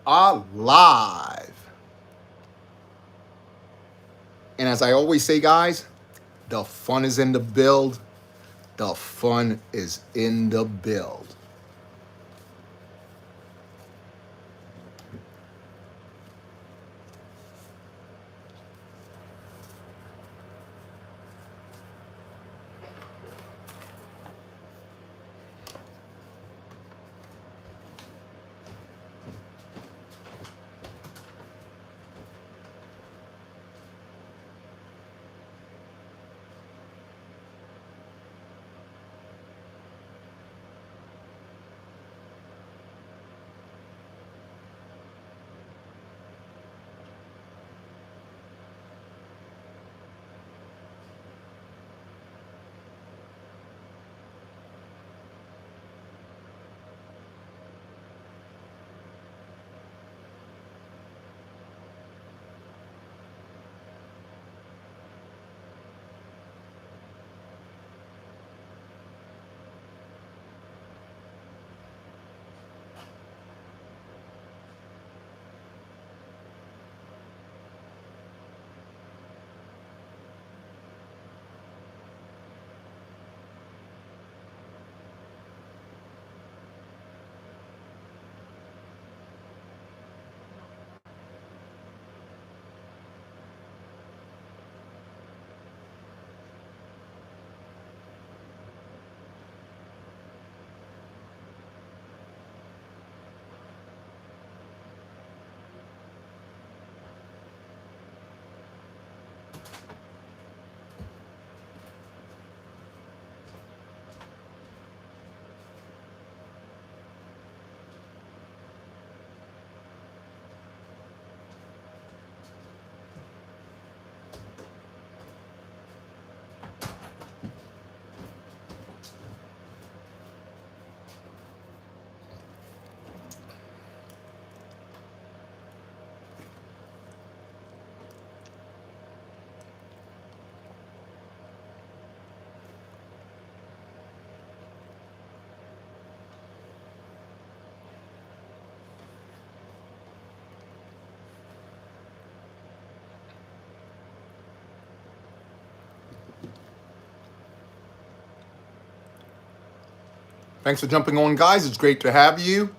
are live. And as I always say, guys, the fun is in the build. The fun is in the build. Thanks for jumping on, guys. It's great to have you.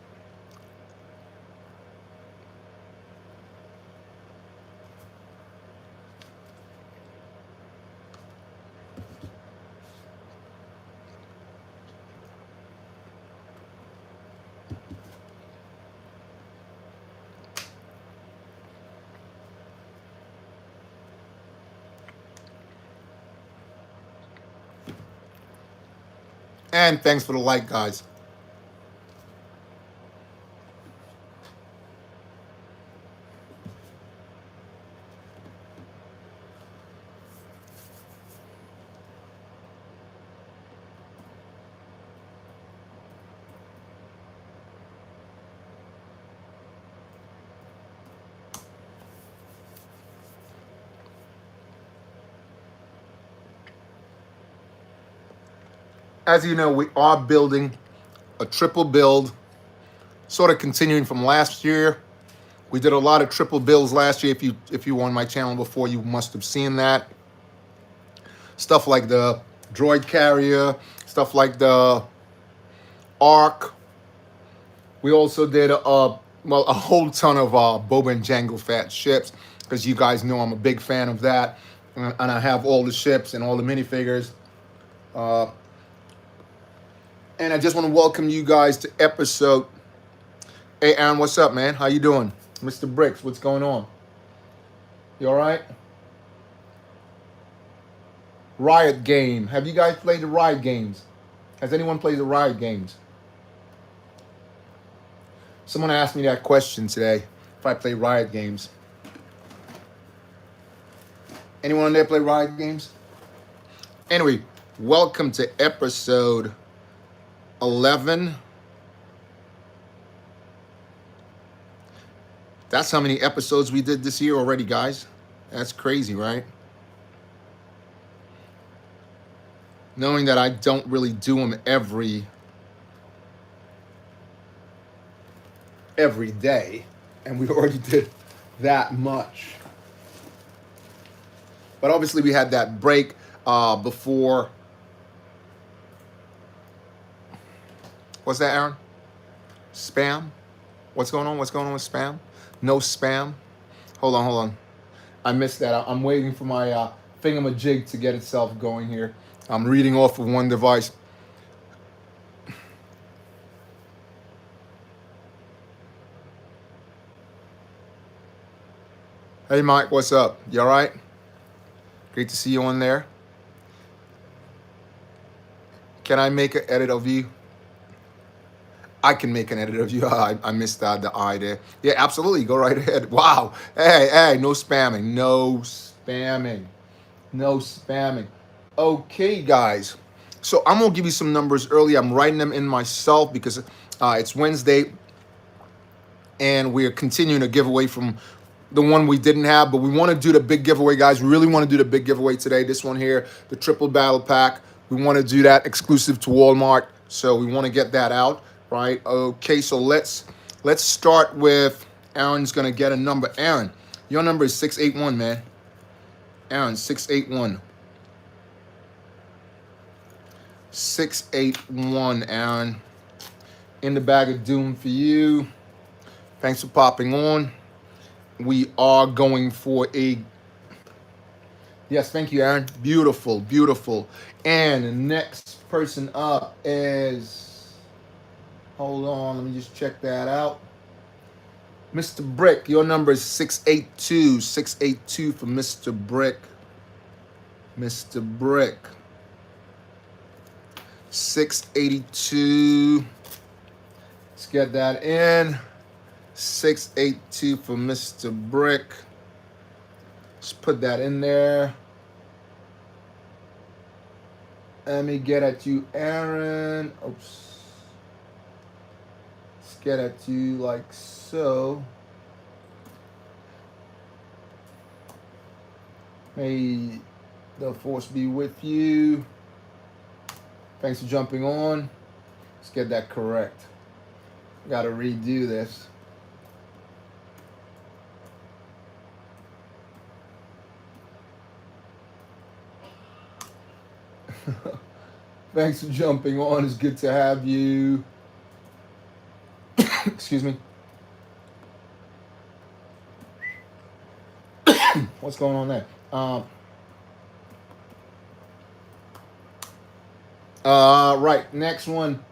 And thanks for the like, guys. As you know, we are building a triple build, sort of continuing from last year. We did a lot of triple builds last year. If you were on my channel before, you must have seen that. Stuff like the droid carrier, stuff like the Ark. We also did a whole ton of Boba and Jango Fett ships, because you guys know I'm a big fan of that, and I have all the ships and all the minifigures. And I just want to welcome you guys to episode. Hey, Aaron, what's up, man? How you doing? Mr. Bricks, what's going on? You all right? Riot game. Have you guys played the Riot games? Has anyone played the Riot games? Someone asked me that question today, if I play Riot games. Anyone on there play Riot games? Anyway, welcome to episode 11. That's how many episodes we did this year already, guys. That's crazy, right? Knowing that I don't really do them every day. And we already did that much. But obviously we had that break before. What's that, Aaron? Spam? What's going on? What's going on with spam? No spam? Hold on, hold on. I missed that. I'm waiting for my thingamajig to get itself going here. I'm reading off of one device. Hey, Mike, what's up? You all right? Great to see you on there. Can I make an edit of you? I can make an edit of you. I missed the I there. Yeah, absolutely. Go right ahead. Wow. Hey, no spamming. No spamming. No spamming. Okay, guys. So I'm going to give you some numbers early. I'm writing them in myself because it's Wednesday and we're continuing a giveaway from the one we didn't have, but we want to do the big giveaway, guys. We really want to do the big giveaway today. This one here, the triple battle pack. We want to do that exclusive to Walmart. So we want to get that out, right? Okay, so let's start with Aaron's going to get a number. Aaron, your number is 681, man. Aaron, 681. 681, Aaron. In the bag of doom for you. Thanks for popping on. We are going for a... Yes, thank you, Aaron. Beautiful, beautiful. And the next person up is... Hold on, let me just check that out. Mr. Brick, your number is 682. 682 for Mr. Brick. Mr. Brick. 682. Let's get that in. 682 for Mr. Brick. Let's put that in there. Let me get at you, Aaron. Oops. Let's get at you like so. May the force be with you. Thanks for jumping on. Let's get that correct. Got to redo this. Thanks for jumping on. It's good to have you. Excuse me. What's going on there? Right. Next one.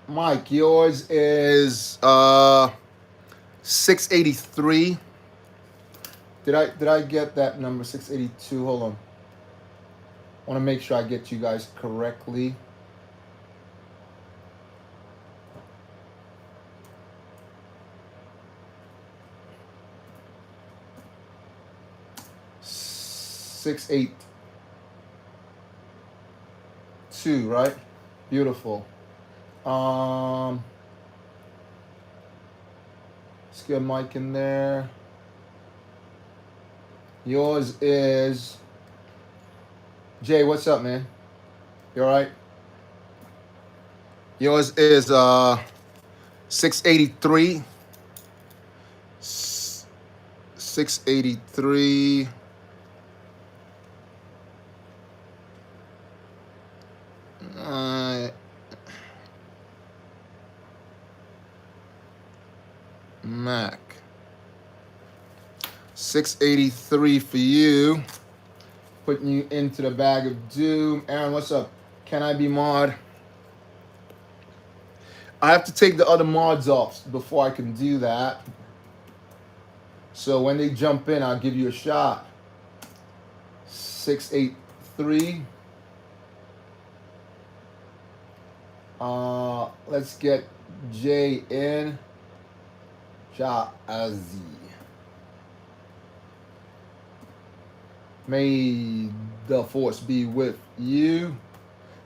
Mike, yours is 683. Did I get that number 682? Hold on. I want to make sure I get you guys correctly. Six, 8, 2, right? Beautiful. Let's get Mike in there. Yours is Jay. What's up, man? You all right? Yours is 683. 683. Mac. 683 for you. Putting you into the bag of doom. Aaron, what's up? Can I be mod? I have to take the other mods off before I can do that. So when they jump in, I'll give you a shot. 683. Let's get Jay in. Ja'azi. May the force be with you.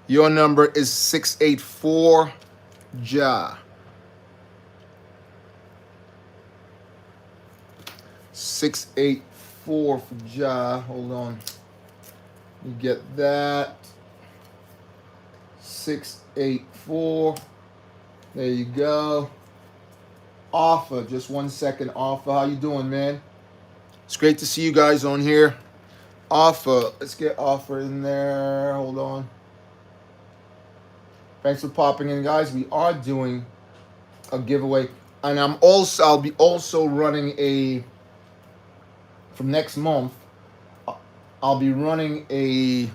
Your number is 684. Ja. 684 for Ja. Hold on. You get that. 684. There you go. Offer, just 1 second. Offer, how you doing, man? It's great to see you guys on here. Offer, let's get Offer in there. Hold on. Thanks for popping in, guys. We are doing a giveaway, and I'll be also running a from next month. I'll be running a.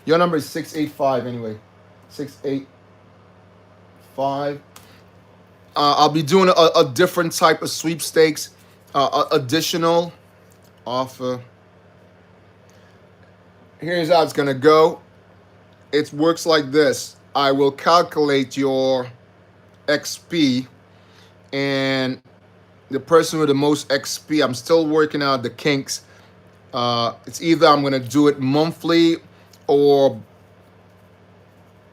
Your number is 685 anyway. 685. I'll be doing a different type of sweepstakes, additional offer. Here's how it's gonna go. It works like this. I will calculate your XP, and the person with the most XP, I'm still working out the kinks. It's either I'm gonna do it monthly or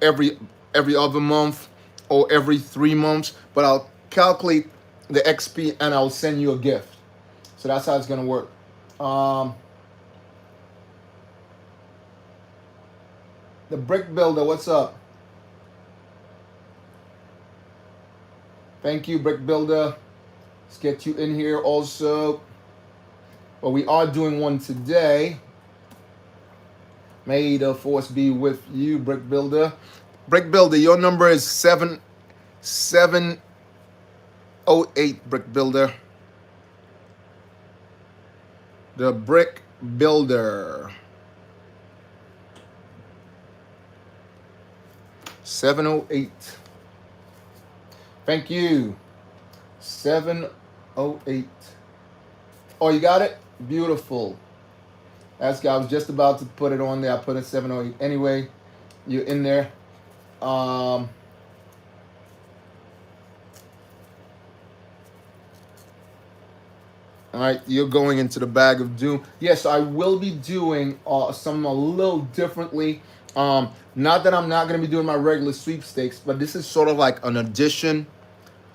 every other month or every 3 months, but I'll calculate the XP and I'll send you a gift. So that's how it's gonna work. The Brick Builder, what's up? Thank you, Brick Builder. Let's get you in here also. But we are doing one today. May the force be with you, Brick Builder. Brick Builder, your number is 708, Brick Builder. The Brick Builder. 708. Thank you. 708. Oh, you got it? Beautiful. That's good. I was just about to put it on there. I put it 708. Anyway, you're in there. All right, you're going into the bag of doom. Yes, I will be doing some a little differently. Not that I'm not going to be doing my regular sweepstakes, but this is sort of like an addition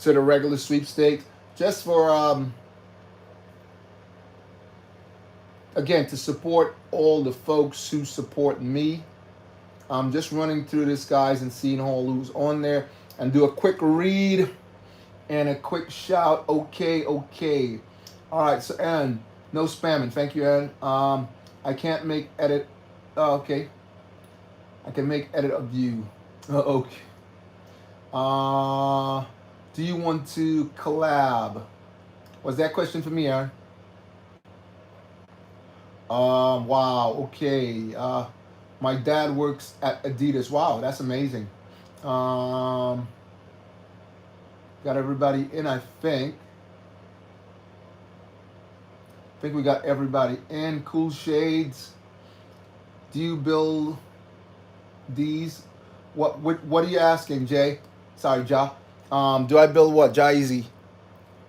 to the regular sweepstakes, just for again, to support all the folks who support me. I'm just running through this, guys, and seeing who's on there, and do a quick read and a quick shout. Okay. All right, so Aaron, no spamming. Thank you, Aaron. I can't make edit. Okay. I can make edit of you. Okay. Do you want to collab? Was that question for me, Aaron? Wow. Okay. My dad works at Adidas. Wow, that's amazing. Got everybody in, I think. I think we got everybody in. Cool Shades. Do you build these? What are you asking, Jay? Sorry, Ja. Do I build what? Ja Easy.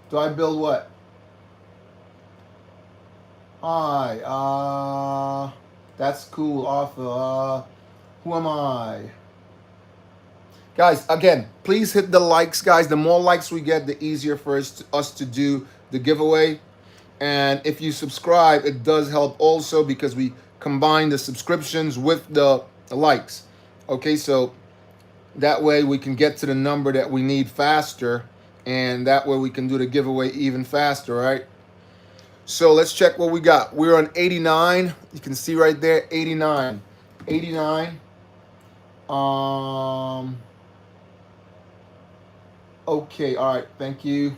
Do I build what? Hi. That's cool, Arthur. Who am I? Guys, again, please hit the likes, guys. The more likes we get, the easier for us to do the giveaway. And if you subscribe, it does help also, because we combine the subscriptions with the likes. Okay, so that way we can get to the number that we need faster, and that way we can do the giveaway even faster, right? So let's check what we got. We're on 89. You can see right there, 89. 89. Okay, all right, thank you.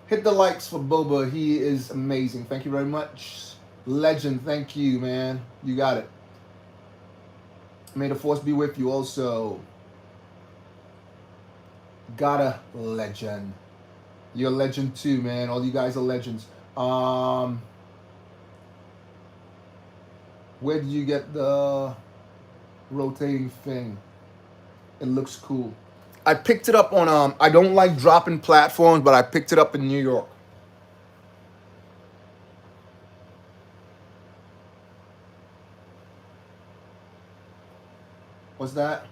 Hit the likes for Boba. He is amazing. Thank you very much. Legend, thank you, man. You got it. May the force be with you also. Got a legend. You're a legend too, man. All you guys are legends. Where did you get the rotating thing? It looks cool. I picked it up on, I don't like dropping platforms, but I picked it up in New York. What's that?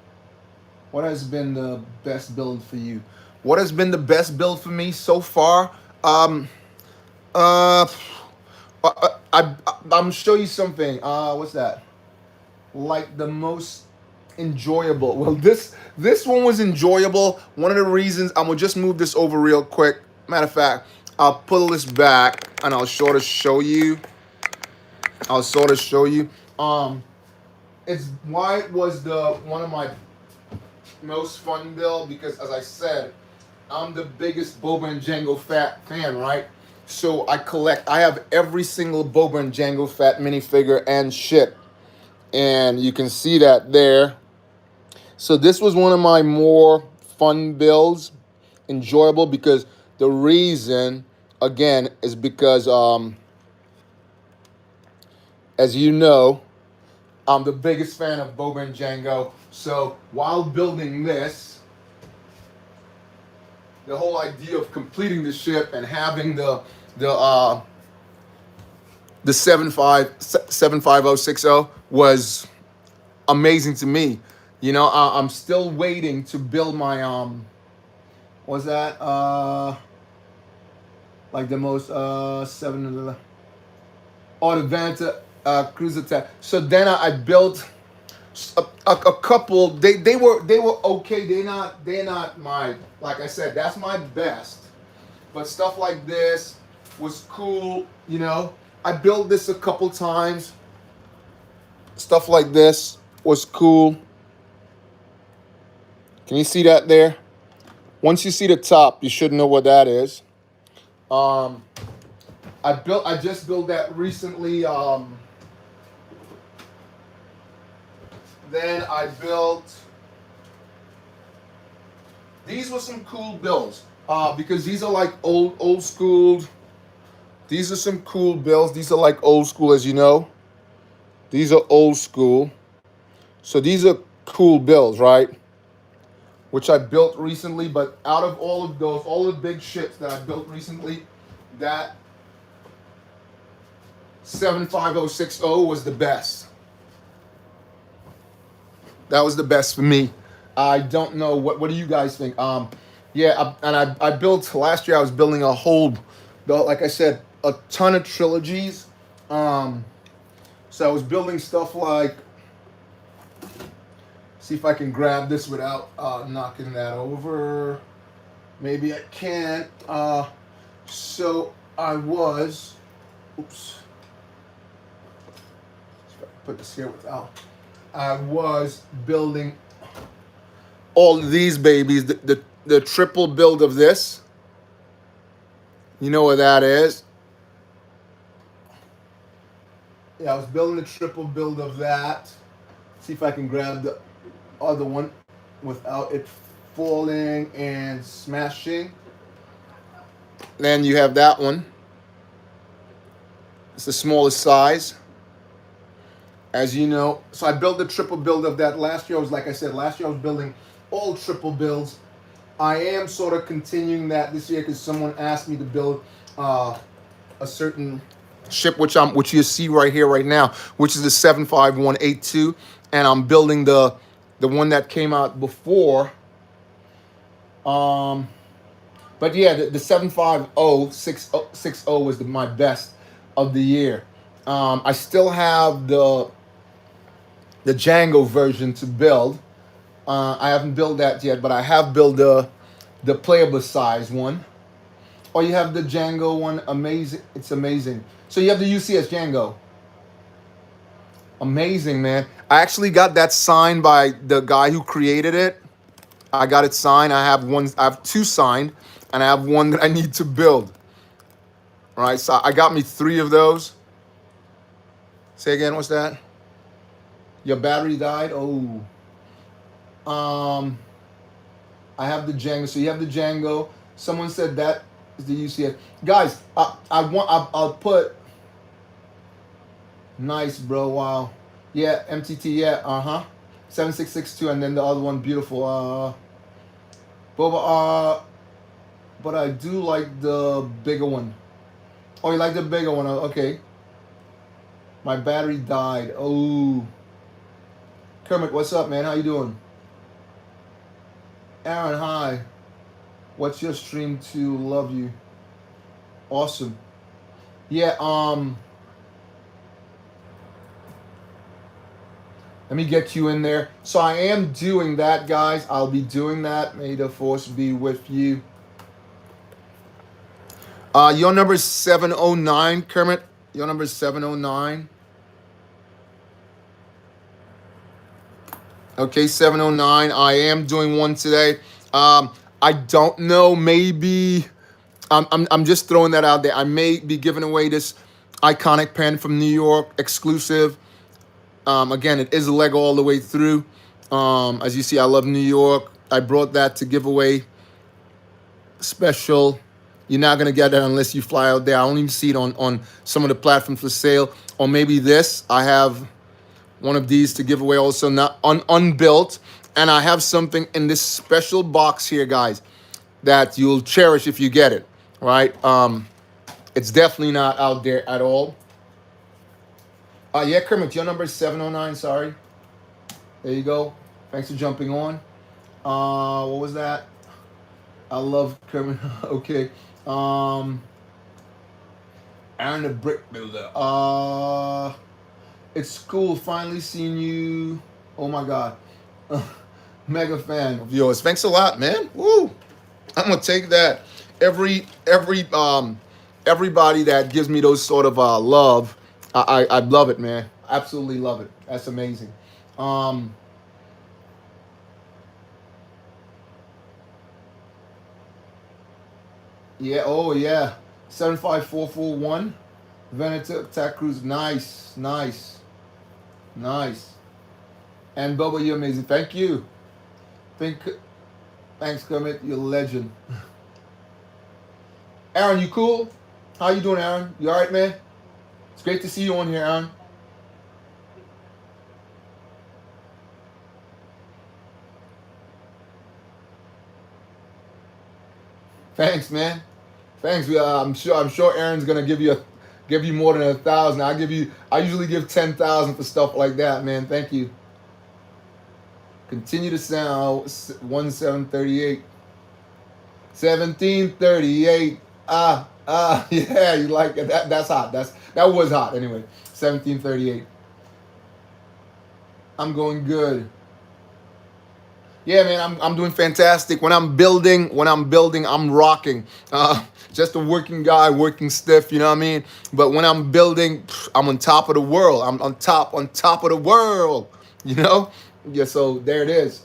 What has been the best build for you? What has been the best build for me so far? I'm show you something. What's that? Like the most enjoyable. Well, this one was enjoyable. One of the reasons, I'm gonna just move this over real quick. Matter of fact, I'll pull this back and I'll sort of show you. I'll sort of show you. It's why it was the one of my most fun build, because as I said, I'm the biggest Boba and Jango Fett fan, right? So I have every single Boba and Jango Fett minifigure and ship. And you can see that there. So this was one of my more fun builds, enjoyable, because the reason, again, is because, as you know, I'm the biggest fan of Boba and Jango. So while building this, the whole idea of completing the ship and having the 75060 was amazing to me. You know, I'm still waiting to build my what's that? Like the most seven or the Vanta cruiser attack. So then I built a couple. They were okay. They're not my, like I said, that's my best. But stuff like this was cool. You know, I built this a couple times. Stuff like this was cool. Can you see that there? Once you see the top, you should know what that is. I just built that recently. Then I built. These were some cool builds. Because these are like old school. These are some cool builds. These are like old school, as you know. These are old school. So these are cool builds, right? Which I built recently, but out of all of those, all the big ships that I built recently, that 75060 was the best. That was the best for me. I don't know, what do you guys think? Yeah, I built last year. I was building a whole, like I said, a ton of trilogies. So I was building stuff like. See if I can grab this without knocking that over. Maybe I can't. So I was. Oops. Put this here without. I was building all of these babies. The triple build of this. You know what that is? Yeah, I was building the triple build of that. See if I can grab the other one without it falling and smashing. Then you have that one. It's the smallest size, as you know. So I built the triple build of that last year. Like I said, last year I was building all triple builds. I am sort of continuing that this year because someone asked me to build a certain ship, which you see right here, right now, which is the 75182, and I'm building the one that came out before. But yeah, the 75060 was my best of the year. I still have the Django version to build. I haven't built that yet, but I have built the playable size one. Or you have the Django one. Amazing. It's amazing. So you have the UCS Django. Amazing, man. I actually got that signed by the guy who created it. I got it signed. I have two signed, and I have one that I need to build. All right, so I got me 3 of those. Say again, what's that? Your battery died? Oh. I have the Django. So you have the Django. Someone said that is the UCS. Guys, I'll put. Nice, bro. Wow. Yeah, MTT. Yeah. 7662, and then the other one, beautiful. Boba. But I do like the bigger one. Oh, you like the bigger one? Okay. My battery died. Oh. Kermit, what's up, man? How you doing? Aaron, hi. What's your stream to? Love you. Awesome. Yeah, Let me get you in there. So I am doing that, guys. I'll be doing that. May the force be with you. Your number is 709, Kermit. Your number is 709. Okay, 709. I am doing one today. I don't know. Maybe I'm just throwing that out there. I may be giving away this iconic pen from New York, exclusive. Again, it is a Lego all the way through. As you see, I love New York. I brought that to give away special. You're not going to get that unless you fly out there. I don't even see it on some of the platforms for sale. Or maybe this. I have one of these to give away also, not unbuilt. And I have something in this special box here, guys, that you'll cherish if you get it, right? It's definitely not out there at all. Yeah, Kermit, your number is 709, sorry. There you go. Thanks for jumping on. What was that? I love Kermit. Okay. Aaron the Brick Builder. It's cool finally seeing you. Oh my God. Mega fan of yours. Thanks a lot, man. Woo. I'm gonna take that. Everybody that gives me those sort of love, I love it, man. Absolutely love it. That's amazing. Yeah, oh yeah. 75441. Venator Attack Cruise. Nice, nice, nice. And Bubba, you're amazing. Thank you. Thanks, Kermit. You're a legend. Aaron, you cool? How you doing, Aaron? You all right, man? It's great to see you on here, Aaron. Thanks, man. Thanks. I'm sure Aaron's gonna give you more than 1,000. I usually give 10,000 for stuff like that, man. Thank you. Continue to sound 1738. 1738. Yeah, you like it. That's hot. That was hot anyway. 1738. I'm going good. Yeah, man, I'm doing fantastic. When I'm building, I'm rocking. Just a working guy, working stiff, you know what I mean? But when I'm building, I'm on top of the world. I'm on top of the world, you know? Yeah, so there it is.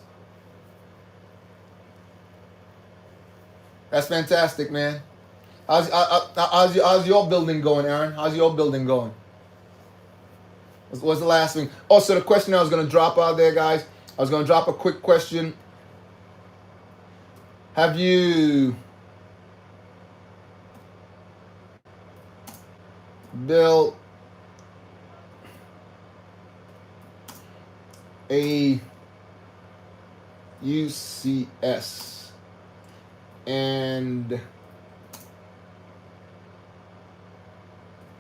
That's fantastic, man. How's your building going, Aaron? How's your building going? What's the last thing? Oh, so the question I was going to drop out there, guys. I was going to drop a quick question. Have you built a UCS and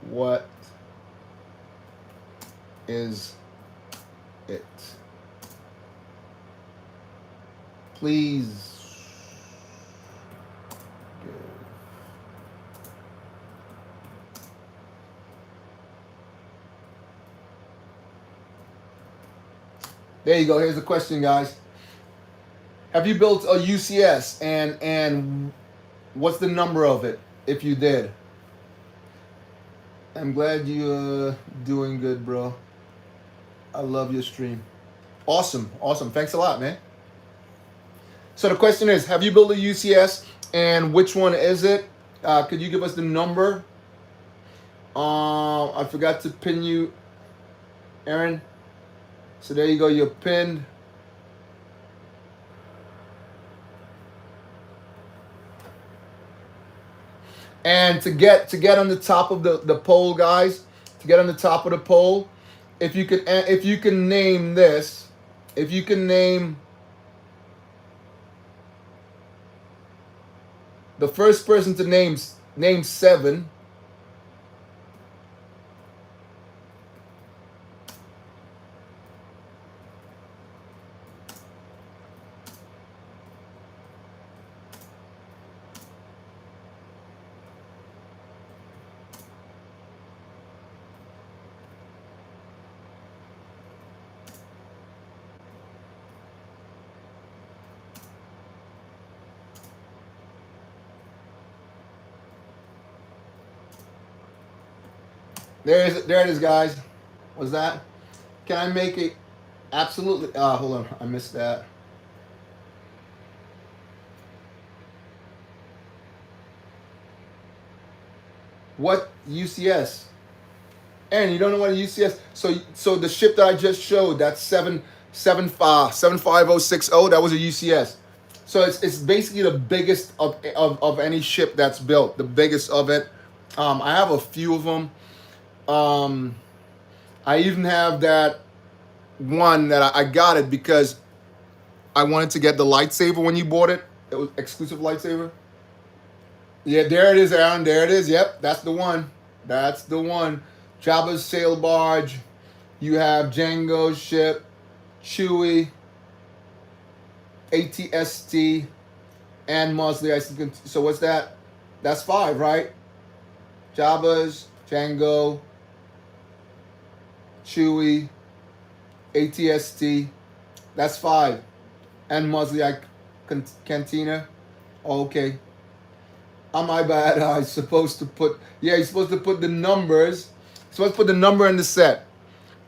what is it? Please. There you go. Here's the question, guys. Have you built a UCS and what's the number of it if you did? I'm glad you're doing good, bro. I love your stream. Awesome. Thanks a lot, man. So the question is, have you built a UCS and which one is it? Could you give us the number? I forgot to pin you, Aaron. So there you go, you're pinned. And to get on the top of the poll, guys, to get on the top of the poll, if you can name this, if you can name the first person to name 7. There it is, guys. Was that? Can I make it? Absolutely. Hold on. I missed that. What UCS? And you don't know what a UCS? So the ship that I just showed, that's 75060. That was a UCS. So it's basically the biggest of any ship that's built. The biggest of it. I have a few of them. Um, I even have that one that I got it because I wanted to get the lightsaber when you bought it. It was exclusive lightsaber. Yeah, there it is, Aaron. There it is. Yep, that's the one. That's the one. Jabba's sail barge. You have Django's ship, Chewie, ATST, and Mosley. So what's that? That's 5, right? Jabba's, Django, Chewie, ATST. That's 5. And Mosley Cantina. Okay. Oh, my bad. I was supposed to put. Yeah, you're supposed to put the numbers. You're supposed to put the number in the set.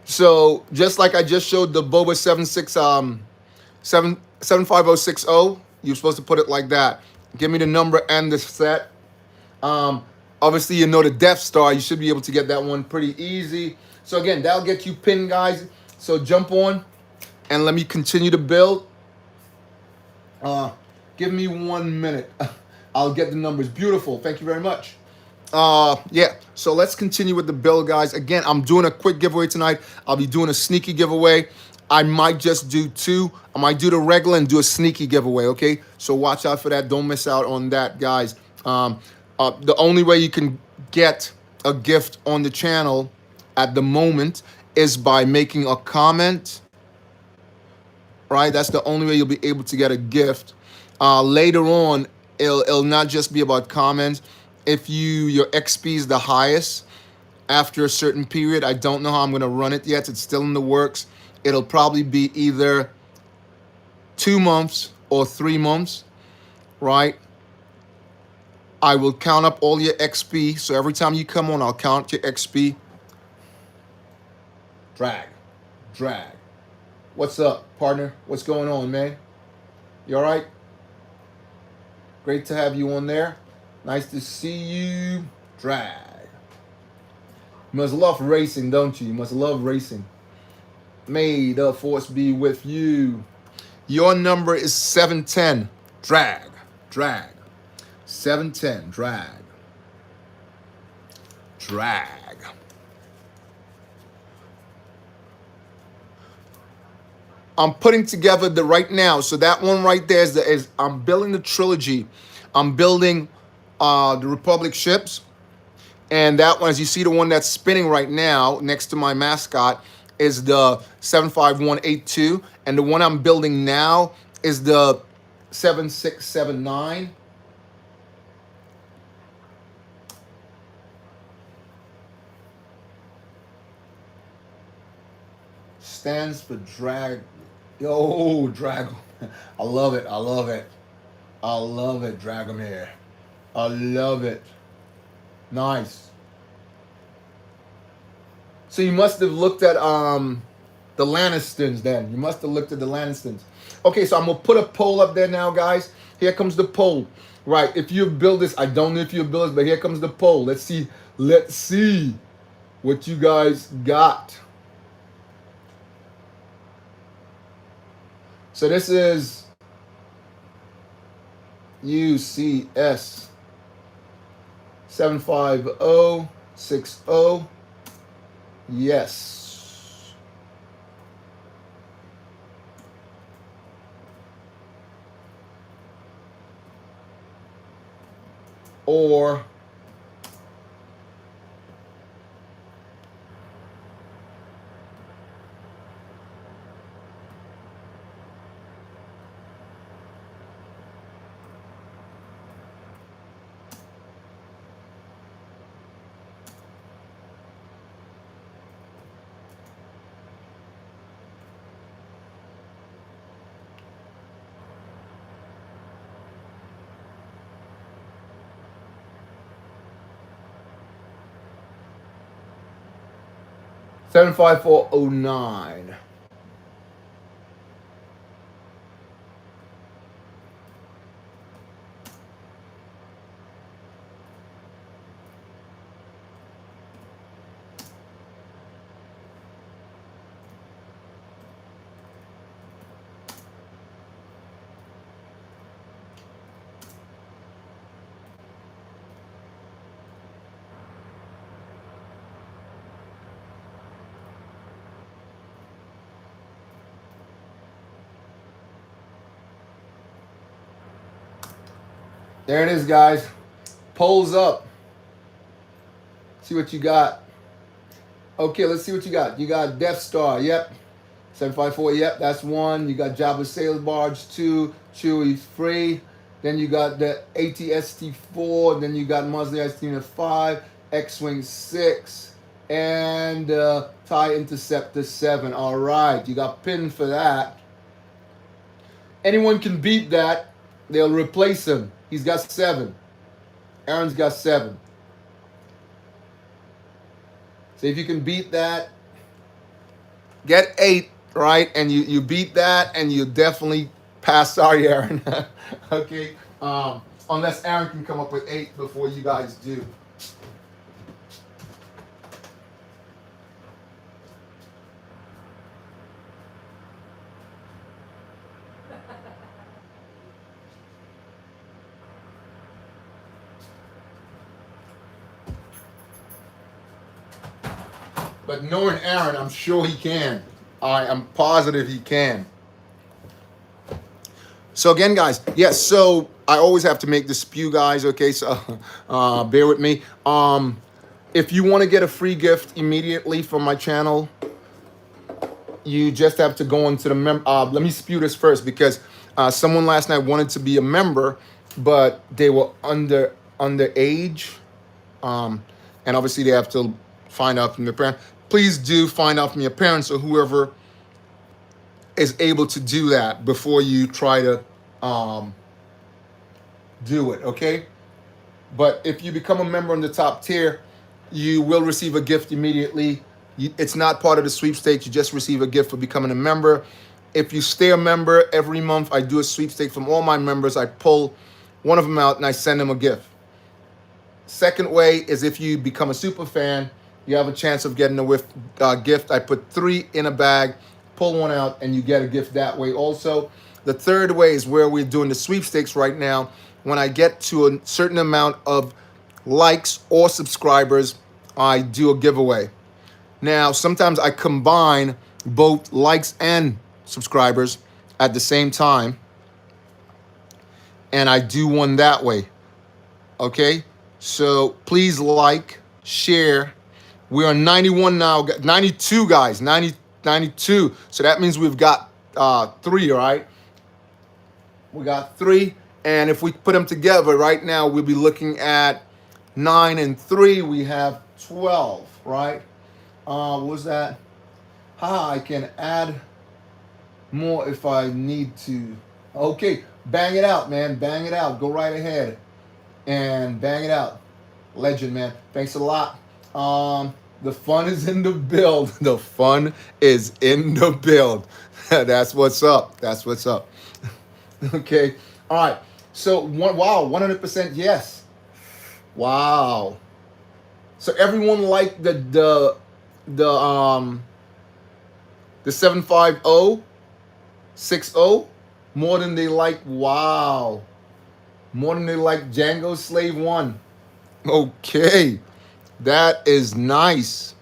So just like I just showed the Boba 75060, you're supposed to put it like that. Give me the number and the set. Obviously, you know the Death Star. You should be able to get that one pretty easy. So again, that'll get you pinned, guys. So jump on and let me continue to build. Give me 1 minute. I'll get the numbers. Beautiful. Thank you very much. Yeah, so let's continue with the build, guys. Again, I'm doing a quick giveaway tonight. I'll be doing a sneaky giveaway. I might just do 2. I might do the regular and do a sneaky giveaway, okay? So watch out for that. Don't miss out on that, guys. The only way you can get a gift on the channel at the moment is by making a comment, right? That's the only way you'll be able to get a gift. Later on, it'll not just be about comments. If your XP is the highest after a certain period, I don't know how I'm going to run it yet. It's still in the works. It'll probably be either 2 months or 3 months, right? I will count up all your XP. So every time you come on, I'll count your XP. Drag. What's up, partner? What's going on, man? You all right? Great to have you on there. Nice to see you. Drag. You must love racing, don't you? You must love racing. May the force be with you. Your number is 710. Drag. 710. Drag. I'm putting together the right now. So that one right there is I'm building the trilogy. I'm building the Republic ships. And that one, as you see, the one that's spinning right now next to my mascot is the 75182. And the one I'm building now is the 7679. Stands for drag. Yo, drag. I love it. Dragomir. I love it. Nice. So you must have looked at the Lannistons then. You must have looked at the Lannistons. Okay, so I'm going to put a poll up there now, guys. Here comes the poll. Right, if you build this, I don't know if you build this, but here comes the poll. Let's see what you guys got. So this is UCS 75060. Yes. Or 75409. There it is, guys. Polls up. See what you got. Okay, let's see what you got. You got Death Star. Yep. 754. Yep, that's one. You got Jabba Sailor Barge 2. Chewie 3. Then you got the ATST 4. Then you got Musley Ice 5. X-Wing 6. And TIE Interceptor 7. All right. You got pinned for that. Anyone can beat that. They'll replace him. He's got 7. Aaron's got 7. So if you can beat that, get 8, right? And you beat that, and you definitely pass. Sorry, Aaron. Okay. Unless Aaron can come up with 8 before you guys do. But knowing Aaron, I'm sure he can. I am positive he can. So again, guys, yes. So I always have to make the spew, guys. Okay, so bear with me. If you want to get a free gift immediately from my channel, you just have to go into the let me spew this first, because someone last night wanted to be a member, but they were underage, and obviously they have to find out from their parents. Please do find out from your parents or whoever is able to do that before you try to do it, okay? But if you become a member in the top tier, you will receive a gift immediately. It's not part of the sweepstakes. You just receive a gift for becoming a member. If you stay a member, every month I do a sweepstakes from all my members. I pull one of them out and I send them a gift. Second way is if you become a super fan, you have a chance of getting a gift. I put 3 in a bag, pull one out, and you get a gift that way also. The third way is where we're doing the sweepstakes right now. When I get to a certain amount of likes or subscribers, I do a giveaway. Now, sometimes I combine both likes and subscribers at the same time, and I do one that way. Okay? So please like, share. We're on 91 now, 92 guys, 92. So that means we've got 3, right? We got 3, and if we put them together right now, we'll be looking at 9 and 3. We have 12, right? What was that? I can add more if I need to. Okay, bang it out, man. Bang it out. Go right ahead and bang it out. Legend, man. Thanks a lot. The fun is in the build. The fun is in the build. That's what's up. That's what's up. Okay. All right. So wow, 100% yes. Wow. So everyone liked the 75060 more than they like. Wow. More than they like Django Slave 1. Okay. That is nice.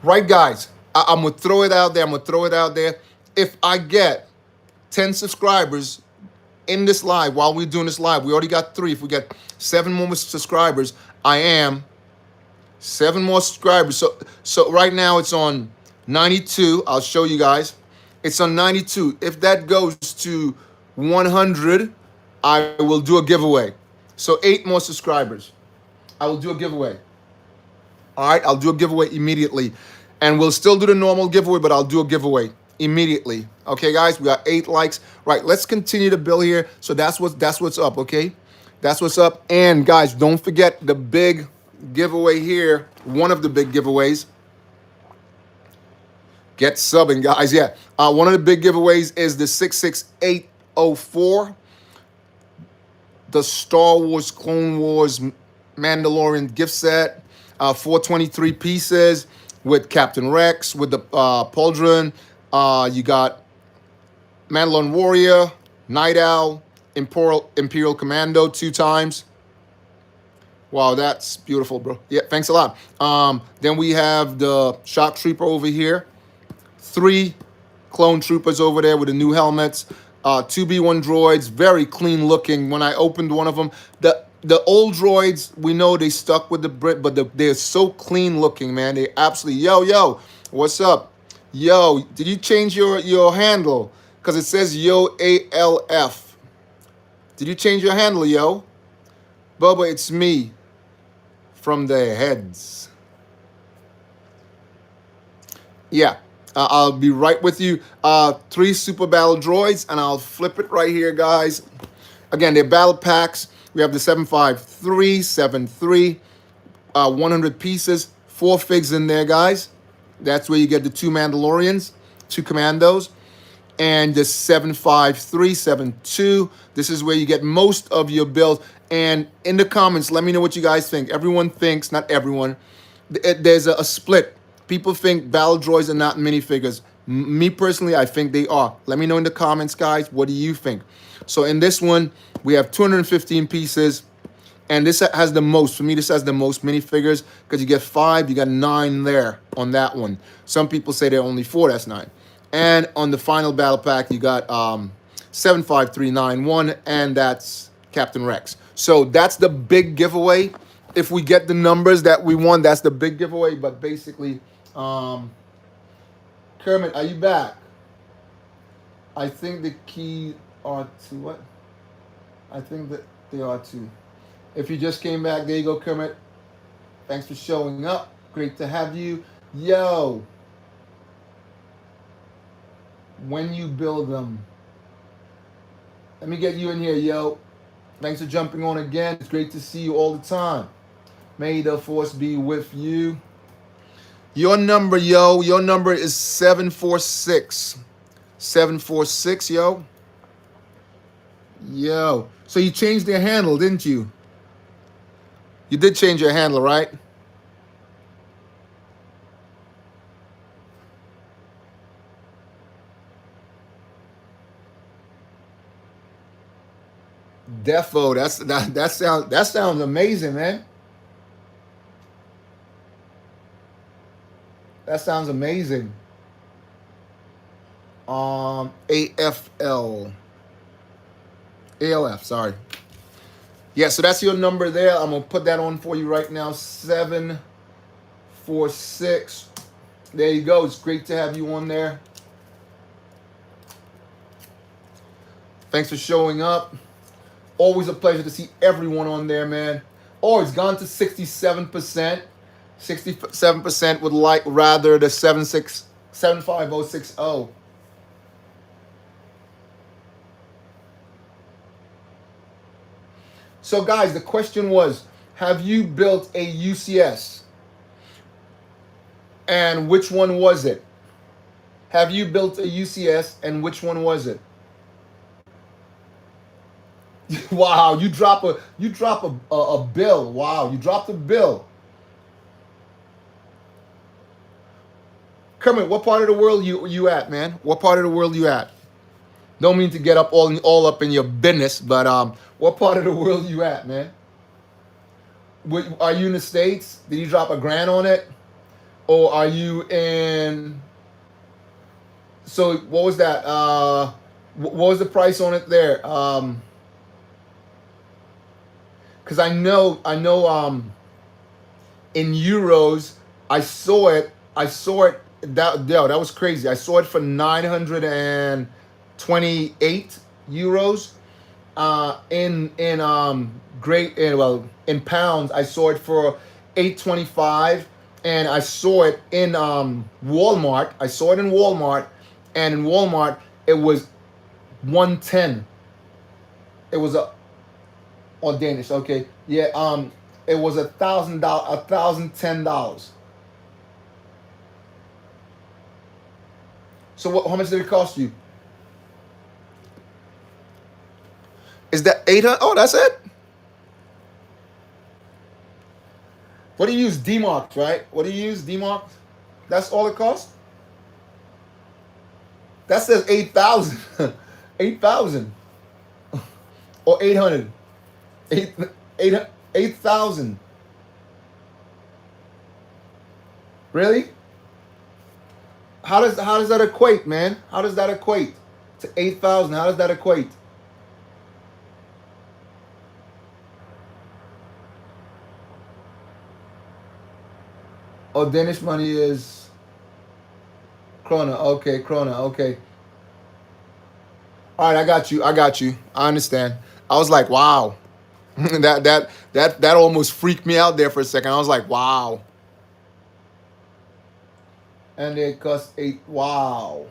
Right, guys. I'm going to throw it out there. If I get 10 subscribers in this live, while we're doing this live, we already got 3. If we get 7 more subscribers, I am 7 more subscribers. So right now it's on 92. I'll show you guys. It's on 92. If that goes to 100, I will do a giveaway. So 8 more subscribers. I will do a giveaway. All right, I'll do a giveaway immediately. And we'll still do the normal giveaway, but I'll do a giveaway immediately. Okay, guys, we got 8 likes. Right, let's continue to build here. So that's what's up, okay? That's what's up. And guys, don't forget the big giveaway here. One of the big giveaways. Get subbing, guys. Yeah. One of the big giveaways is the 66804. The Star Wars Clone Wars Mandalorian gift set. 423 pieces with Captain Rex, with the Pauldron. You got Mandalorian Warrior, Night Owl, Imperial Commando 2 times. Wow, that's beautiful, bro. Yeah, thanks a lot. Then we have the Shock Trooper over here. 3 clone troopers over there with the new helmets. 2B1 droids, very clean looking. When I opened one of them, the old droids, we know they stuck with the Brit, but they're so clean looking, man. They absolutely, yo, what's up? Yo, did you change your handle? Because it says yo ALF. Did you change your handle, yo? Bubba, it's me from the heads. Yeah, I'll be right with you. 3 super battle droids, and I'll flip it right here, guys. Again, they're battle packs. We have the 753, 73, 100 pieces, 4 figs in there, guys. That's where you get the 2 Mandalorians, 2 Commandos, and the 75372. This is where you get most of your builds. And in the comments, let me know what you guys think. Everyone thinks, not everyone, there's a split. People think battle droids are not minifigures. Me personally, I think they are. Let me know in the comments, guys. What do you think? So in this one, we have 215 pieces. And this has the most. For me, this has the most minifigures because you get 5, you got 9 there on that one. Some people say there are only 4, that's 9. And on the final battle pack, you got 75391, and that's Captain Rex. So that's the big giveaway. If we get the numbers that we won, that's the big giveaway. But basically, Kermit, are you back? I think the key are to what? I think that they are to. If you just came back, there you go, Kermit. Thanks for showing up. Great to have you. Yo. When you build them. Let me get you in here, yo. Thanks for jumping on again. It's great to see you all the time. May the force be with you. Your number, yo. Your number is 746. 746, yo. Yo. So you changed their handle, didn't you? You did change your handle, right? Defo, that sounds amazing, man. That sounds amazing. AFL. ALF, sorry. Yeah, so that's your number there. I'm going to put that on for you right now. 746. There you go. It's great to have you on there. Thanks for showing up. Always a pleasure to see everyone on there, man. Oh, it's gone to 67%. 67% would like rather the 75060. So guys, the question was, have you built a UCS? And which one was it? Have you built a UCS and which one was it? Wow, you drop a bill. Wow, you dropped a bill. Kermit, what part of the world you at, man? What part of the world you at? Don't mean to get up all up in your business, but what part of the world you at, man? Are you in the States? Did you drop $1,000 on it? Or are you in... So what was that? What was the price on it there? Because I know in euros, I saw it, that was crazy. I saw it for 928 euros. In pounds, I saw it for 825, and I saw it in Walmart. I saw it in Walmart, and in Walmart it was 110. It was Or Danish, okay. Yeah, it was $1,000, $1,010. So what? How much did it cost you? Is that 800? Oh, that's it. What do you use? D-Marked, right? What do you use? D-Marked. That's all it costs. That says 8,000. 8,000 or 800. 8 8,000. Really? How does that equate, man? How does that equate to 8,000? How does that equate? Oh, Danish money is krona. Okay, krona. Okay. All right, I got you. I got you. I understand. I was like, wow. That almost freaked me out there for a second. I was like, wow. And it cost 8. Wow.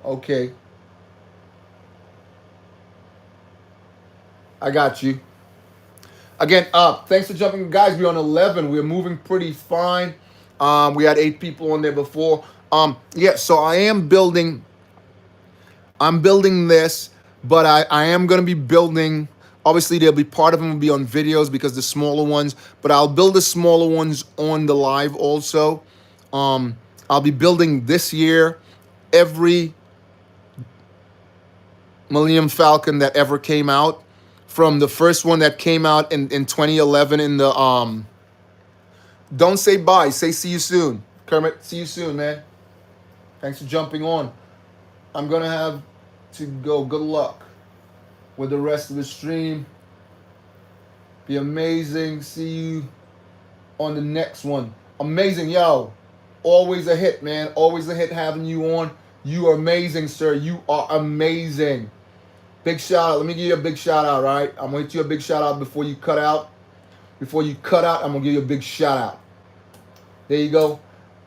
Okay. I got you. Again, thanks for jumping, guys. We're on 11. We're moving pretty fine. We had 8 people on there before. Yeah. So I am building. I'm building this, but I am gonna be building. Obviously, there'll be part of them will be on videos because the smaller ones. But I'll build the smaller ones on the live also. Um, I'll be building this year every Millennium Falcon that ever came out, from the first one that came out in 2011 in the don't say bye, say see you soon. Kermit, see you soon, man. Thanks for jumping on. I'm gonna have to go. Good luck with the rest of the stream. Be amazing. See you on the next one. Amazing, yo. Always a hit, man. Always a hit having you on. You are amazing, sir. You are amazing. Big shout out. Let me give you a big shout out, right? I'm gonna give you a big shout out before you cut out. Before you cut out, I'm gonna give you a big shout out. There you go.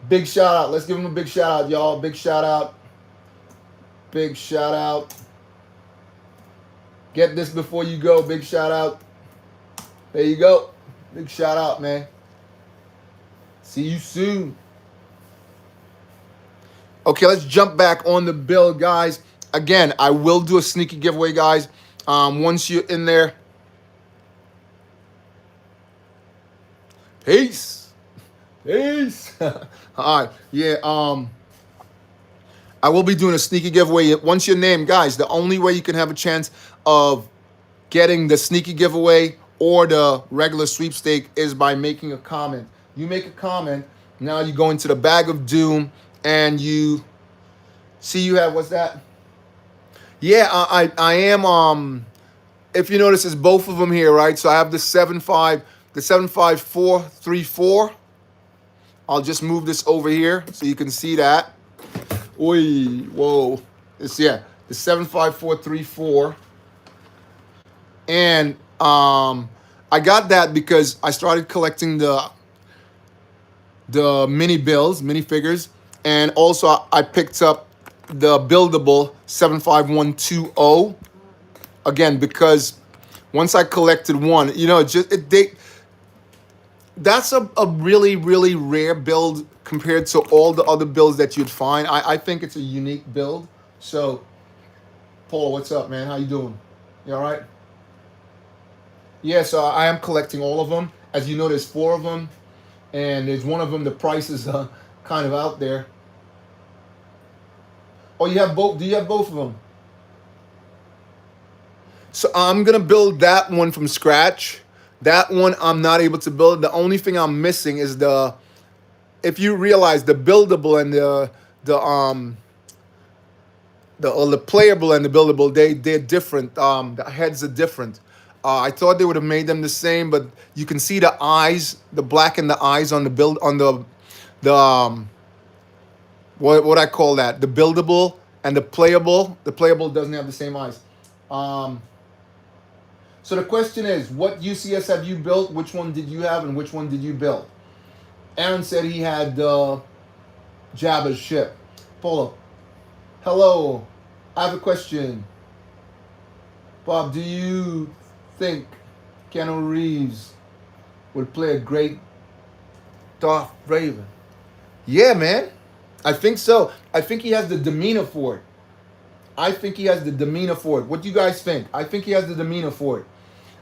Big shout out. Let's give him a big shout out, y'all. Big shout out. Big shout out. Get this before you go. Big shout out. There you go. Big shout out, man. See you soon. Okay, let's jump back on the build, guys. Again, I will do a sneaky giveaway, guys. Once you're in there. Peace. Peace. All right. Yeah. I will be doing a sneaky giveaway. Once you're named, guys, the only way you can have a chance of getting the sneaky giveaway or the regular sweepstake is by making a comment. You make a comment. Now you go into the bag of doom and you see you have, what's that? Yeah, I am. If you notice, it's both of them here, right? So I have the 75434. I'll just move this over here so you can see that. Oi, whoa. It's, yeah, the 75434. And I got that because I started collecting the mini bills, mini figures, and also I picked up the buildable 75120. Again, because once I collected one, you know, that's a really, really rare build compared to all the other builds that you'd find. I think it's a unique build. So, Paul, what's up, man? How you doing? You all right? Yeah, so I am collecting all of them. As you know, there's 4 of them, and there's one of them, the price is kind of out there. Oh, you have both? Do you have both of them? So I'm going to build that one from scratch. That one I'm not able to build. The only thing I'm missing is if you realize the buildable and the playable and the buildable, they're different. The heads are different. I thought they would have made them the same, but you can see the eyes, the black in the eyes on the build on the what I call that, the buildable and the playable. The playable doesn't have the same eyes. So the question is, what UCS have you built? Which one did you have, and which one did you build? Aaron said he had Jabba's ship. Polo, hello. I have a question. Bob, do you think Keanu Reeves would play a great Darth Raven. Yeah, man. I think so. I think he has the demeanor for it. I think he has the demeanor for it. What do you guys think? I think he has the demeanor for it.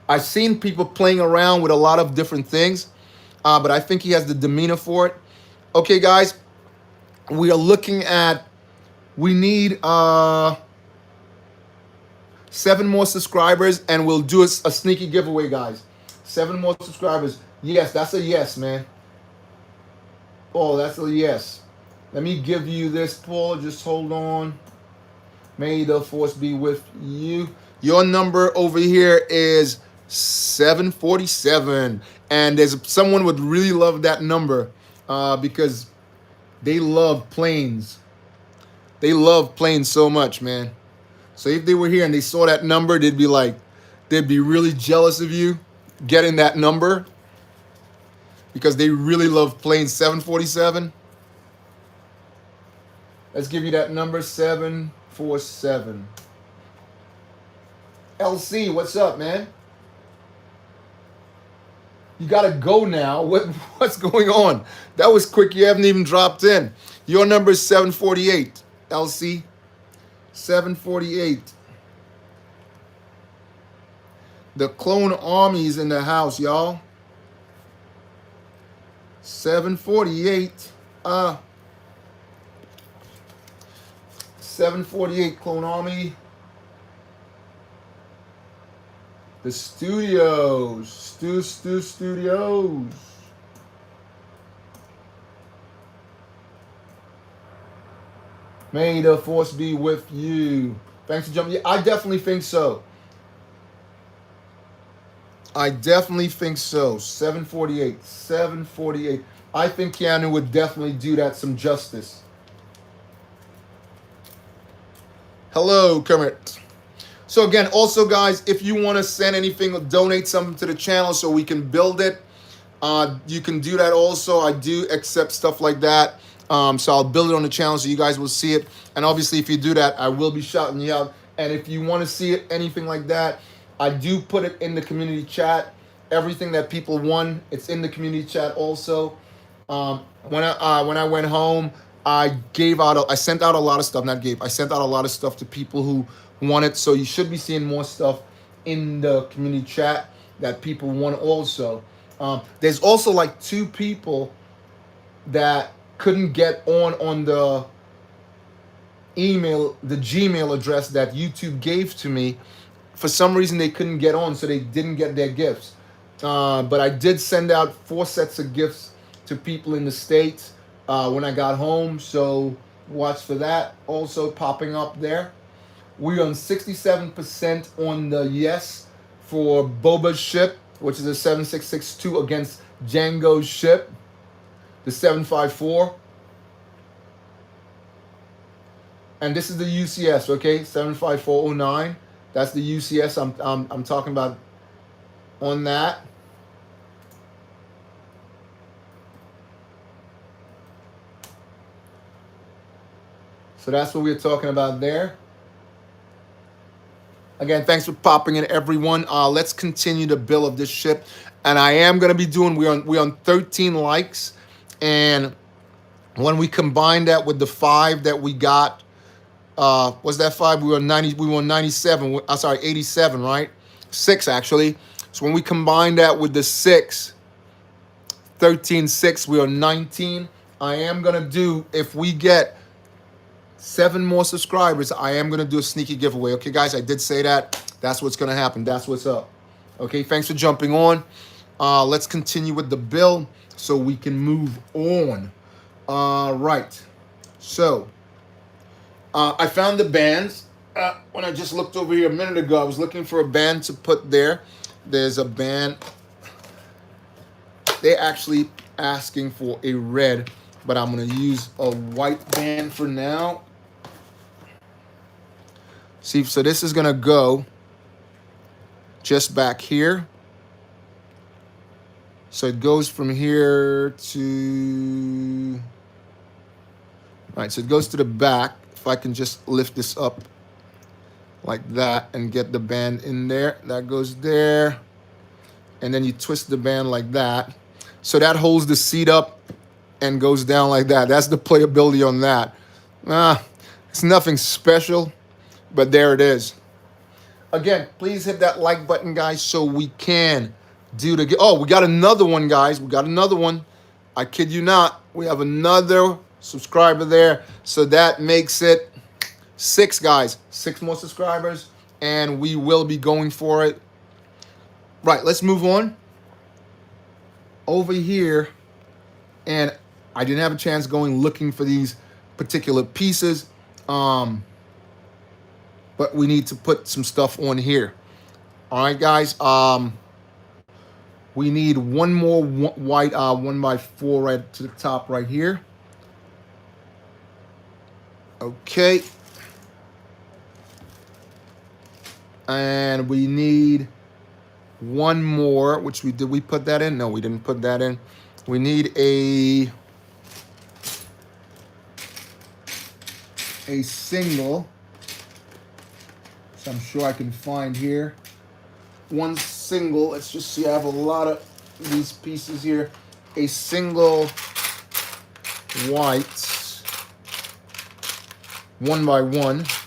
I've seen people playing around with a lot of different things, but I think he has the demeanor for it. Okay, guys, we are looking at, we need 7 more subscribers, and we'll do a sneaky giveaway, guys. 7 more subscribers. Yes, that's a yes, man. Oh, that's a yes. Let me give you this, Paul. Just hold on. May the force be with you. Your number over here is 747, and there's someone would really love that number because they love planes. They love planes so much, man. So if they were here and they saw that number, they'd be really jealous of you getting that number because they really love planes. 747. Let's give you that number, 747. LC, what's up, man? You gotta go now. What's going on? That was quick. You haven't even dropped in. Your number is 748, LC. 748. The clone army's in the house, y'all. 748. 748 clone army. The studios. Studios. May the force be with you. Thanks for jumping. Yeah, I definitely think so. I definitely think so. 748. 748. I think Keanu would definitely do that some justice. Hello, Kermit. So again, also guys, if you want to send anything or donate something to the channel so we can build it, you can do that also. I do accept stuff like that. So I'll build it on the channel so you guys will see it. And obviously if you do that, I will be shouting you out. And if you want to see it, anything like that, I do put it in the community chat. Everything that people won, it's in the community chat also. When I went home, I sent out a lot of stuff, I sent out a lot of stuff to people who want it. So you should be seeing more stuff in the community chat that people want also. There's also like 2 people that couldn't get on the email, the Gmail address that YouTube gave to me. For some reason they couldn't get on, so they didn't get their gifts. But I did send out 4 sets of gifts to people in the States when I got home. So watch for that also popping up there. We're on 67% on the yes for Boba's ship, which is a 7662 against Django's ship, the 754. And this is the UCS, okay? 75409. That's the UCS I'm talking about on that. So that's what we're talking about there. Again, thanks for popping in, everyone. Let's continue the build of this ship. And I am going to be doing, we're on 13 likes. And when we combine that with the 5 that we got, was that 5? We were 90, we were 97. I'm sorry, 87, right? 6 actually. So when we combine that with the 6, 13, 6, we are 19. I am going to do, if we get 7 more subscribers, I am going to do a sneaky giveaway. Okay, guys, I did say that. That's what's going to happen. That's what's up. Okay, thanks for jumping on. Let's continue with the build so we can move on. Right. So, I found the bands. When I just looked over here a minute ago, I was looking for a band to put there. There's a band. They're actually asking for a red, but I'm going to use a white band for now. See, so this is going to go just back here. So it goes from here to... All right, so it goes to the back. If I can just lift this up like that and get the band in there. That goes there. and then you twist the band like that. So that holds the seat up and goes down like that. That's the playability on that. It's nothing special, but there it is. Again, please hit that like button, guys, so we can do the... Oh, we got another one, guys. We got another one. I kid you not. We have another subscriber there. So that makes it 6, guys. 6 more subscribers, and we will be going for it. Right, let's move on. Over here, and I didn't have a chance going looking for these particular pieces. But we need to put some stuff on here. All right, guys. We need one more white 1x4 right to the top right here. Okay. And we need one more, which we did. We put that in? No, we didn't put that in. We need a single. So I'm sure I can find here. One single. Let's just see. I have a lot of these pieces here. A single white 1x1.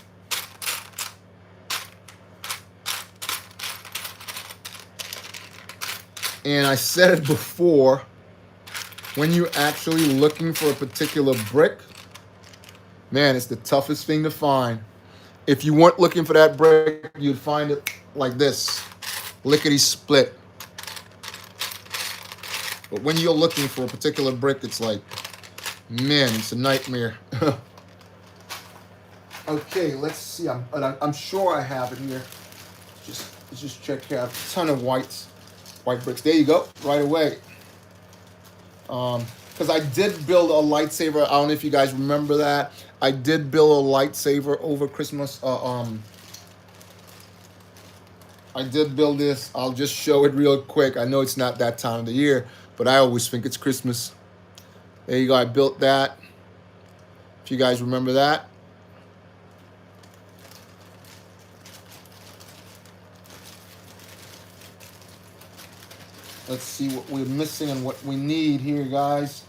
And I said it before, when you're actually looking for a particular brick, man, it's the toughest thing to find. If you weren't looking for that brick, you'd find it like this, lickety split. But when you're looking for a particular brick, it's like, man, it's a nightmare. Okay, let's see. I'm sure I have it here. Let's just check here. I have a ton of white bricks. There you go, right away. Because I did build a lightsaber. I don't know if you guys remember that. I did build a lightsaber over Christmas. I did build this. I'll just show it real quick. I know it's not that time of the year, but I always think it's Christmas. There you go. I built that. If you guys remember that. Let's see what we're missing and what we need here, guys.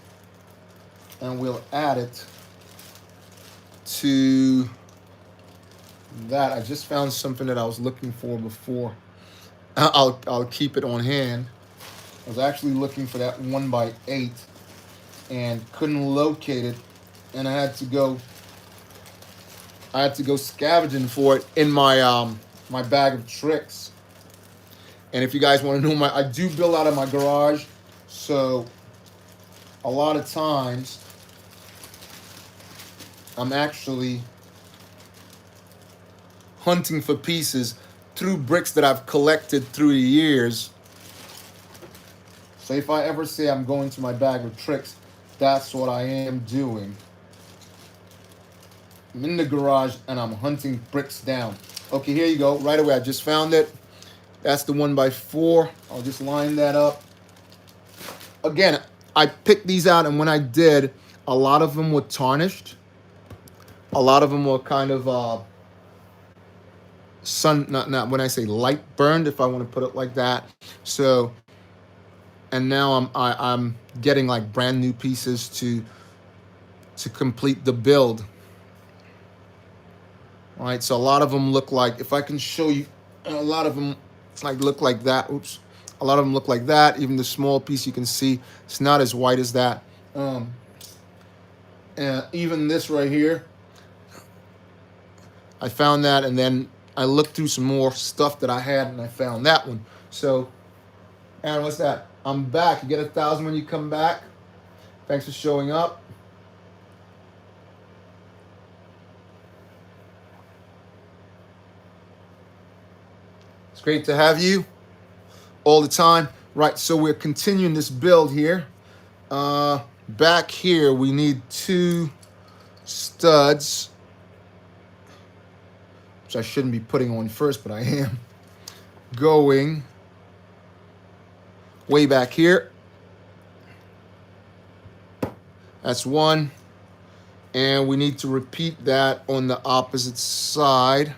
And we'll add it to that. I just found something that I was looking for before. I'll keep it on hand. I was actually looking for that 1x8 and couldn't locate it, and I had to go scavenging for it in my my bag of tricks. And if you guys want to know, I do build out of my garage, so a lot of times I'm actually hunting for pieces through bricks that I've collected through the years. So if I ever say I'm going to my bag of tricks, that's what I am doing. I'm in the garage and I'm hunting bricks down. Okay, here you go. Right away, I just found it. That's the 1x4. I'll just line that up. Again, I picked these out, and when I did, a lot of them were tarnished. A lot of them were kind of not when I say light burned, if I want to put it like that. So, and now I'm getting like brand new pieces to complete the build. All right, so a lot of them look like, if I can show you, a lot of them look like that. Oops. A lot of them look like that. Even the small piece, you can see it's not as white as that. And even this right here, I found that, and then I looked through some more stuff that I had, and I found that one. So, Aaron, what's that? I'm back. You get 1,000 when you come back. Thanks for showing up. It's great to have you all the time. Right, so we're continuing this build here. Back here, we need 2 studs, which I shouldn't be putting on first, but I am. Going way back here. That's 1. And we need to repeat that on the opposite side.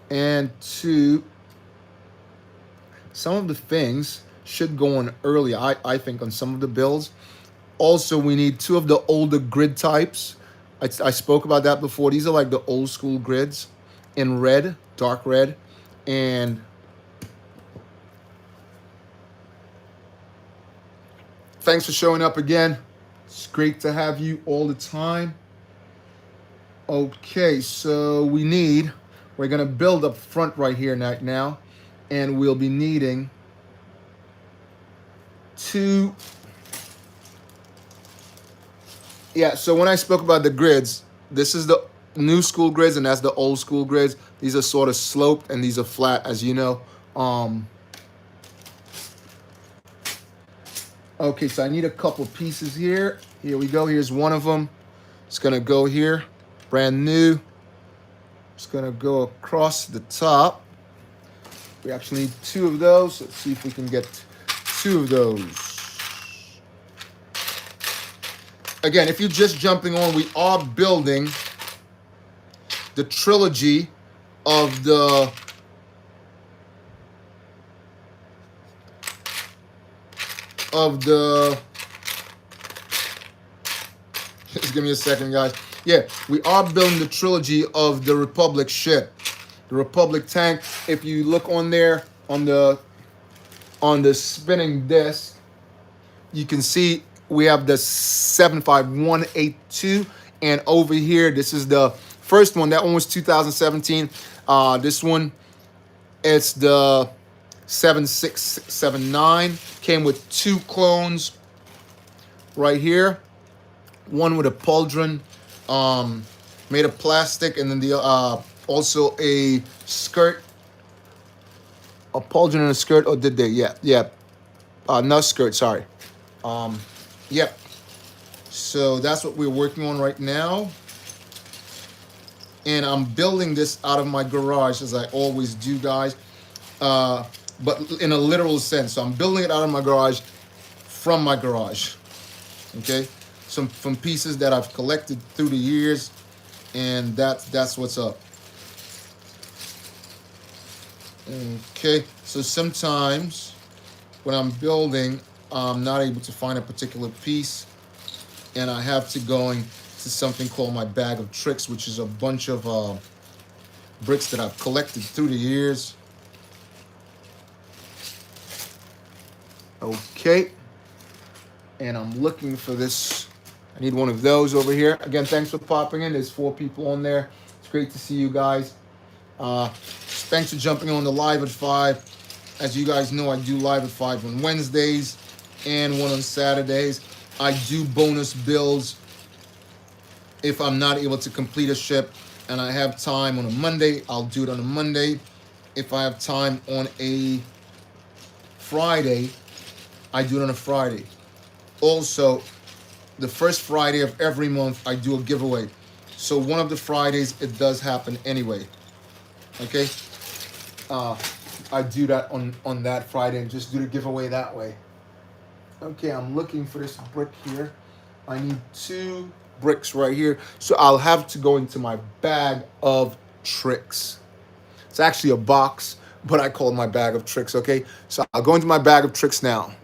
And 2 some of the things should go on early, I think, on some of the builds. Also, we need two of the older grid types. I spoke about that before. These are like the old school grids in red, dark red. And thanks for showing up again. It's great to have you all the time. Okay, so we're going to build up front right here now. And we'll be needing two. Yeah, so when I spoke about the grids, this is the new school grids and that's the old school grids. These are sort of sloped and these are flat, as you know. Okay, so I need a couple pieces here. Here we go. Here's one of them. It's going to go here. Brand new. It's going to go across the top. We actually need two of those. Let's see if we can get two of those. Again, if you're just jumping on, we are building the trilogy of the just give me a second, guys. Yeah, we are building the trilogy of the Republic ship, the Republic tank. If you look on there on the spinning disc, you can see we have the 75182, and over here, this is the first one. That one was 2017. This one, it's the 7679. Came with two clones right here. One with a pauldron made of plastic, and then the also a skirt, a pauldron and a skirt. Or did they? Yeah. No skirt. Sorry. Yep. So that's what we're working on right now, and I'm building this out of my garage as I always do, guys. But in a literal sense, so I'm building it out of my garage, from my garage. Okay. From pieces that I've collected through the years, and that's what's up. Okay, so sometimes when I'm building, I'm not able to find a particular piece, and I have to go into something called my bag of tricks, which is a bunch of bricks that I've collected through the years. Okay, and I'm looking for this. I need one of those over here. Again, thanks for popping in. There's 4 people on there. It's great to see you guys. Thanks for jumping on the live at 5. As you guys know, I do live at 5 on Wednesdays and one on Saturdays. I do bonus builds if I'm not able to complete a ship and I have time on a Monday. I'll do it on a Monday. If I have time on a Friday, I do it on a Friday. Also, the first Friday of every month, I do a giveaway. So one of the Fridays, it does happen anyway. Okay? I do that on that Friday and just do the giveaway that way. Okay, I'm looking for this brick here. I need 2 bricks right here. So I'll have to go into my bag of tricks. It's actually a box, but I call it my bag of tricks, okay? So I'll go into my bag of tricks now.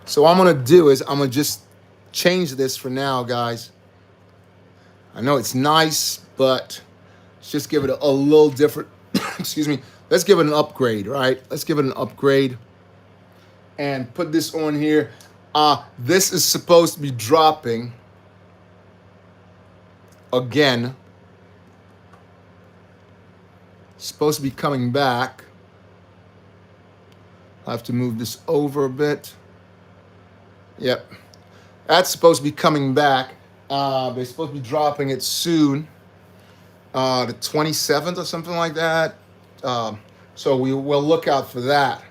So what I'm gonna do is I'm gonna just change this for now, guys. I know it's nice, but let's just give it a little different. Excuse me. Let's give it an upgrade, right? Let's give it an upgrade and put this on here. This is supposed to be dropping again. Supposed to be coming back. I have to move this over a bit. Yep. That's supposed to be coming back. They're supposed to be dropping it soon. The 27th or something like that. So we will look out for that.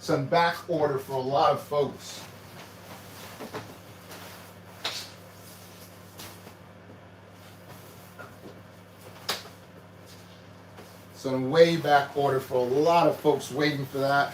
Some back order for a lot of folks. Some way back order for a lot of folks waiting for that.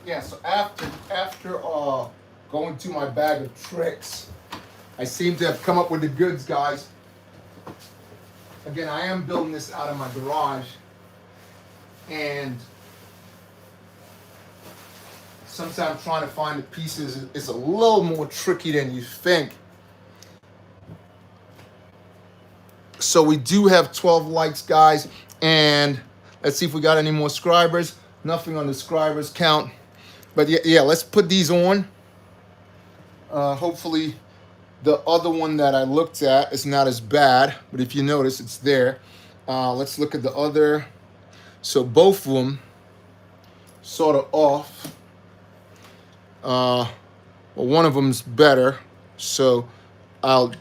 Yeah, so after going through my bag of tricks, I seem to have come up with the goods, guys. Again, I am building this out of my garage, and sometimes trying to find the pieces is a little more tricky than you think. So we do have 12 likes, guys, and let's see if we got any more subscribers. Nothing on the subscribers count. But yeah, let's put these on. Hopefully the other one that I looked at is not as bad, but if you notice, it's there. Let's look at the other. So both of them sort of off. Well, one of them's better, so I'll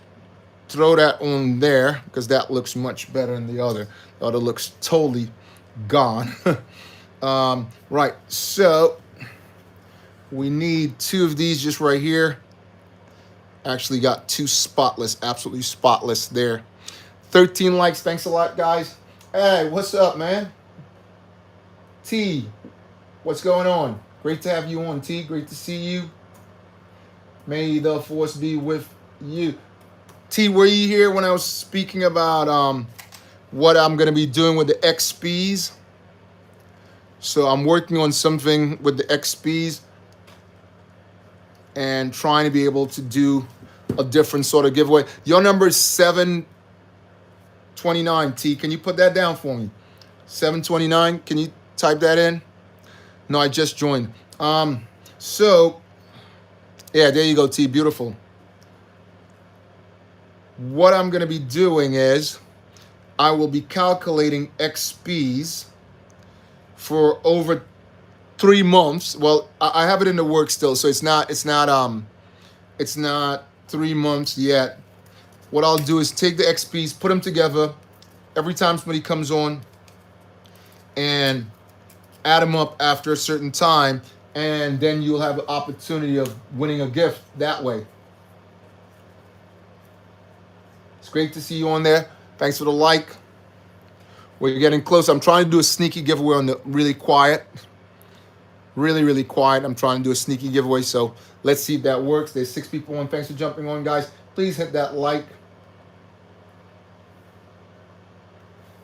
throw that on there because that looks much better than the other. The other looks totally gone. Right, so we need two of these just right here. Actually got two spotless, absolutely spotless there. 13 likes, thanks a lot, guys. Hey, what's up, man? T, what's going on? Great to have you on, T. Great to see you. May the force be with you. T, were you here when I was speaking about what I'm going to be doing with the XPs? So I'm working on something with the XPs and trying to be able to do a different sort of giveaway. Your number is 729, T. Can you put that down for me? 729. Can you type that in? No, I just joined. So, yeah, there you go, T. Beautiful. What I'm going to be doing is I will be calculating XPs for over 3 months. Well, I have it in the works still, so it's not 3 months yet. What I'll do is take the XPs, put them together every time somebody comes on, and add them up after a certain time, and then you'll have the opportunity of winning a gift that way. It's great to see you on there. Thanks for the like. We're getting close. I'm trying to do a sneaky giveaway on the really quiet. Really, really quiet. I'm trying to do a sneaky giveaway, so let's see if that works. There's 6 people on. Thanks for jumping on, guys. Please hit that like.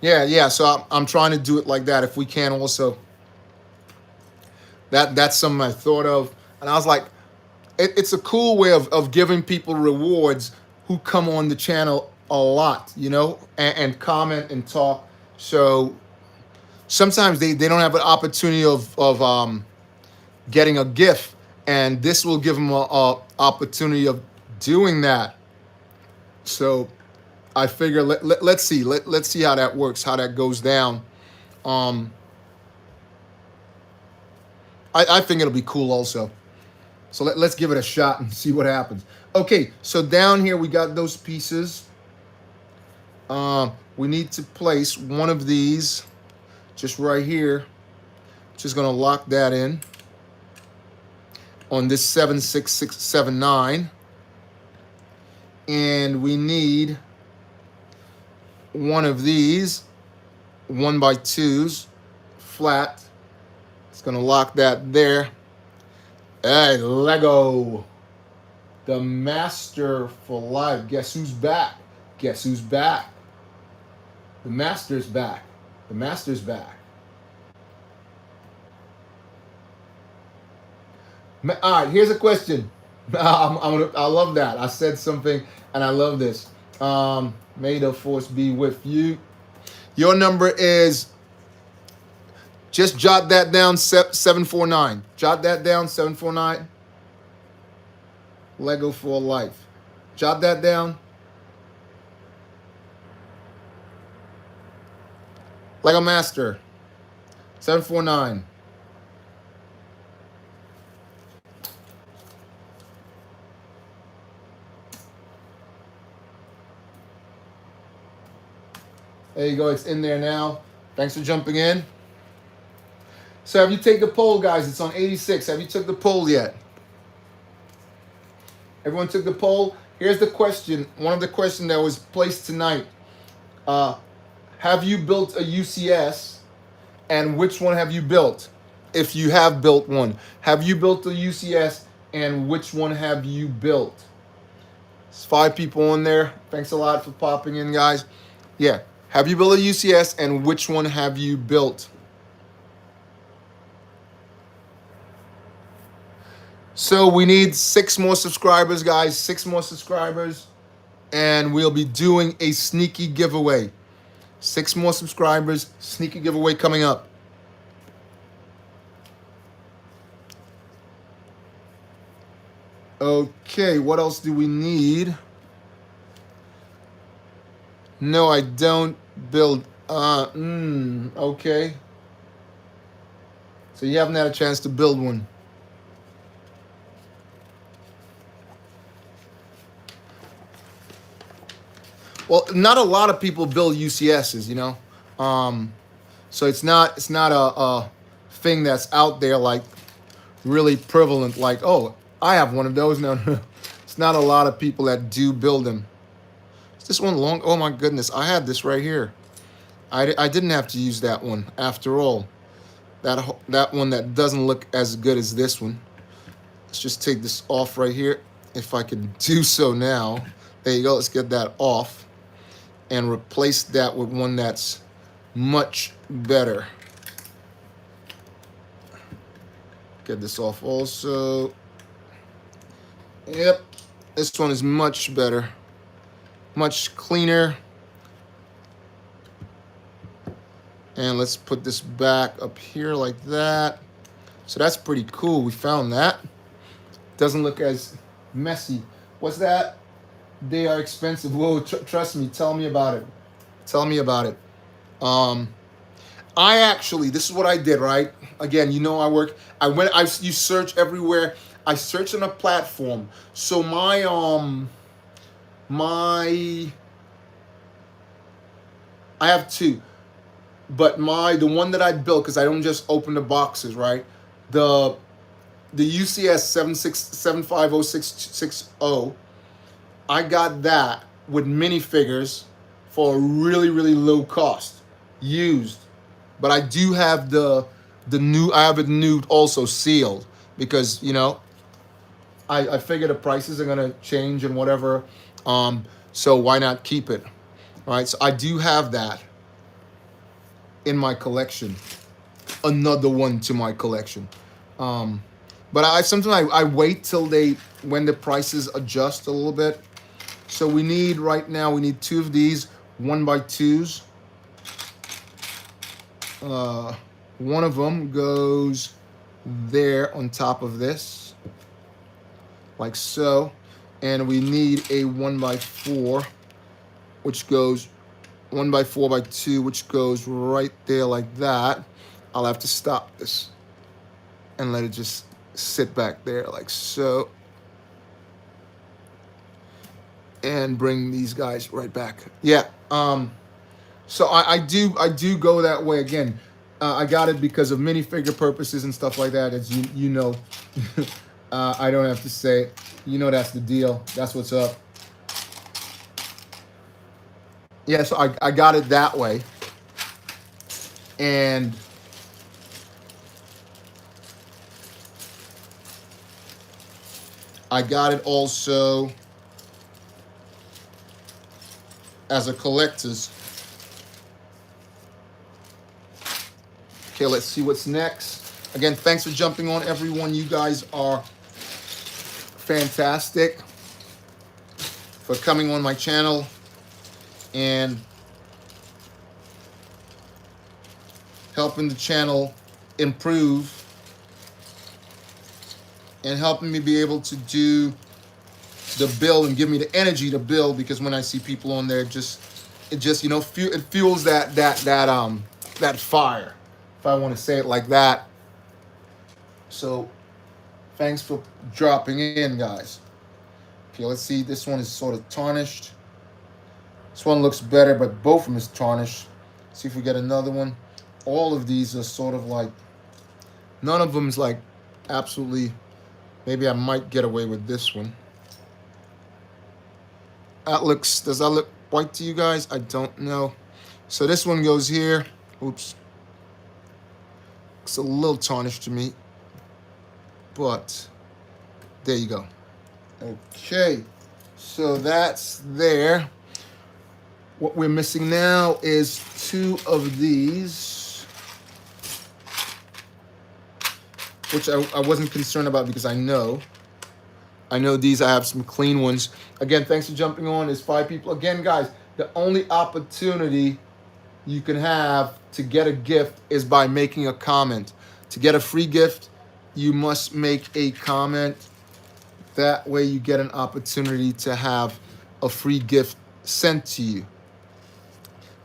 Yeah, so I'm trying to do it like that if we can also. That's something I thought of. And I was like, it's a cool way of giving people rewards who come on the channel a lot, you know, and comment and talk. So sometimes they don't have an opportunity of getting a gift, and this will give them a opportunity of doing that. So I figure let's see how that works, how that goes down. I think it'll be cool also. So let's give it a shot and see what happens. Okay, so down here we got those pieces. We need to place one of these just right here. Just gonna lock that in on this 76679. And we need one of these 1x2s flat. It's gonna lock that there. Hey, Lego, the master for life. Guess who's back? Guess who's back? The master's back. The master's back. All right, here's a question. I love that. I said something, and I love this. May the force be with you. Your number is, just jot that down, 749. Jot that down, 749. Lego for life. Jot that down. Lego Master, 749. There you go. It's in there now. Thanks for jumping in. So have you taken the poll, guys? It's on 86. Have you took the poll yet? Everyone took the poll? Here's the question. One of the questions that was placed tonight. Have you built a UCS? And which one have you built? If you have built one. Have you built a UCS? And which one have you built? There's 5 people on there. Thanks a lot for popping in, guys. Yeah. Have you built a UCS? And which one have you built? So we need 6 more subscribers, guys. 6 more subscribers. And we'll be doing a sneaky giveaway. 6 more subscribers. Sneaky giveaway coming up. Okay, what else do we need? No, I don't build. Okay. So you haven't had a chance to build one. well, not a lot of people build UCSs, you know. So it's not a thing that's out there like really prevalent. Like, oh, I have one of those. No, no, it's not a lot of people that do build them. Is this one long? Oh my goodness, I had this right here. I didn't have to use that one after all. That one that doesn't look as good as this one. Let's just take this off right here. If I can do so now. There you go. Let's get that off and replace that with one that's much better. Get this off also. Yep. This one is much better. Much cleaner. And let's put this back up here like that. So that's pretty cool. We found that. Doesn't look as messy. What's that? They are expensive. Whoa, trust me. Tell me about it. Tell me about it. I actually, this is what I did, right? Again, you know, you search everywhere. I searched on a platform. So I have two. But the one that I built, because I don't just open the boxes, right? The UCS 750660, I got that with minifigures for a really, really low cost, used. But I do have the new, I have it new also sealed, because, you know, I figure the prices are gonna change and whatever. So why not keep it? All right, so I do have that in my collection, another one to my collection. But sometimes I wait till when the prices adjust a little bit. So right now we need two of these 1x2s. One of them goes there on top of this, like so, and we need a 1x4, which goes 1x4x2, which goes right there like that. I'll have to stop this and let it just sit back there like so, and bring these guys right back. Yeah. So I do go that way again. I got it because of minifigure purposes and stuff like that. As you know, I don't have to say it. You know that's the deal. That's what's up. Yeah, so I got it that way. And I got it also as a collector's. Okay, let's see what's next. Again, thanks for jumping on, everyone. You guys are fantastic for coming on my channel and helping the channel improve and helping me be able to do the build and give me the energy to build, because when I see people on there, it just you know, it fuels that fire, if I want to say it like that. So thanks for dropping in, guys. Okay, let's see. This one is sort of tarnished. This one looks better, but both of them is tarnished. See if we get another one. All of these are sort of like, none of them is like absolutely. Maybe I might get away with this one. Does that look white to you guys? I don't know. So this one goes here. Oops. It's a little tarnished to me, but there you go. Okay, so that's there. What we're missing now is two of these, which I wasn't concerned about because I know these. I have some clean ones. Again, thanks for jumping on. There's 5 people. Again, guys, the only opportunity you can have to get a gift is by making a comment. To get a free gift, you must make a comment. That way you get an opportunity to have a free gift sent to you.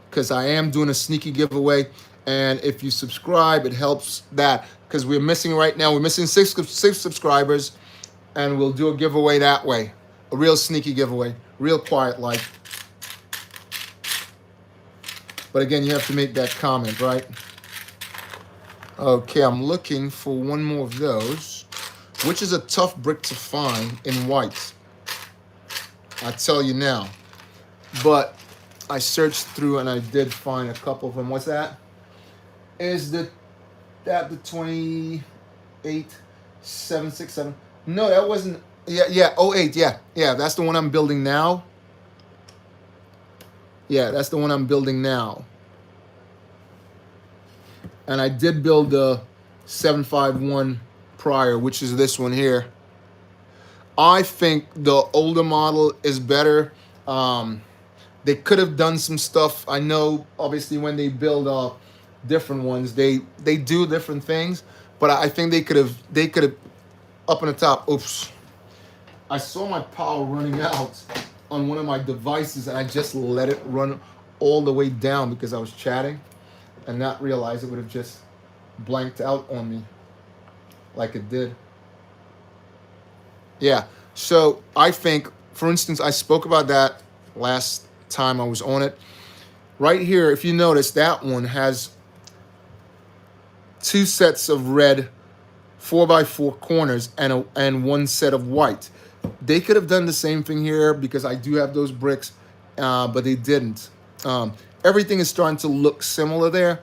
Because I am doing a sneaky giveaway, and if you subscribe, it helps that. Because we're missing right now, we're missing 6 subscribers, and we'll do a giveaway that way. A real sneaky giveaway, real quiet like. But again, you have to make that comment, right? Okay, I'm looking for one more of those, which is a tough brick to find in white. I tell you now. But I searched through and I did find a couple of them. What's that? Is that the 28767? No, that wasn't. Yeah, 08. Yeah, that's the one I'm building now. Yeah, that's the one I'm building now. And I did build the 751 prior, which is this one here. I think the older model is better. They could have done some stuff. I know, obviously, when they build different ones, they do different things. But I think they could have up on the top. Oops, I saw my power running out on one of my devices, and I just let it run all the way down because I was chatting, and not realize it would have just blanked out on me, like it did. Yeah. So I think, for instance, I spoke about that last time I was on it. Right here, if you notice, that one has two sets of red 4x4 corners and one set of white. They could have done the same thing here because I do have those bricks, but they didn't. Everything is starting to look similar there,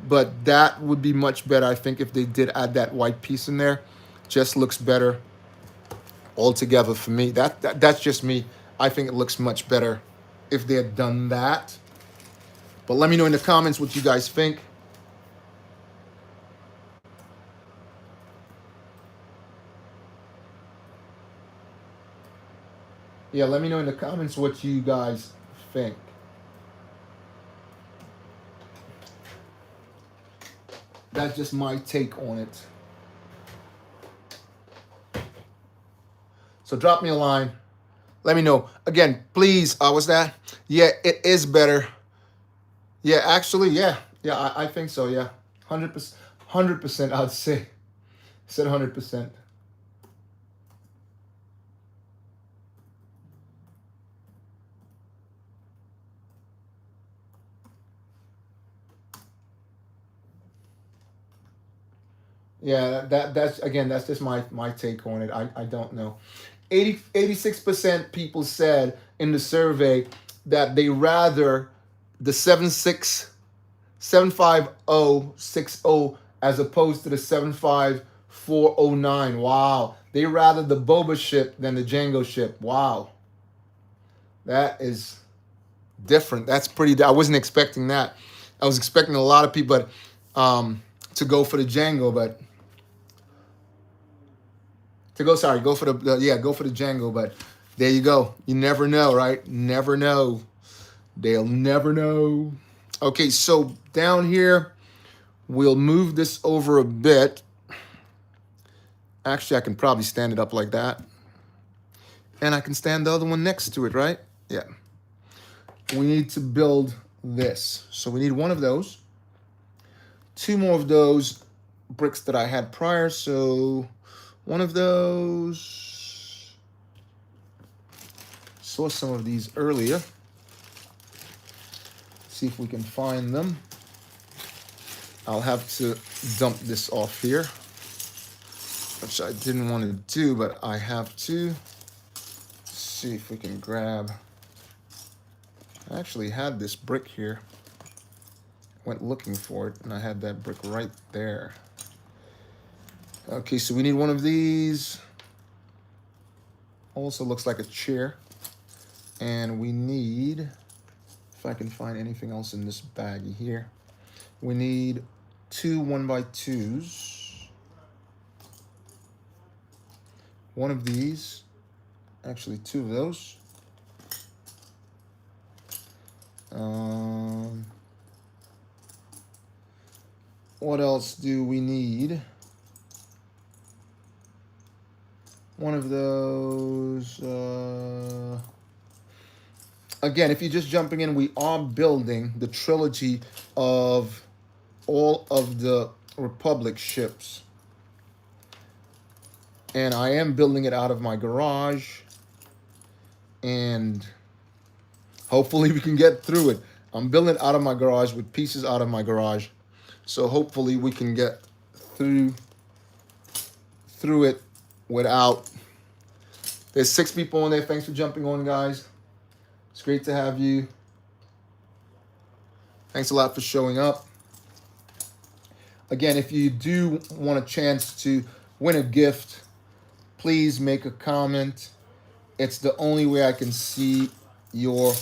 but that would be much better, I think, if they did add that white piece in there. Just looks better altogether for me. That's just me. I think it looks much better if they had done that. But let me know in the comments what you guys think. Yeah, let me know in the comments what you guys think. That's just my take on it. So drop me a line. Let me know. Again, please, what's that? Yeah, it is better. Yeah, actually, yeah. Yeah, I think so, yeah. 100%, 100%, I'd say. I said 100%. Yeah, that's again, that's just my take on it. I don't know. 86% people said in the survey that they rather the 75060 as opposed to the 75409. Wow. They rather the Boba ship than the Django ship. Wow. That is different. That's pretty. I wasn't expecting that. I was expecting a lot of people to go for the Django, but go for the Django, but there you go. You never know, right? Never know. They'll never know. Okay, so down here, we'll move this over a bit. Actually, I can probably stand it up like that. And I can stand the other one next to it, right? Yeah. We need to build this. So we need one of those. Two more of those bricks that I had prior. So one of those. Saw some of these earlier. See if we can find them. I'll have to dump this off here, which I didn't want to do, but I have to. See if we can grab. I actually had this brick here. Went looking for it, and I had that brick right there. Okay, so we need one of these. Also looks like a chair. And we need, if I can find anything else in this baggie here, we need two 1x2s. One of these, actually two of those. What else do we need? One of those. Again, if you're just jumping in, we are building the trilogy of all of the Republic ships. And I am building it out of my garage. And hopefully we can get through it. I'm building it out of my garage with pieces out of my garage. So hopefully we can get through it without. There's 6 people on there. Thanks for jumping on, guys. It's great to have you. Thanks a lot for showing up. Again, if you do want a chance to win a gift, please make a comment. It's the only way I can see your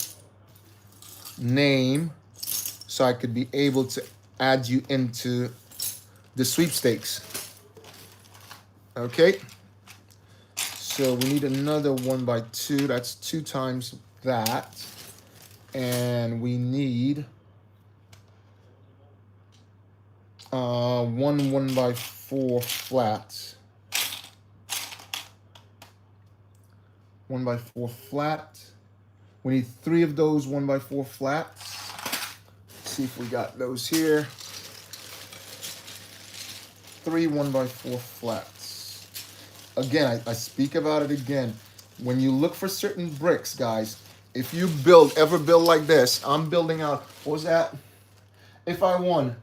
name so I could be able to add you into the sweepstakes. Okay. So we need another 1x2. That's 2 times that. And we need 1 1x4 flat. 1x4 flat. We need 3 of those 1x4 flats. Let's see if we got those here. 3 1x4 flats. Again, I speak about it again. When you look for certain bricks, guys, if you ever build like this, I'm building out, what was that? If I won,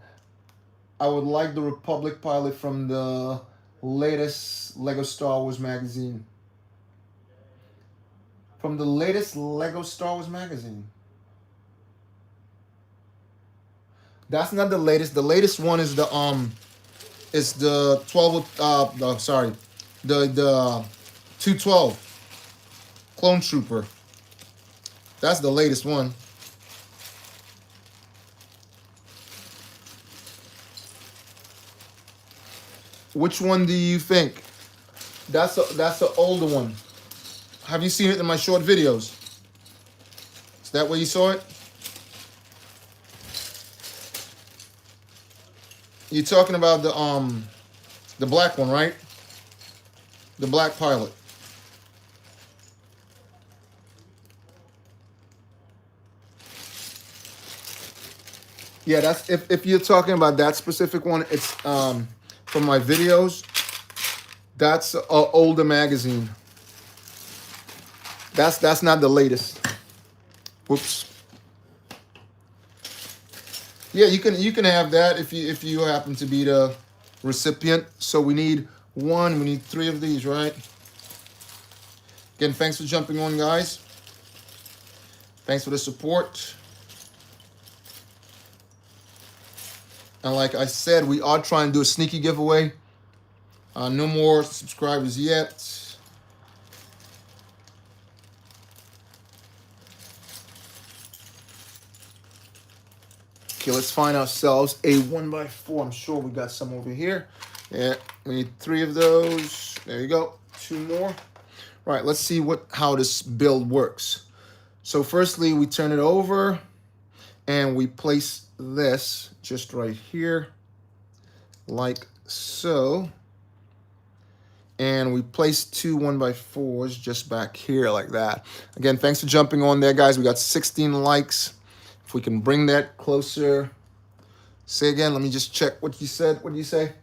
I would like the Republic pilot from the latest Lego Star Wars magazine. From the latest Lego Star Wars magazine. That's not the latest. The latest one is the 212 Clone Trooper. That's the latest one. Which one do you think? That's the older one. Have you seen it in my short videos? Is that where you saw it? You're talking about the black one, right? The black pilot. Yeah, that's if you're talking about that specific one, it's from my videos. That's an older magazine. That's not the latest. Whoops. Yeah, you can have that if you happen to be the recipient. So we need 3 of these, right? Again, thanks for jumping on, guys. Thanks for the support. And like I said, we are trying to do a sneaky giveaway. No more subscribers yet. Okay, let's find ourselves a 1x4. I'm sure we got some over here. Yeah, we need 3 of those. There you go. 2 more. Right, let's see how this build works. So firstly, we turn it over and we place this just right here, like so. And we place 2 1x4s just back here like that. Again, thanks for jumping on there, guys. We got 16 likes. If we can bring that closer. Say again, let me just check what you said. What did you say?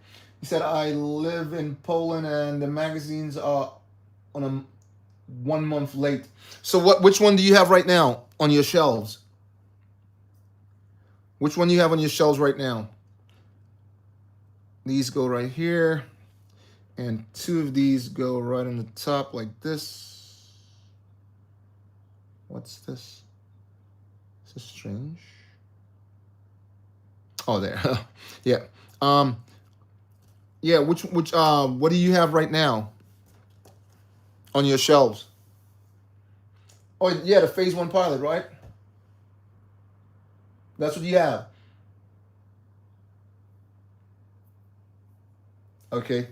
You said, I live in Poland and the magazines are on a 1 month late. So which one do you have right now on your shelves? Which one do you have on your shelves right now? These go right here. And 2 of these go right on the top like this. What's this? Is this strange? Oh, there. Yeah. Yeah, what do you have right now on your shelves? Oh, yeah, the Phase 1 pilot, right? That's what you have. Okay.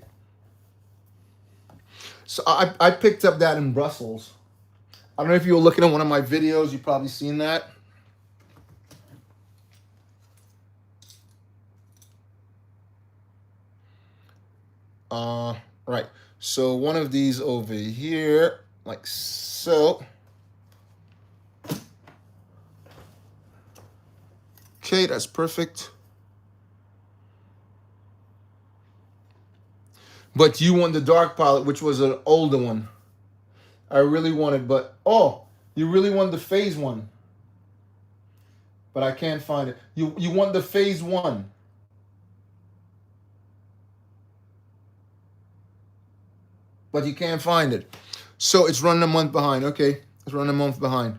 So I picked up that in Brussels. I don't know if you were looking at one of my videos. You've probably seen that. Right. So one of these over here, like so. Okay, that's perfect. But you want the dark pilot, which was an older one. I really wanted, but oh, you really want the Phase 1. but I can't find it. You want the phase 1. But you can't find it. So it's running a month behind. Okay, it's running a month behind.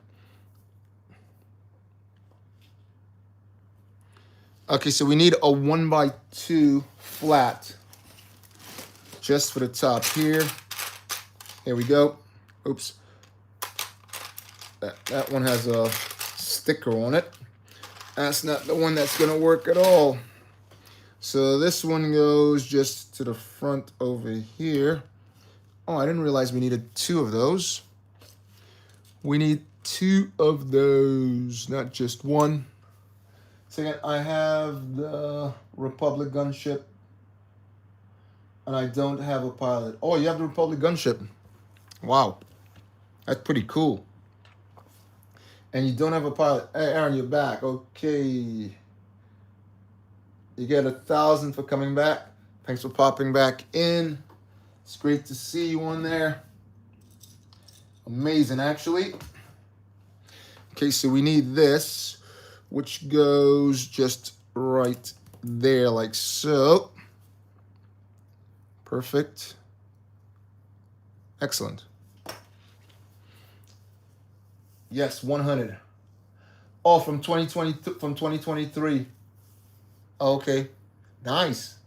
Okay, so we need a 1x2 flat just for the top here. Here we go. Oops. That one has a sticker on it. That's not the one that's gonna work at all. So this one goes just to the front over here. Oh, I didn't realize we needed 2 of those. We need 2 of those, not just 1. Second, I have the Republic gunship, and I don't have a pilot. Oh, you have the Republic gunship. Wow, that's pretty cool. And you don't have a pilot. Hey, Aaron, you're back. Okay. You get 1,000 for coming back. Thanks for popping back in. It's great to see you on there. Amazing, actually. Okay, so we need this, which goes just right there, like so. Perfect. Excellent. Yes, 100. Oh, from 2023. Okay, nice.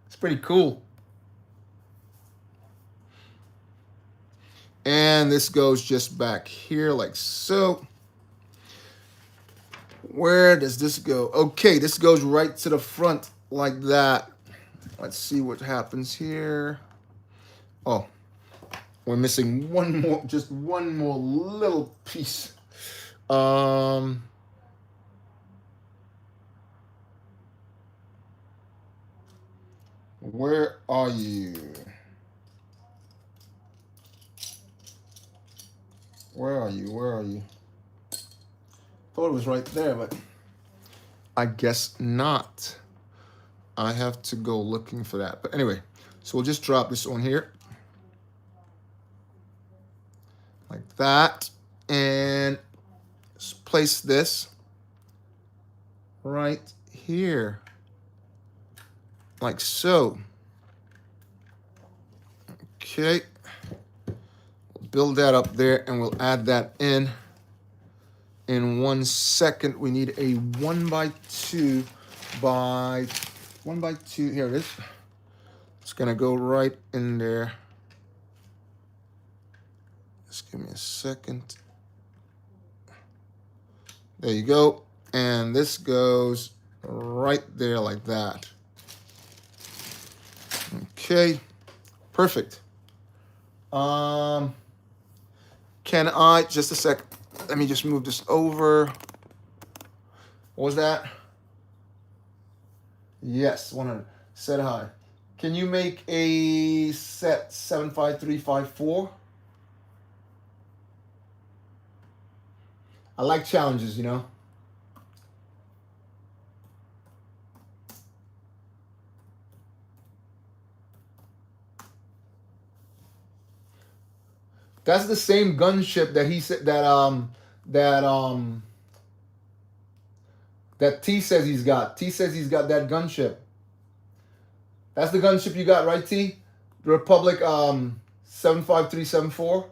It's pretty cool. And this goes just back here like so. Where does this go? Okay, this goes right to the front like that. Let's see what happens here. Oh, we're missing one more, just one more little piece. Where are you? Where are you? Where are you? Thought it was right there, but I guess not. I have to go looking for that. But anyway, so we'll just drop this on here. Like that. And just place this right here. Like so. Okay. We'll build that up there and we'll add that in. In 1 second, we need a 1x2 by 1x2. Here it is. It's gonna go right in there. Just give me a second. There you go. And this goes right there like that. Okay, perfect. Can I, just a sec. Let me just move this over. What was that? Yes, 100. Set high. Can you make a set 75354? I like challenges, you know. That's the same gunship that he said that T says he's got. T says he's got that gunship. That's the gunship you got, right, T? The Republic 75374?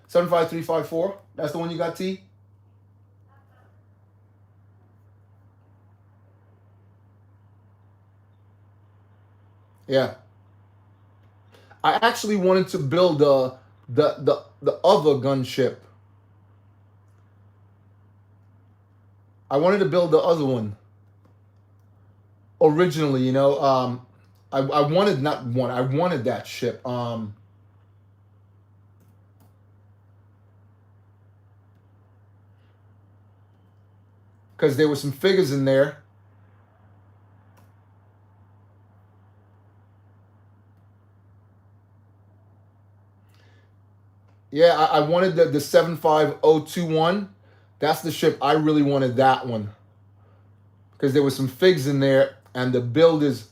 75354? That's the one you got, T? Yeah. I actually wanted to build the other gunship. I wanted to build the other one. Originally, you know, I wanted not one. I wanted that ship. Because there were some figures in there. Yeah, I wanted the 75021. That's the ship. I really wanted that one. Because there were some figs in there, and the build is...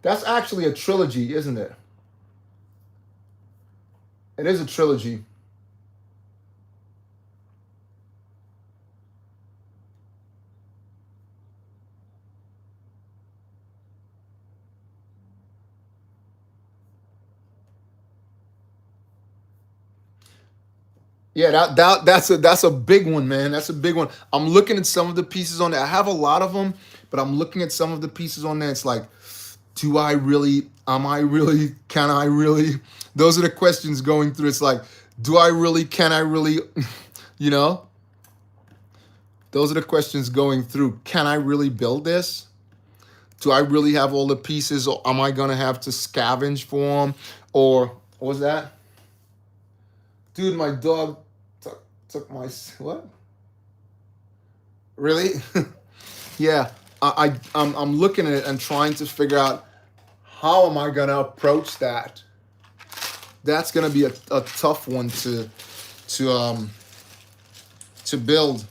That's actually a trilogy, isn't it? It is a trilogy. Yeah, that's a big one, man. That's a big one. I'm looking at some of the pieces on there. I have a lot of them, but I'm looking at some of the pieces on there. It's like, do I really? Am I really? Can I really? Those are the questions going through. It's like, do I really? Can I really? You know, those are the questions going through. Can I really build this? Do I really have all the pieces, or am I gonna have to scavenge for them? Or what was that? Dude, my dog took my what? Really? Yeah, I'm looking at it and trying to figure out how am I gonna approach that. That's gonna be a tough one to build.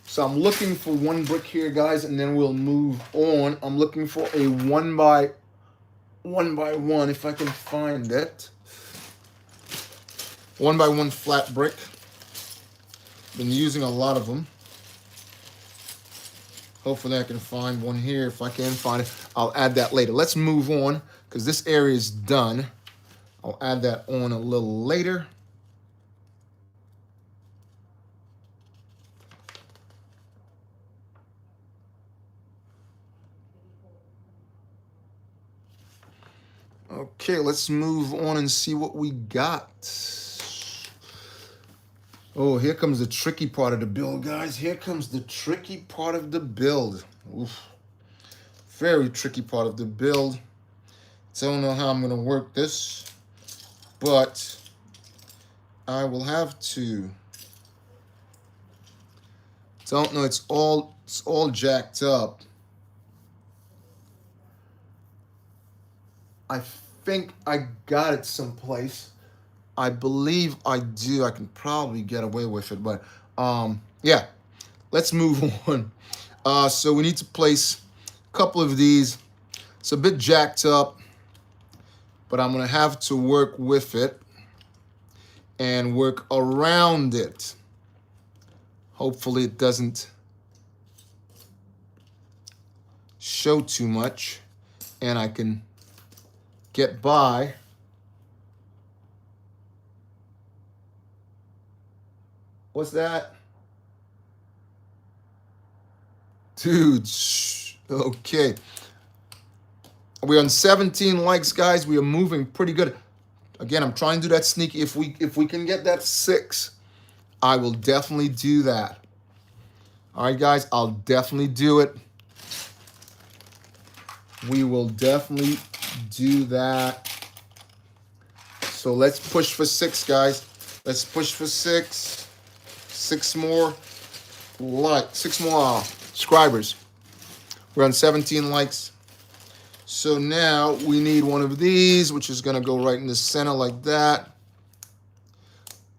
So I'm looking for one brick here, guys, and then we'll move on. I'm looking for a one by one, if I can find it. 1x1 flat brick. Been using a lot of them. Hopefully I can find one here. If I can find it, I'll add that later. Let's move on because this area is done. I'll add that on a little later. Okay, let's move on and see what we got. Oh, here comes the tricky part of the build, guys. Here comes the tricky part of the build. Oof. Very tricky part of the build. Don't know how I'm going to work this, but I will have to. Don't know. It's all jacked up. I think I got it someplace. I believe I do. I can probably get away with it, but yeah. Let's move on. So we need to place a couple of these. It's a bit jacked up, but I'm gonna have to work with it and work around it. Hopefully it doesn't show too much and I can get by. What's that? Dude, okay. We're on 17 likes, guys. We are moving pretty good. Again, I'm trying to do that sneaky. If we can get that 6, I will definitely do that. All right, guys, I'll definitely do it. We will definitely do that. So let's push for 6, guys. Let's push for 6. 6 more likes. 6 more subscribers. We're on 17 likes. So now we need one of these, which is going to go right in the center like that.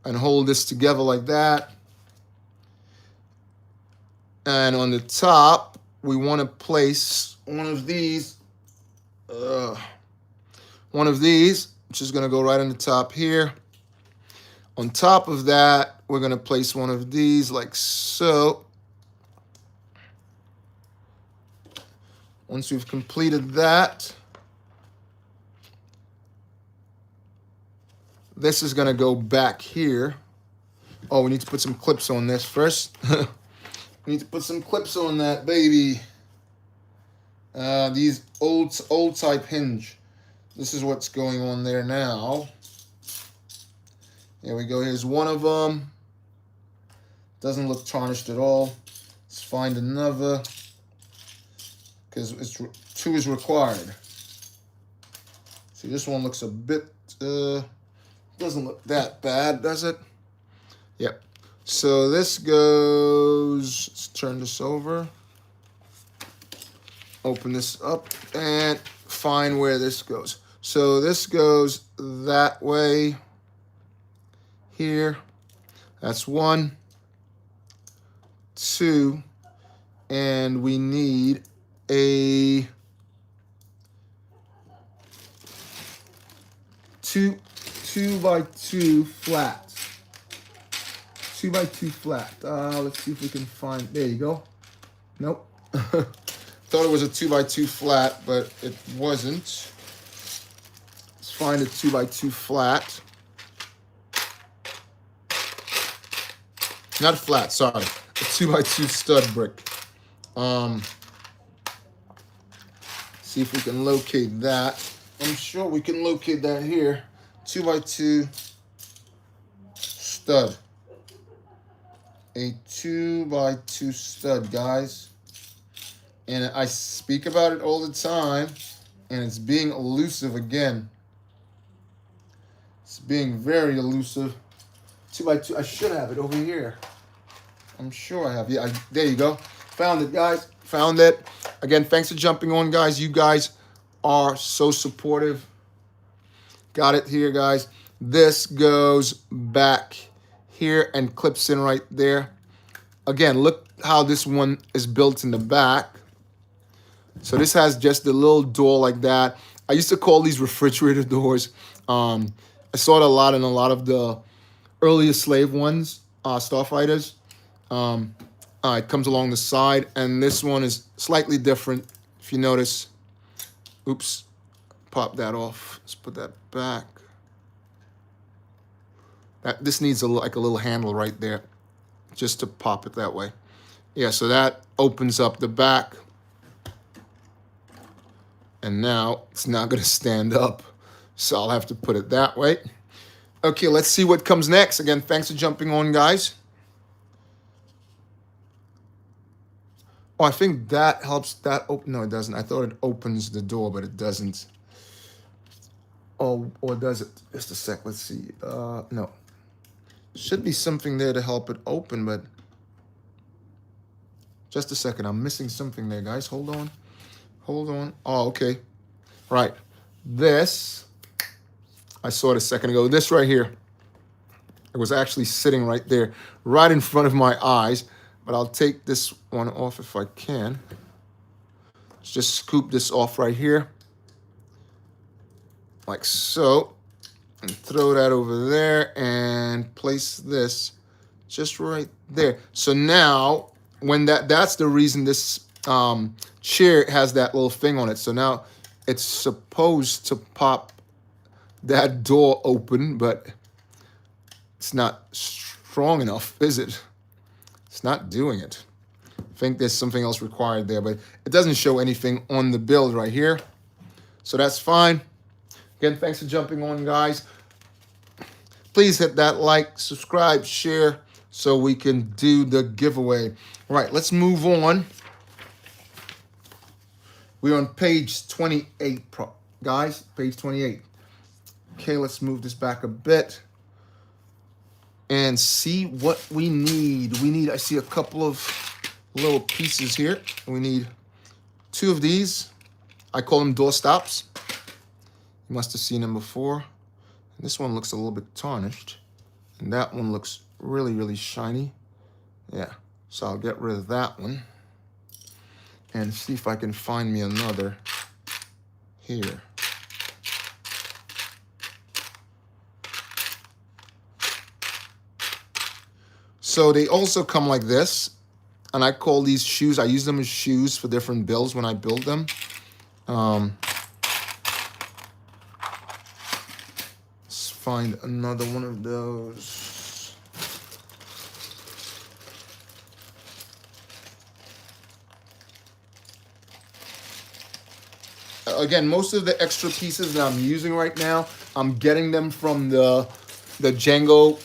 And hold this together like that. And on the top, we want to place one of these. Which is going to go right on the top here. On top of that, we're going to place one of these like so. Once we've completed that, this is going to go back here. Oh, we need to put some clips on this first. We need to put some clips on that, baby. These old type hinge. This is what's going on there now. Here we go. Here's one of them. Doesn't look tarnished at all. Let's find another. Because 2 is required. See, this one looks a bit, doesn't look that bad, does it? Yep. So this goes, let's turn this over. Open this up and find where this goes. So this goes that way here. That's 1, 2, and we need a 2x2 flat. 2x2 flat. Let's see if we can find. There you go. Nope. Thought it was a 2x2 flat, but it wasn't. Let's find a 2x2 flat. Not flat, sorry. A 2x2 stud brick. See if we can locate that. I'm sure we can locate that here. 2x2 stud. A 2x2 stud, guys. And I speak about it all the time, and it's being elusive again. It's being very elusive. 2x2, I should have it over here. I'm sure I have. Yeah, there you go. Found it, guys. Found it. Again, thanks for jumping on, guys. You guys are so supportive. Got it here, guys. This goes back here and clips in right there. Again, look how this one is built in the back. So this has just a little door like that. I used to call these refrigerator doors. I saw it a lot in a lot of the earlier slave ones, starfighters. It comes along the side, and this one is slightly different. If you notice, oops, pop that off. Let's put that back. This needs like a little handle right there, just to pop it that way. Yeah, so that opens up the back. And now it's not going to stand up, so I'll have to put it that way. Okay, let's see what comes next. Again, thanks for jumping on, guys. Oh, I think that helps that open. No, it doesn't. I thought it opens the door, but it doesn't. Oh, or does it? Just a sec. Let's see. No. Should be something there to help it open, but just a second. I'm missing something there, guys. Hold on. Hold on. Oh, okay. Right. This, I saw it a second ago. This right here. It was actually sitting right there, right in front of my eyes. But I'll take this one off if I can. Let's just scoop this off right here. Like so. And throw that over there and place this just right there. So now, when that's the reason this chair has that little thing on it. So now it's supposed to pop that door open, but it's not strong enough, is it? It's not doing it. I think there's something else required there, but it doesn't show anything on the build right here. So that's fine. Again, thanks for jumping on, guys. Please hit that like, subscribe, share, so we can do the giveaway. All right, let's move on. We're on page 28, guys, page 28. Okay, let's move this back a bit and see what we need. I see a couple of little pieces here. We need 2 of these. I call them door stops. You must have seen them before. And this one looks a little bit tarnished. And that one looks really, really shiny. Yeah, so I'll get rid of that one. And see if I can find me another here. So they also come like this, and I call these shoes. I use them as shoes for different builds when I build them. Let's find another one of those. Again, most of the extra pieces that I'm using right now, I'm getting them from the Django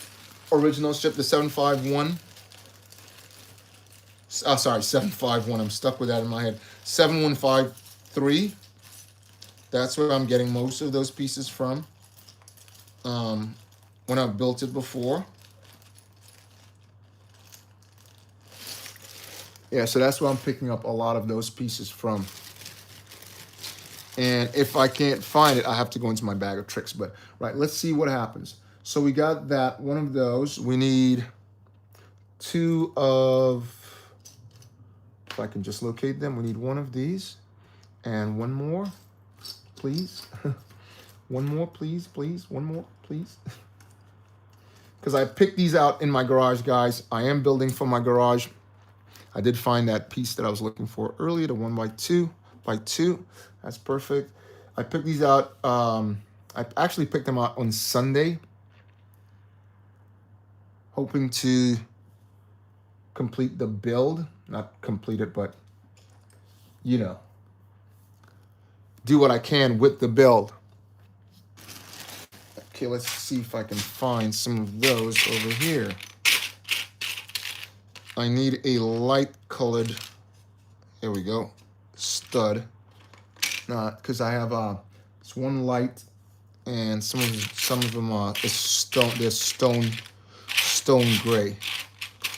original strip, the 751. Oh, sorry, 751. I'm stuck with that in my head. 7153. That's where I'm getting most of those pieces from. When I've built it before. Yeah, so that's where I'm picking up a lot of those pieces from. And if I can't find it, I have to go into my bag of tricks. But, right, let's see what happens. So we got that, one of those. We need 2 of, if I can just locate them, we need 1 of these. And 1 more, please. 1 more, please, please. 1 more, please. Because I picked these out in my garage, guys. I am building for my garage. I did find that piece that I was looking for earlier, the 1x2 by 2. That's perfect. I picked these out I actually picked them up on Sunday, hoping to complete the build. Not complete it, but, you know, do what I can with the build. Okay, let's see if I can find some of those over here. I need a light colored, here we go, stud. Not because I have it's one light, and some of them is stone. They're stone gray,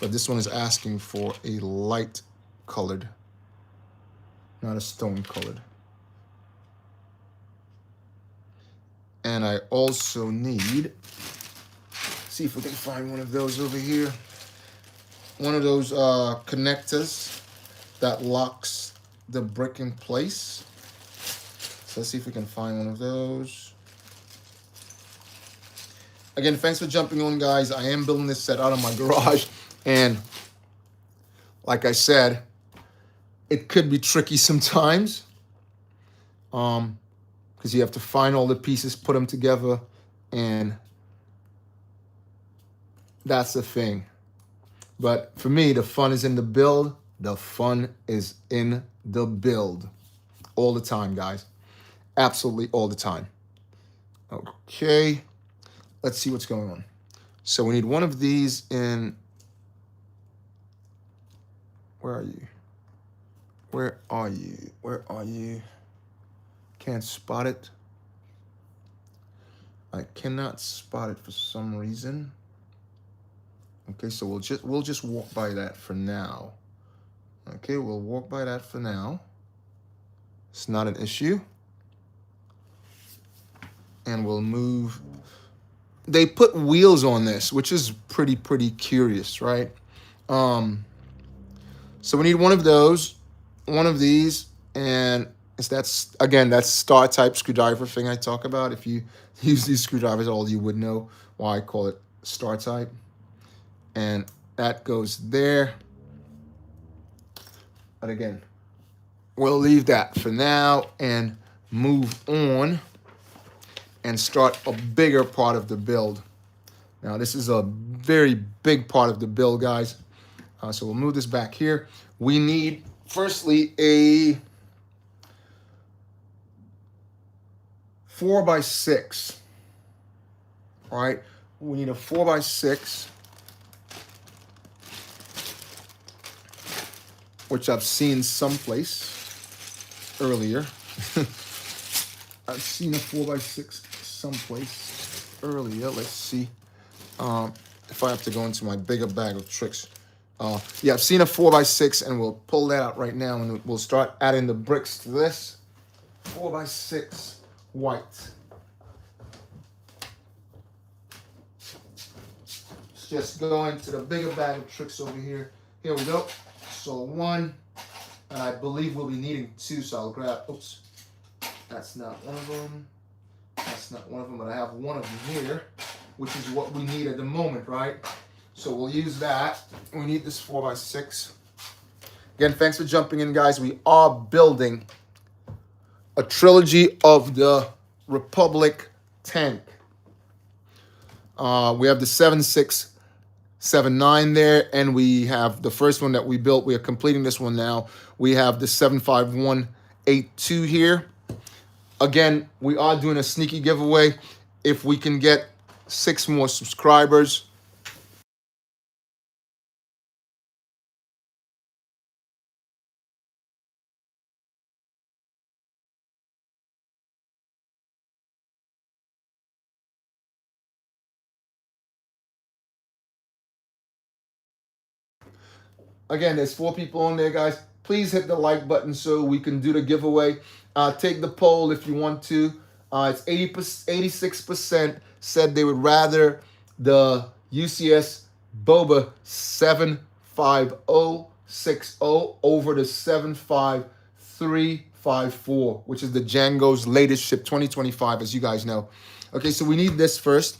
but this one is asking for a light colored, not a stone colored. And I also need, see if we can find one of those over here. One of those connectors that locks the brick in place. So let's see if we can find one of those. Again, thanks for jumping on, guys. I am building this set out of my garage, and like I said, it could be tricky sometimes. Because you have to find all the pieces, put them together, and that's the thing. But for me, the fun is in the build. The fun is in the build. All the time, guys. Absolutely all the time. Okay. Let's see what's going on. So we need one of these in... Where are you? Where are you? Where are you? Can't spot it. I cannot spot it for some reason. Okay, so we'll just walk by that for now. Okay, we'll walk by that for now. It's not an issue. And we'll move. They put wheels on this, which is pretty curious, right? So we need one of those, one of these, and that's again that star type screwdriver thing I talk about. If you use these screwdrivers, all you would know why I call it star type. And that goes there. But again, we'll leave that for now and move on and start a bigger part of the build. Now, this is a very big part of the build, guys. So we'll move this back here. We need, firstly, a 4x6. All right, we need a 4x6, which I've seen someplace earlier. I've seen a 4x6 someplace earlier. Let's see if I have to go into my bigger bag of tricks. Yeah, I've seen a 4x6, and we'll pull that out right now, and we'll start adding the bricks to this. 4x6 white. Let's just go into the bigger bag of tricks over here. Here we go. So one, and I believe we'll be needing two, so I'll grab, oops, that's not one of them. That's not one of them, but I have one of them here, which is what we need at the moment, right? So we'll use that. We need this 4x6. Again, thanks for jumping in, guys. We are building a trilogy of the Republic tank. We have the 7679 there, and we have the first one that we built. We are completing this one now. We have the 75182 here. Again, we are doing a sneaky giveaway. If we can get 6 more subscribers, again, there's 4 people on there, guys. Please hit the like button so we can do the giveaway. Take the poll if you want to. It's 86% said they would rather the UCS Boba 75060 over the 75354, which is the Django's latest ship, 2025, as you guys know. Okay, so we need this first.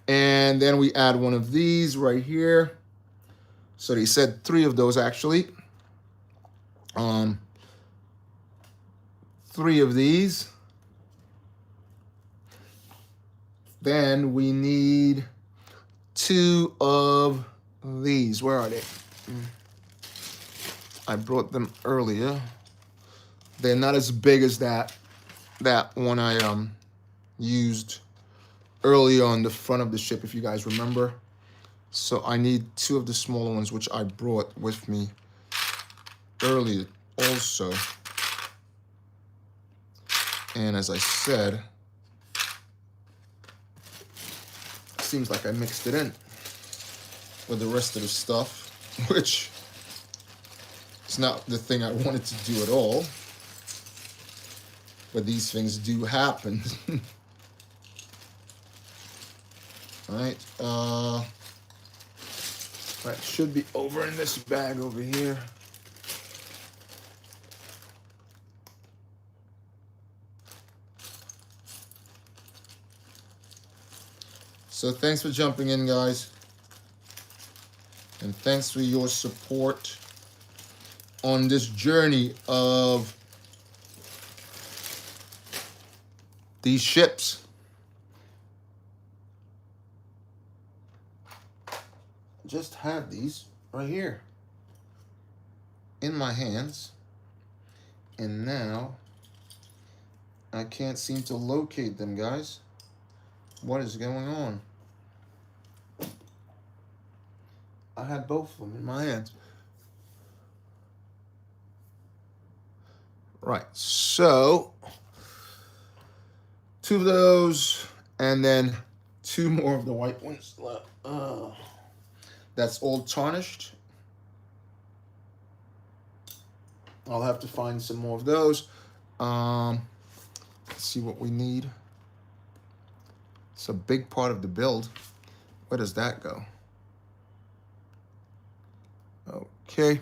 And then we add one of these right here. So they said 3 of those, actually. 3 of these. Then we need 2 of these. Where are they? I brought them earlier. They're not as big as that one I used earlier on the front of the ship, if you guys remember. So I need 2 of the smaller ones, which I brought with me earlier also. And as I said, seems like I mixed it in with the rest of the stuff, which is not the thing I wanted to do at all. But these things do happen. Alright, right, should be over in this bag over here. So thanks for jumping in, guys. And thanks for your support on this journey of these ships. Just have these right here in my hands, and now I can't seem to locate them, guys. What is going on? I had both of them in my hands. Right, so 2 of those, and then 2 more of the white ones left. That's all tarnished. I'll have to find some more of those. Let's see what we need. It's a big part of the build. Where does that go? Okay.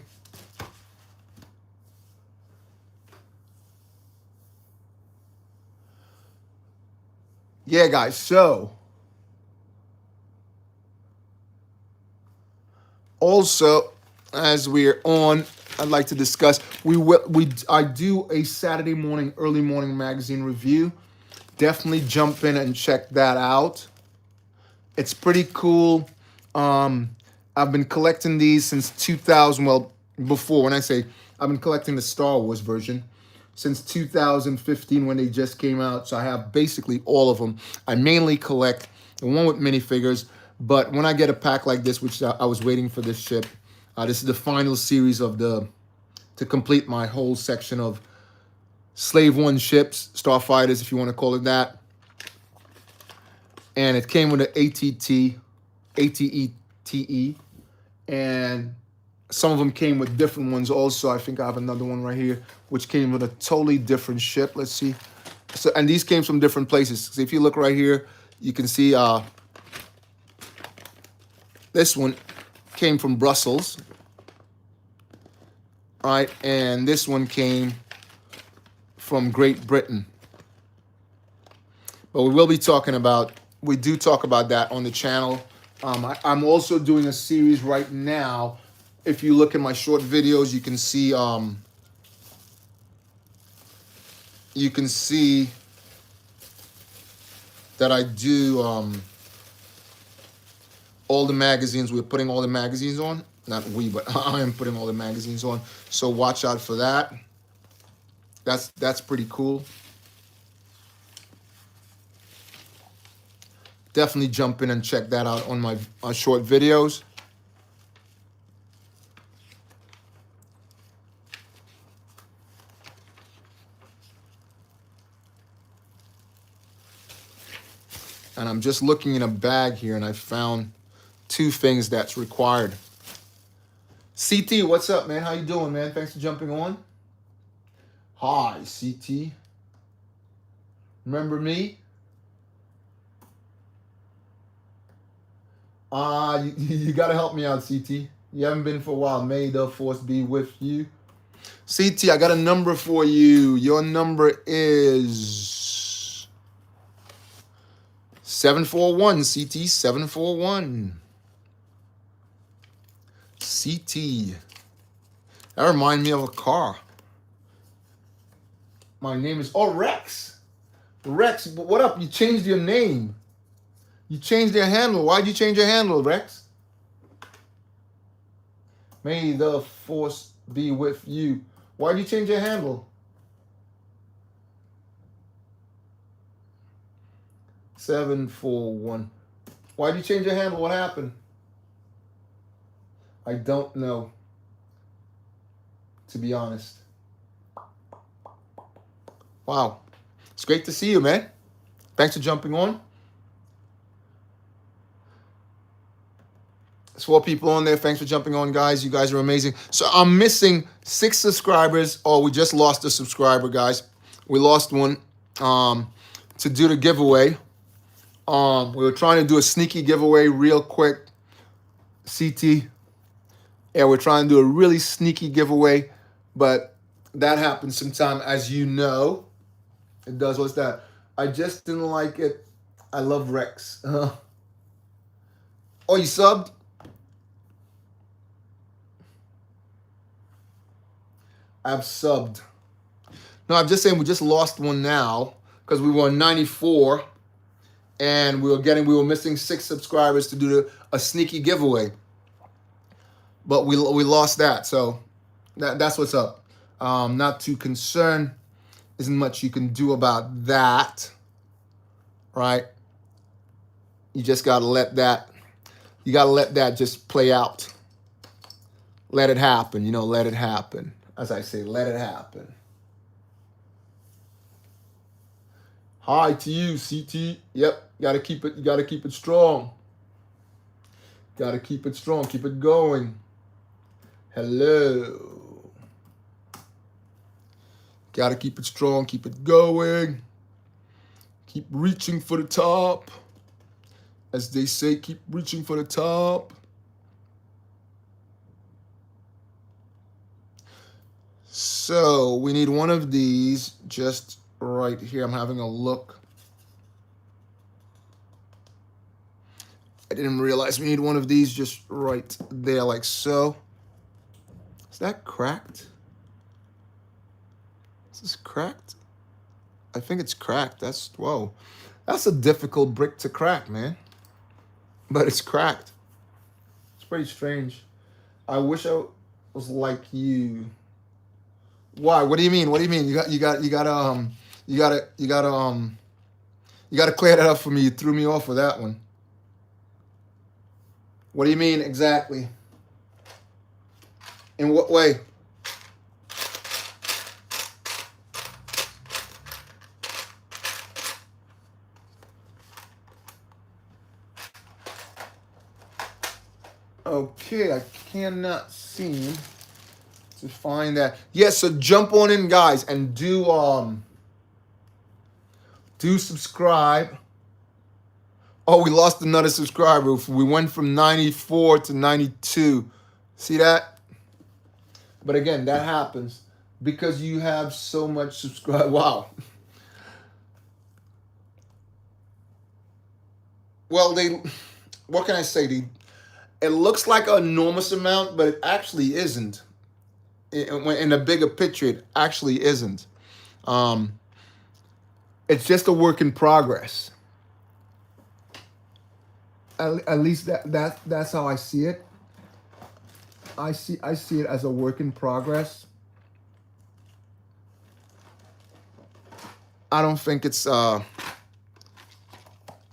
Yeah, guys, so also, as we're on, I'd like to discuss, I do a Saturday morning, early morning magazine review. Definitely jump in and check that out. It's pretty cool. I've been collecting these since 2000. Well, before, when I say I've been collecting the Star Wars version since 2015 when they just came out. So I have basically all of them. I mainly collect the one with minifigures, but when I get a pack like this, which I was waiting for this ship, this is the final series of to complete my whole section of Slave One ships, starfighters, if you want to call it that. And it came with an ATETE, and some of them came with different ones also. I think I have another one right here, which came with a totally different ship. Let's see. So, and these came from different places. So if you look right here, you can see this one came from Brussels. All right, and this one came from Great Britain. But we will be talking about, we do talk about that on the channel. I'm also doing a series right now. If you look at my short videos, you can see that I do all the magazines. We're putting all the magazines on. Not we, but I am putting all the magazines on. So watch out for that. That's pretty cool. Definitely jump in and check that out on my short videos. And I'm just looking in a bag here, and I found 2 things that's required. CT, what's up, man? How you doing, man? Thanks for jumping on. Hi, CT. Remember me? You got to help me out, CT. You haven't been for a while. May the force be with you. CT, I got a number for you. Your number is 741, CT, 741. CT. That reminds me of a car. My name is, Rex. Rex, what up? You changed your name. You changed their handle. Why'd you change your handle, Rex? May the force be with you. Why'd you change your handle? 741. Why'd you change your handle? What happened? I don't know, to be honest. Wow. It's great to see you, man. Thanks for jumping on. There's 4 people on there. Thanks for jumping on, guys. You guys are amazing. So I'm missing 6 subscribers. Oh, we just lost a subscriber, guys. We lost one to do the giveaway. We were trying to do a sneaky giveaway real quick. CT. Yeah, we're trying to do a really sneaky giveaway, but that happens sometime, as you know. It does. What's that? I just didn't like it. I love Rex. Oh, you subbed? I've subbed. No, I'm just saying we just lost one now because we were on 94 and we were missing 6 subscribers to do a sneaky giveaway. But we lost that, so that's what's up. Not too concerned. Isn't much you can do about that, right? You just gotta let that. You gotta let that just play out. Let it happen. You know, let it happen. As I say, let it happen. Hi to you, CT. Yep, gotta keep it. You gotta keep it strong. Gotta keep it strong. Keep it going. Hello. Gotta keep it strong, keep it going. Keep reaching for the top. As they say, keep reaching for the top. So we need one of these just right here. I'm having a look. I didn't realize we need one of these just right there, like so. Is that cracked? Is this cracked? I think it's cracked. Whoa. That's a difficult brick to crack, man. But it's cracked. It's pretty strange. I wish I was like you. Why? What do you mean? What do you mean? You gotta clear that up for me. You threw me off with that one. What do you mean exactly? In what way? Okay, I cannot seem to find that. Yes, so jump on in, guys, and do subscribe. Oh, we lost another subscriber. We went from 94 to 92. See that? But again, that happens because you have so much subscribe. Wow. Well, what can I say? It looks like an enormous amount, but it actually isn't. In a bigger picture, it actually isn't. It's just a work in progress. At least that's how I see it. I see it as a work in progress. I don't think it's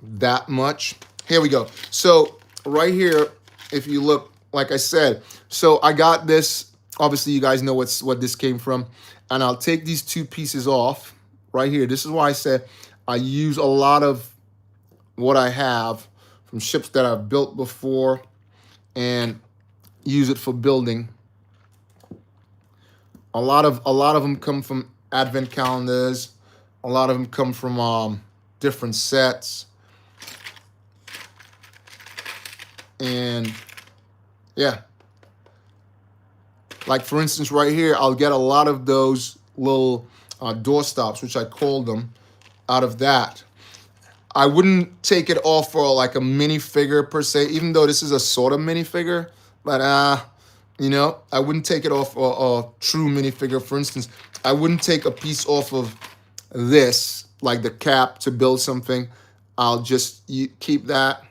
that much. Here we go. So right here, if you look, like I said, so I got this. Obviously, you guys know what this came from. And I'll take these 2 pieces off right here. This is why I said I use a lot of what I have from ships that I've built before and use it for building. A lot of them come from advent calendars. A lot of them come from different sets. And yeah, like for instance, right here, I'll get a lot of those little door stops, which I call them, out of that. I wouldn't take it off for like a minifigure per se, even though this is a sort of minifigure, but you know, I wouldn't take it off a true minifigure. For instance, I wouldn't take a piece off of this, like the cap, to build something. I'll just keep that.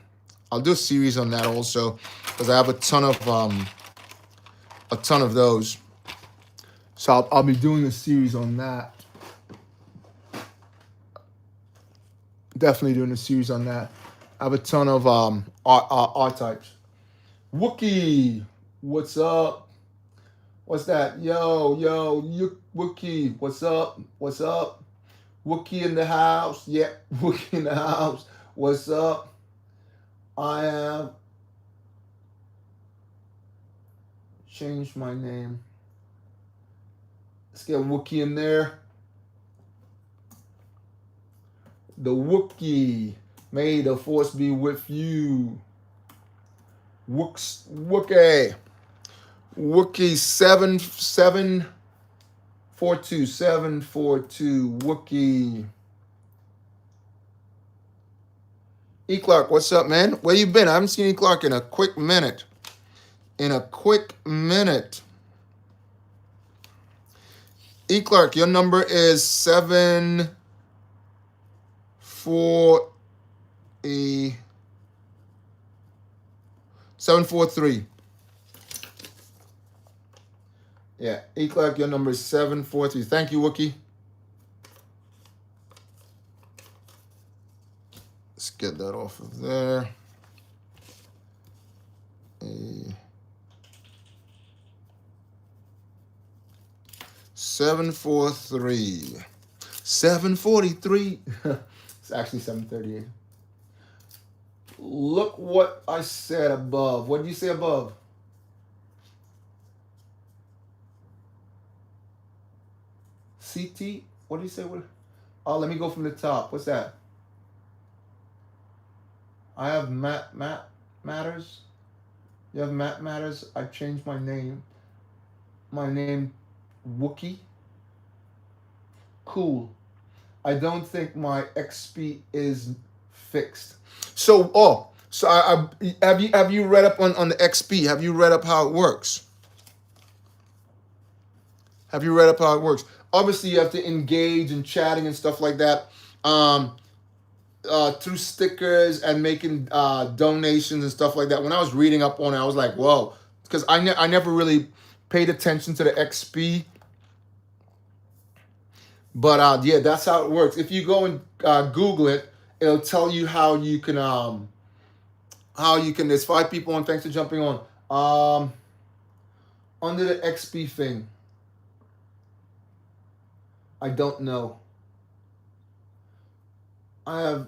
I'll do a series on that also because I have a ton of those. So I'll be doing a series on that. Definitely doing a series on that. I have a ton of art types. Wookie, what's up? What's that? Yo, Wookie, what's up? What's up? Wookie in the house. Yeah, Wookie in the house. What's up? I have changed my name. Let's get Wookie in there. The Wookie. May the force be with you. Wookie. Wookie 742 Wookie. E Clark, what's up, man? Where you been? I haven't seen E Clark in a quick minute. E Clark, your number is 743. Yeah, E Clark, your number is 743. Thank you, Wookie. Let's get that off of there. 743. 743. It's actually 738. Look what I said above. What did you say above? CT? What did you say? Oh, let me go from the top. What's that? I have Matt Matters. You have Matt Matters. I changed my name. My name, Wookie. Cool. I don't think my XP is fixed. So I have you read up on the XP? Have you read up how it works? Obviously, you have to engage in chatting and stuff like that. Through stickers and making donations and stuff like that. When I was reading up on it, I was like, whoa. Because I never really paid attention to the XP. But yeah, that's how it works. If you go and Google it, it'll tell you how you can there's 5 people on. Thanks for jumping on. Under the XP thing. I don't know. I have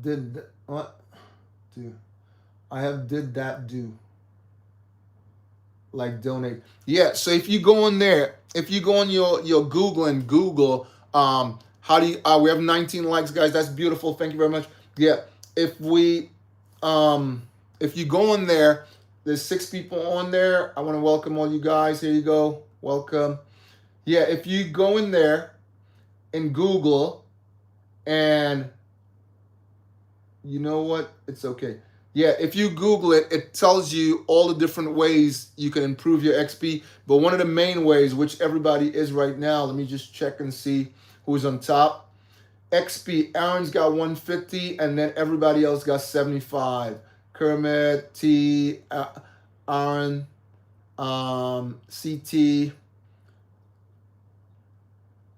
did what do? I have did that do. Like donate. Yeah, so if you go on there, if you go on your Google and Google, how do you we have 19 likes, guys. That's beautiful. Thank you very much. Yeah. If you go on there, there's 6 people on there. I want to welcome all you guys. Here you go. Welcome. Yeah, if you go in there in Google and you know what? It's okay. Yeah, if you Google it, it tells you all the different ways you can improve your XP. But one of the main ways, which everybody is right now, let me just check and see who's on top. XP, Aaron's got 150, and then everybody else got 75. Kermit, T, Aaron, CT.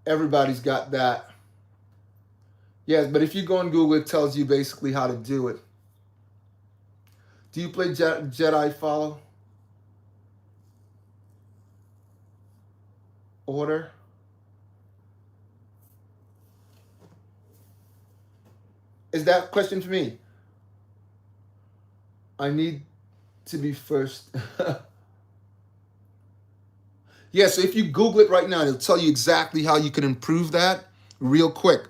Everybody's got that. Yes, but if you go on Google, it tells you basically how to do it. Do you play Jedi Follow? Order? Is that question for me? I need to be first. Yeah, so if you Google it right now, it'll tell you exactly how you can improve that real quick.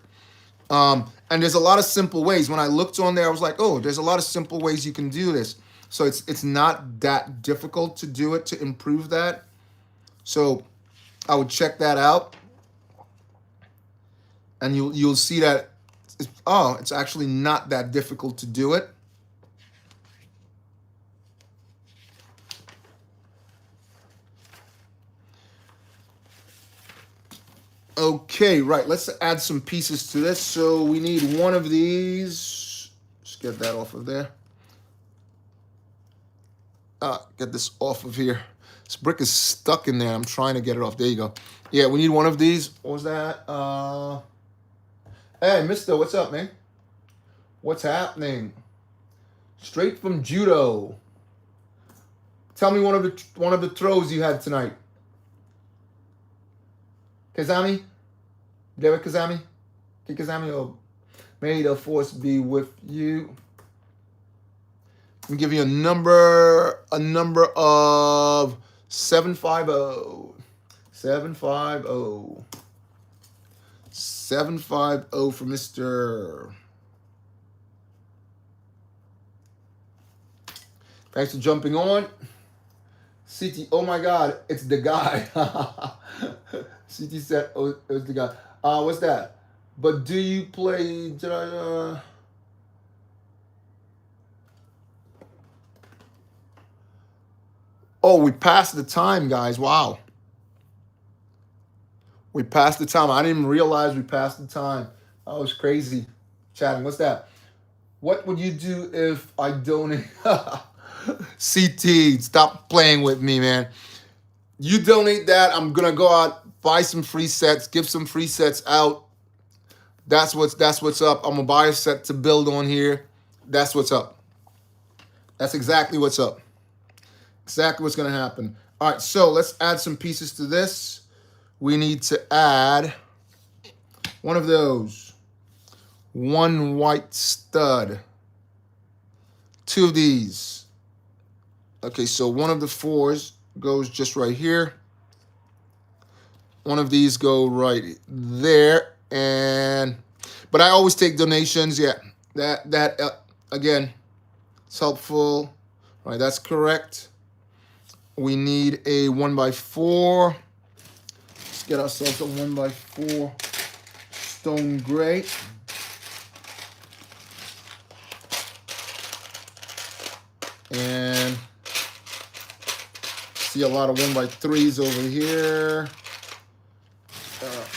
And there's a lot of simple ways. When I looked on there, I was like, oh, there's a lot of simple ways you can do this. So it's not that difficult to do it, to improve that. So I would check that out. And you'll see that, it's actually not that difficult to do it. Okay, right. Let's add some pieces to this. So we need one of these. Just get that off of there. Get this off of here. This brick is stuck in there. I'm trying to get it off. There you go. Yeah, we need one of these. What was that? Hey, mister, what's up, man? What's happening? Straight from judo. Tell me one of the throws you had tonight. Kazami? David Kazami? Kazami, or may the force be with you. Let me give you a number of 750. 750. 750 for Mr. Thanks for jumping on. CT, oh my God, it's the guy. CT said, oh, it was the guy. What's that? But do you play, Oh, we passed the time, guys. Wow. We passed the time. I didn't even realize we passed the time. That was crazy. Chatting. What's that? What would you do if I donate? CT, stop playing with me, man. You donate that, I'm gonna go out, buy some free sets, give some free sets out. That's what's up. I'm gonna buy a set to build on here. That's what's up. That's exactly what's up. Exactly what's gonna happen. All right, so let's add some pieces to this. We need to add one of those. One white stud. Two of these. Okay, so one of the fours goes just right here. One of these go right there, but I always take donations. Yeah, that again, it's helpful. All right, that's correct. We need a 1x4. Let's get ourselves a 1x4 stone gray. And see a lot of 1x3s over here.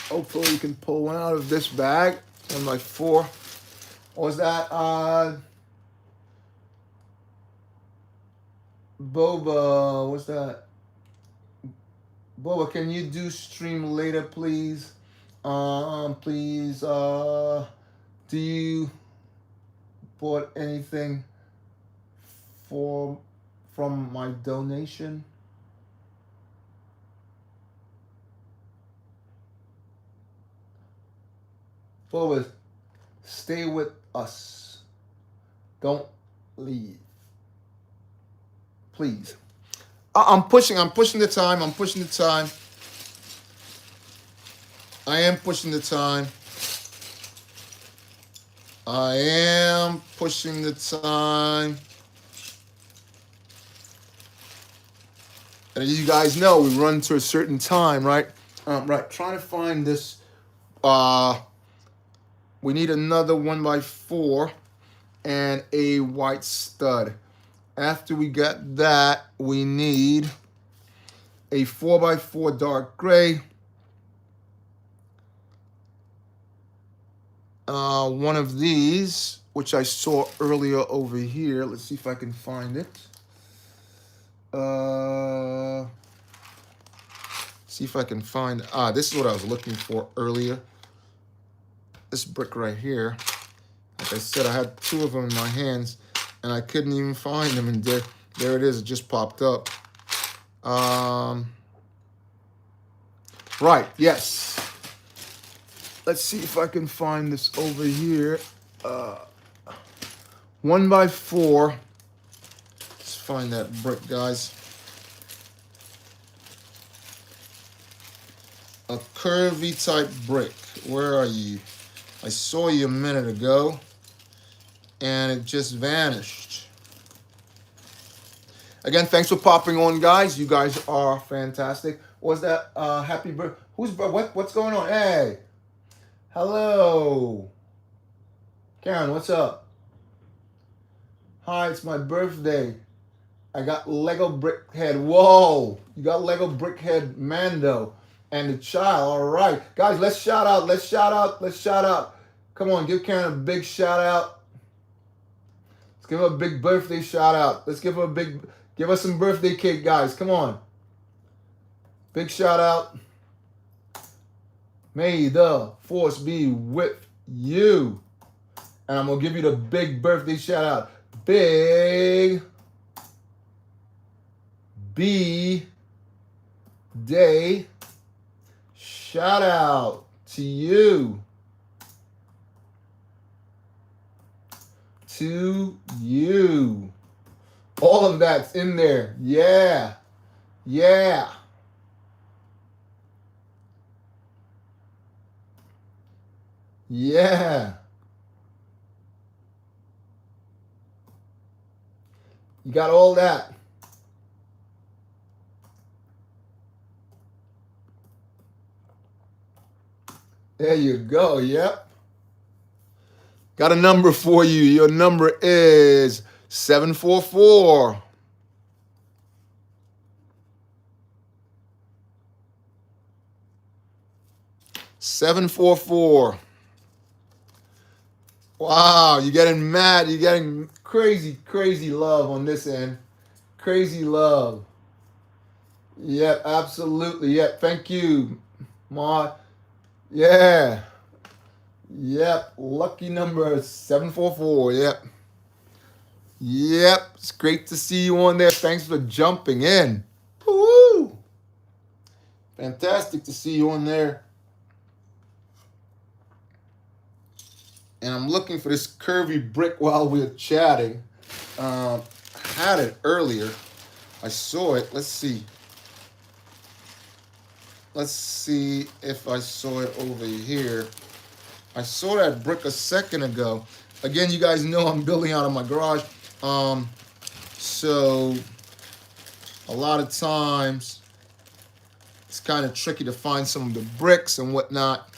Hopefully you can pull one out of this bag. 1x4. What was that? Boba, what's that? Boba, can you do stream later, please? Please. Do you bought anything from my donation? Boba, stay with us. Don't leave. Please. I'm pushing the time. I'm pushing the time. I am pushing the time. I am pushing the time. And as you guys know, we run to a certain time, right? Right. Trying to find this. We need another 1x4 and a white stud. After we got that, we need a 4x4 dark gray. One of these, which I saw earlier over here. Let's see if I can find it. See if I can find. This is what I was looking for earlier. This brick right here. Like I said, I had two of them in my hands, and I couldn't even find them. And there it is. It just popped up. Right. Yes. Let's see if I can find this over here. 1x4. Let's find that brick, guys. A curvy type brick. Where are you? I saw you a minute ago, and it just vanished. Again, thanks for popping on, guys. You guys are fantastic. Was that happy birthday? What's going on? Hey, hello, Karen. What's up? Hi, it's my birthday. I got Lego Brickhead. Whoa, you got Lego Brickhead Mando. and the child. All right, guys, let's shout out. Let's shout out. Let's shout out. Come on, give Karen a big shout out. Let's give her a big birthday shout out. Let's give her a big, give her some birthday cake, guys. Come on. Big shout out. May the force be with you. And I'm going to give you the big birthday shout out. Big B day shout out to you. To you. All of that's in there. Yeah. Yeah. Yeah. You got all that. There you go. Yep. Got a number for you. Your number is 744. Wow, you're getting mad. You're getting crazy, crazy love on this end. Crazy love. Yep, absolutely. Yep, thank you, Ma. Yeah. Yep, lucky number 744. Yep. Yep, it's great to see you on there. Thanks for jumping in. Woo! Fantastic to see you on there. And I'm looking for this curvy brick while we're chatting. I had it earlier. I saw it. Let's see. Let's see if I saw it over here. I saw that brick a second ago. Again, you guys know I'm building out of my garage. So a lot of times it's kind of tricky to find some of the bricks and whatnot.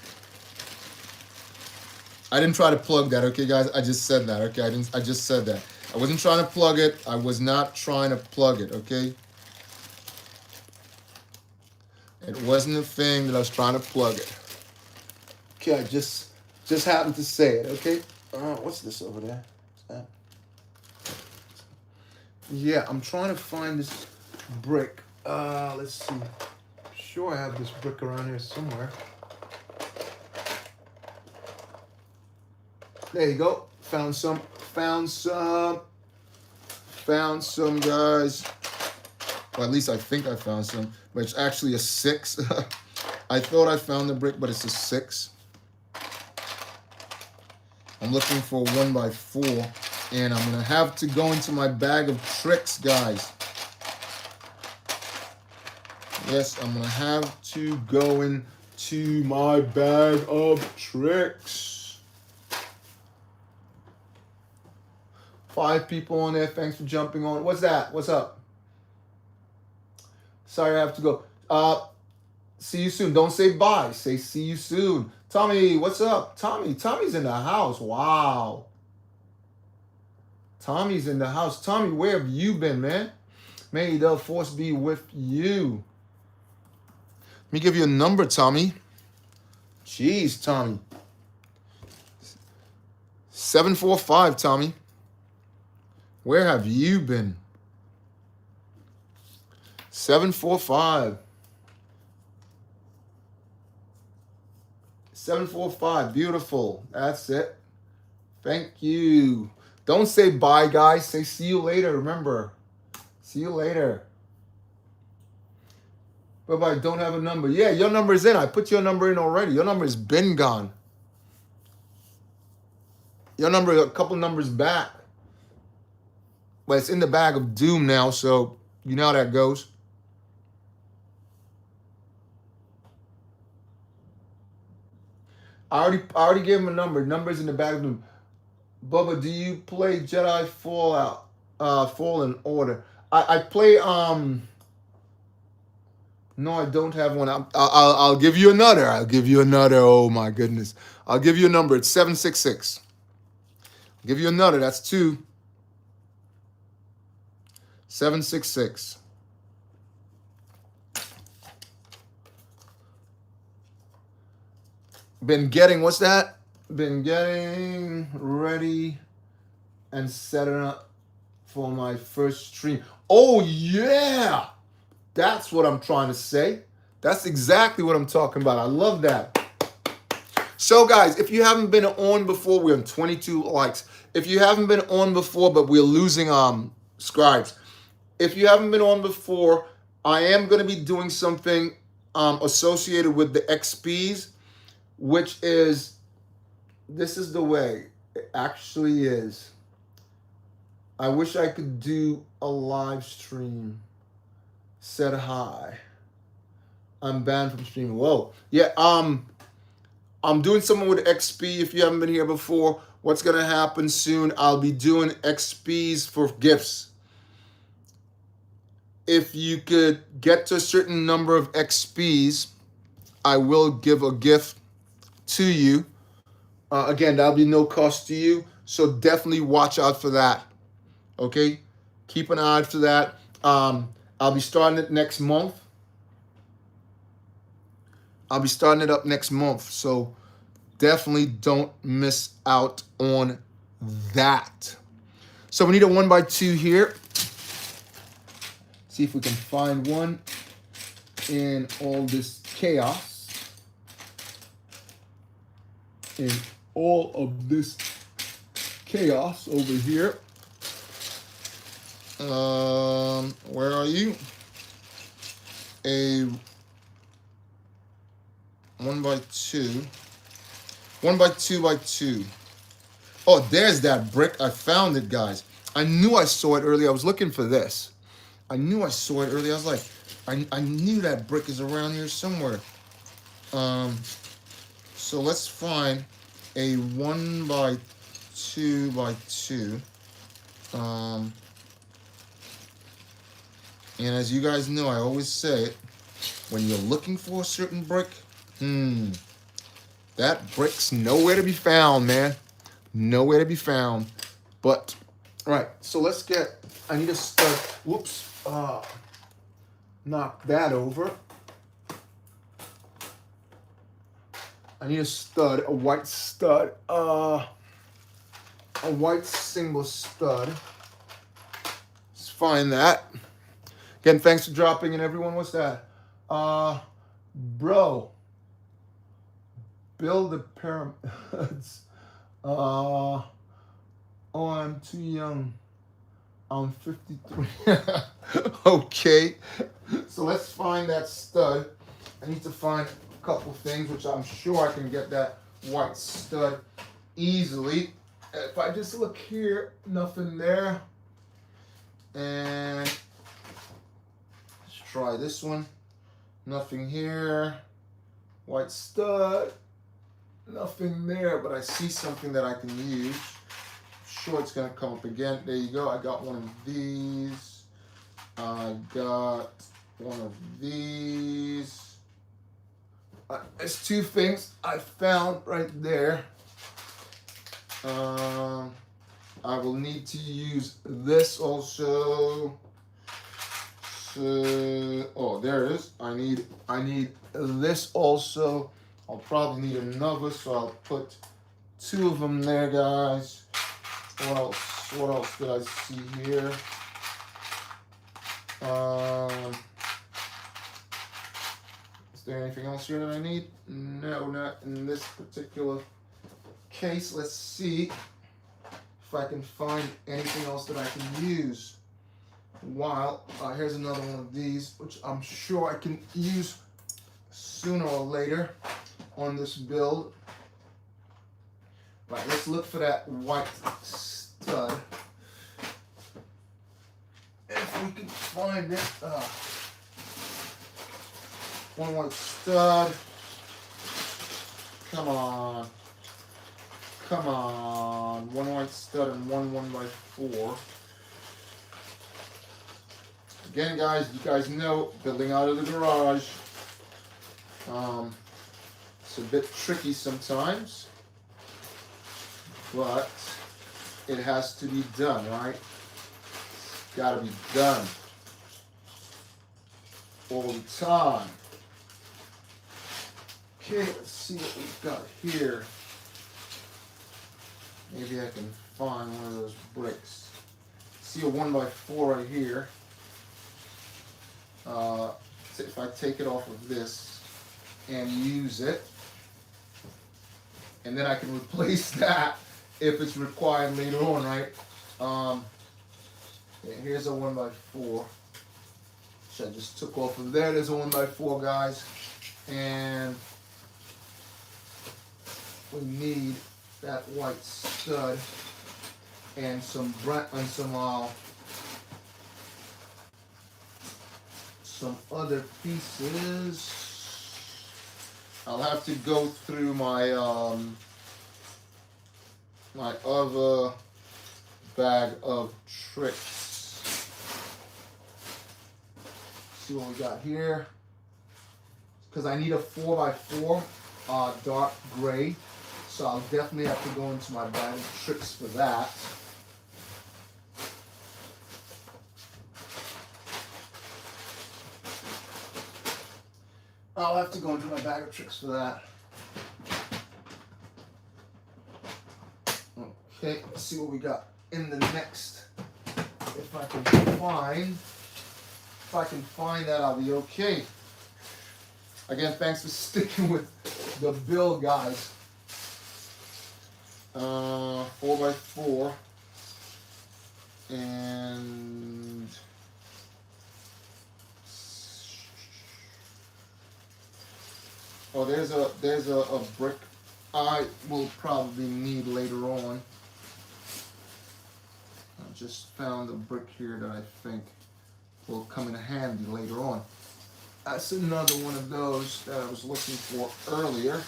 I didn't try to plug that, okay, guys? I just said that, okay? I just said that. I wasn't trying to plug it. I was not trying to plug it, okay? It wasn't a thing that I was trying to plug it. Okay, I just happened to say it, okay? What's this over there? What's that? Yeah, I'm trying to find this brick. Let's see. I'm sure I have this brick around here somewhere. There you go. Found some, guys. Well, at least I think I found some, but it's actually a 6. I thought I found the brick, but it's a 6. I'm looking for 1x4, and I'm gonna have to go into my bag of tricks, guys. Yes, I'm gonna have to go into my bag of tricks. 5 people on there. Thanks for jumping on. What's that? What's up? Sorry, I have to go. See you soon. Don't say bye. Say see you soon. Tommy, what's up? Tommy's in the house. Wow. Tommy's in the house. Tommy, where have you been, man? May the force be with you. Let me give you a number, Tommy. Jeez, Tommy. 745, Tommy. Where have you been? 745. 745. Beautiful. That's it. Thank you. Don't say bye, guys. Say see you later. Remember. See you later. Bye-bye. Don't have a number. Yeah, your number is in. I put your number in already. Your number has been gone. Your number a couple numbers back. But it's in the bag of doom now, so you know how that goes. I already gave him a number. Number's in the bag of doom. Bubba, do you play Jedi Fallen Order? I play no, I don't have one. I'll give you another. I'll give you another. Oh my goodness. I'll give you a number. It's 766. I'll give you another. That's 2. 766. Been getting, what's that? Been getting ready and setting up for my first stream. Oh, yeah. That's what I'm trying to say. That's exactly what I'm talking about. I love that. So, guys, if you haven't been on before, we're on 22 likes. If you haven't been on before, but we're losing scribes. If you haven't been on before, I am going to be doing something associated with the XPs, which is, this is the way it actually is. I wish I could do a live stream. Said hi. I'm banned from streaming. Whoa. Yeah, I'm doing something with XP. If you haven't been here before, what's going to happen soon, I'll be doing XPs for gifts. If you could get to a certain number of XPs, I will give a gift to you. Again, that'll be no cost to you. So definitely watch out for that. Okay? Keep an eye out for that. I'll be starting it next month. I'll be starting it up next month. So definitely don't miss out on that. So we need a 1x2 here. See if we can find one in all this chaos. In all of this chaos over here. Where are you? A 1x2. 1x2x2. Oh, there's that brick. I found it, guys. I knew I saw it earlier. I was looking for this. I knew I saw it earlier. I was like, I knew that brick is around here somewhere. So let's find a 1x2x2. And as you guys know, I always say it, when you're looking for a certain brick, that brick's nowhere to be found, man. Nowhere to be found. But, all right, so let's get, I need to start, whoops, knock that over. I need a stud, a white stud, a white single stud. Let's find that. Again, thanks for dropping in, everyone. What's that? Bro, build the pyramids. Oh, I'm too young. I'm 53. Okay. So let's find that stud. I need to find a couple things, which I'm sure I can get that white stud easily. If I just look here, nothing there. And let's try this one. Nothing here. White stud. Nothing there, but I see something that I can use. I'm sure it's going to come up again. There you go. I got one of these. I got one of these. There's two things I found right there. I will need to use this also. So, oh, there it is. I need this also. I'll probably need another, so I'll put two of them there, guys. What else? What else did I see here? Is there anything else here that I need? No, not in this particular case. Let's see if I can find anything else that I can use. While here's another one of these, which I'm sure I can use sooner or later on this build. Right, let's look for that white stud. If we can find it. One white stud. Come on. Come on. One white stud and one 1x4. Again, guys, you guys know, building out of the garage, it's a bit tricky sometimes, but it has to be done, right? It's got to be done all the time. Okay, let's see what we've got here. Maybe I can find one of those bricks. See a 1x4 right here. If I take it off of this and use it, and then I can replace that if it's required later on, right? Yeah, here's a 1x4, which I just took off of there. There's a 1x4, guys, and we need that white stud and some some other pieces. I'll have to go through my my other bag of tricks. See what we got here. Because I need a 4x4 dark gray. So I'll definitely have to go into my bag of tricks for that. I'll have to go into my bag of tricks for that. Okay, let's see what we got in the next. If I can find that, I'll be okay. Again, thanks for sticking with the bill, guys. 4x4 and oh, there's a brick I will probably need later on. I just found a brick here that I think will come in handy later on. That's another one of those that I was looking for earlier.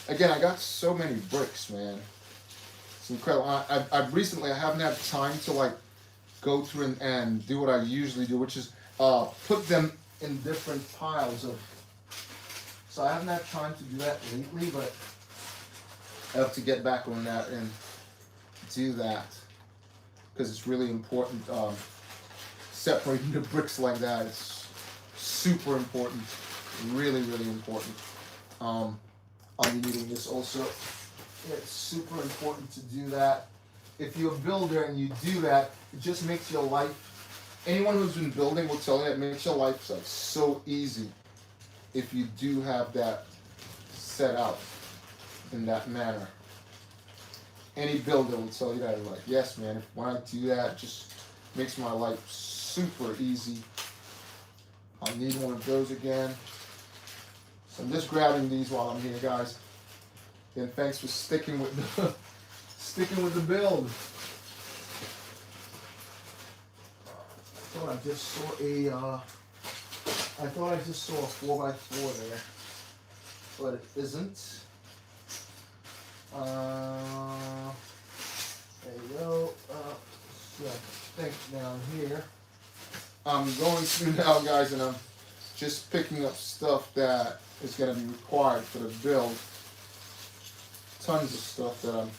Again, I got so many bricks, man. It's incredible. I haven't had time to like go through and do what I usually do, which is put them in different piles of. So I haven't had time to do that lately, but I have to get back on that and do that because it's really important. Separating the bricks like that is super important, really, really important. I'll be needing this also. It's super important to do that. If you're a builder and you do that, it just makes your life, anyone who's been building will tell you it makes your life like so easy if you do have that set out in that manner. Any builder will tell you that, like, yes man, when I do that, it just makes my life super easy. I'll need one of those again. So I'm just grabbing these while I'm here, guys. And thanks for sticking with the build. I thought I just saw a 4x4 there, but it isn't. There you go. So I think down here. I'm going through now, guys, and I'm just picking up stuff that is going to be required for the build. Tons of stuff that I'm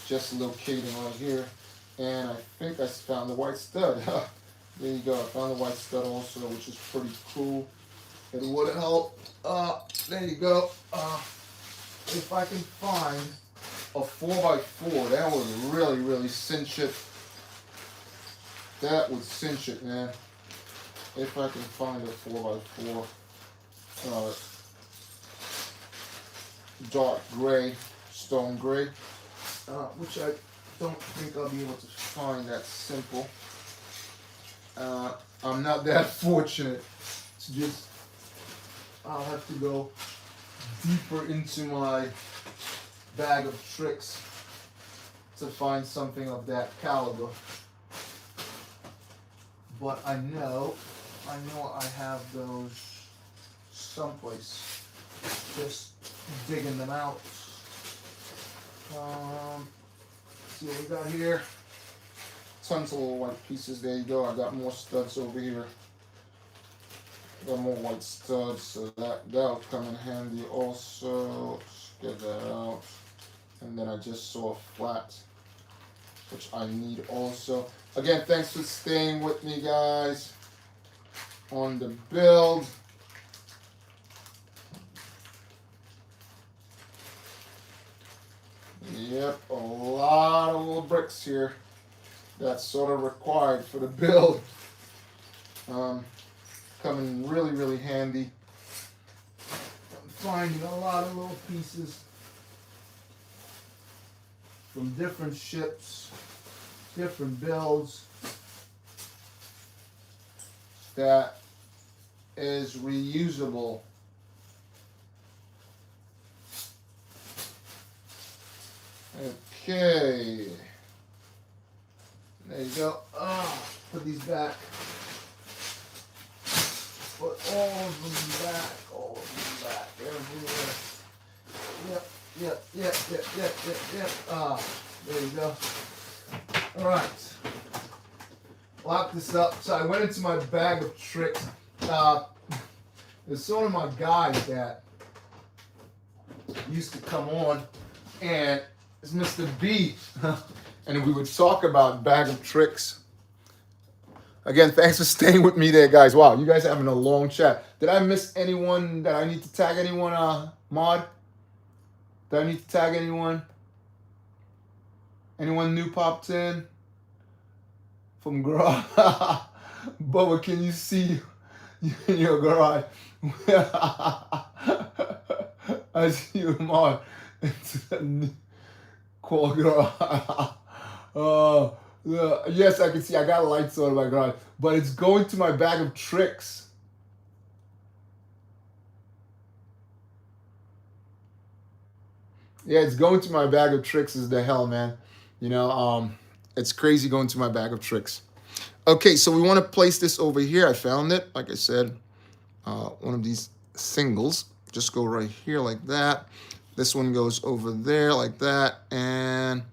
just locating right here. And I think I found the white stud. There you go. I found the white stud also, which is pretty cool. It would help. There you go. If I can find a 4x4, that would really, really cinch it. That would cinch it, man. If I can find a 4x4 dark gray, stone gray, which I don't think I'll be able to find that simple. I'm not that fortunate to just, I'll have to go deeper into my bag of tricks to find something of that caliber. But I know I have those someplace. Just digging them out. See what we got here. Tons of little white pieces. There you go. I got more studs over here. Got more white studs, so that'll come in handy also. Let's get that out. And then I just saw a flat, which I need also. Again, thanks for staying with me, guys, on the build. bricks here that's sort of required for the build. Come in really, really handy. I'm finding a lot of little pieces from different ships, different builds that is reusable. Okay. There you go. Put these back. Put all of them back. All of them back. Everywhere. Yep. There you go. Alright. Lock this up. So I went into my bag of tricks. There's sort of my guys that used to come on, and it's Mr. B. And we would talk about bag of tricks. Again, thanks for staying with me there, guys. Wow, you guys are having a long chat. Did I miss anyone that I need to tag anyone, Mod? Did I need to tag anyone? Anyone new popped in? From garage? Bubba, can you see in your garage? I see you, Mod. It's a new cool garage. Yes, I can see. I got lights on in my garage, but it's going to my bag of tricks. Yeah, it's going to my bag of tricks. Is the hell, man. You know, it's crazy going to my bag of tricks. Okay, so we want to place this over here. I found it. Like I said, one of these singles. Just go right here like that. This one goes over there like that, and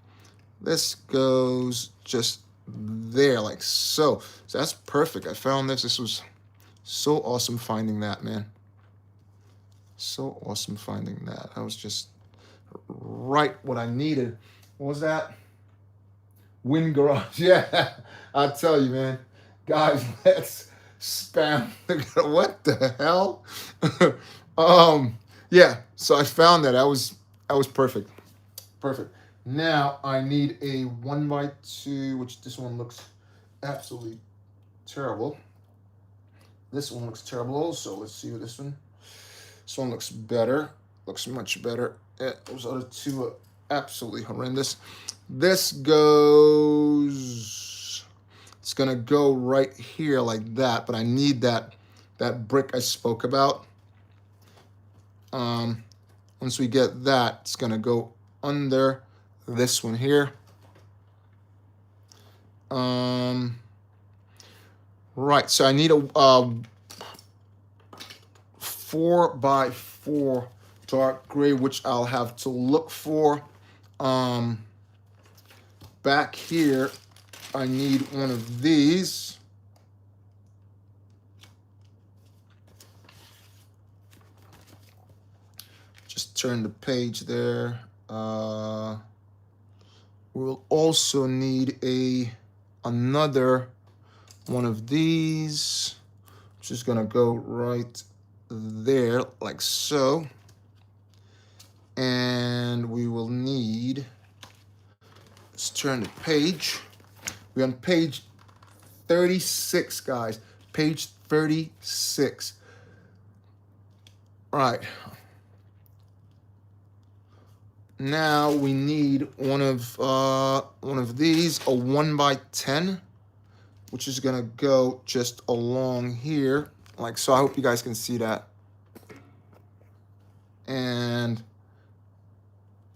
this goes just there like so. So that's perfect. I found this. This was so awesome finding that, man. So awesome finding that. That was just right what I needed. What was that? Wind garage. Yeah, I tell you, man. Guys, let's spam. What the hell? Yeah, so I found that. That was perfect. Perfect. Now I need a 1x2, which this one looks absolutely terrible. This one looks terrible also. Let's see what this one. This one looks better. Looks much better. Yeah, those other two are absolutely horrendous. This goes, it's gonna go right here like that, but I need that brick I spoke about. Once we get that, it's gonna go under this one here. Right, so I need a 4x4 dark gray, which I'll have to look for. Back here, I need one of these. Just turn the page there. We'll also need another one of these, which is gonna go right there like so. And we will need, let's turn the page. We're on page 36, guys. Page 36. All right. Now we need one of these, a 1x10, which is gonna go just along here, like so. I hope you guys can see that. And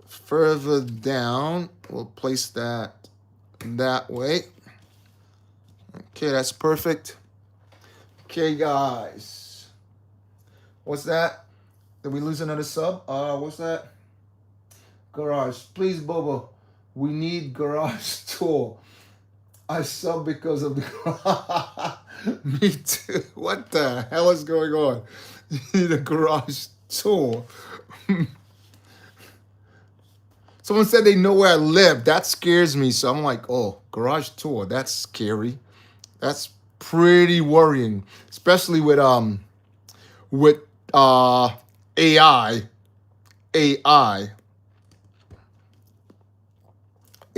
further down, we'll place that way. Okay, that's perfect. Okay, guys. What's that? Did we lose another sub? What's that? Garage. Please, Bobo. We need garage tour. I sub because of the garage. Me too. What the hell is going on? You need a garage tour. Someone said they know where I live. That scares me. So I'm like, oh, garage tour. That's scary. That's pretty worrying, especially with AI.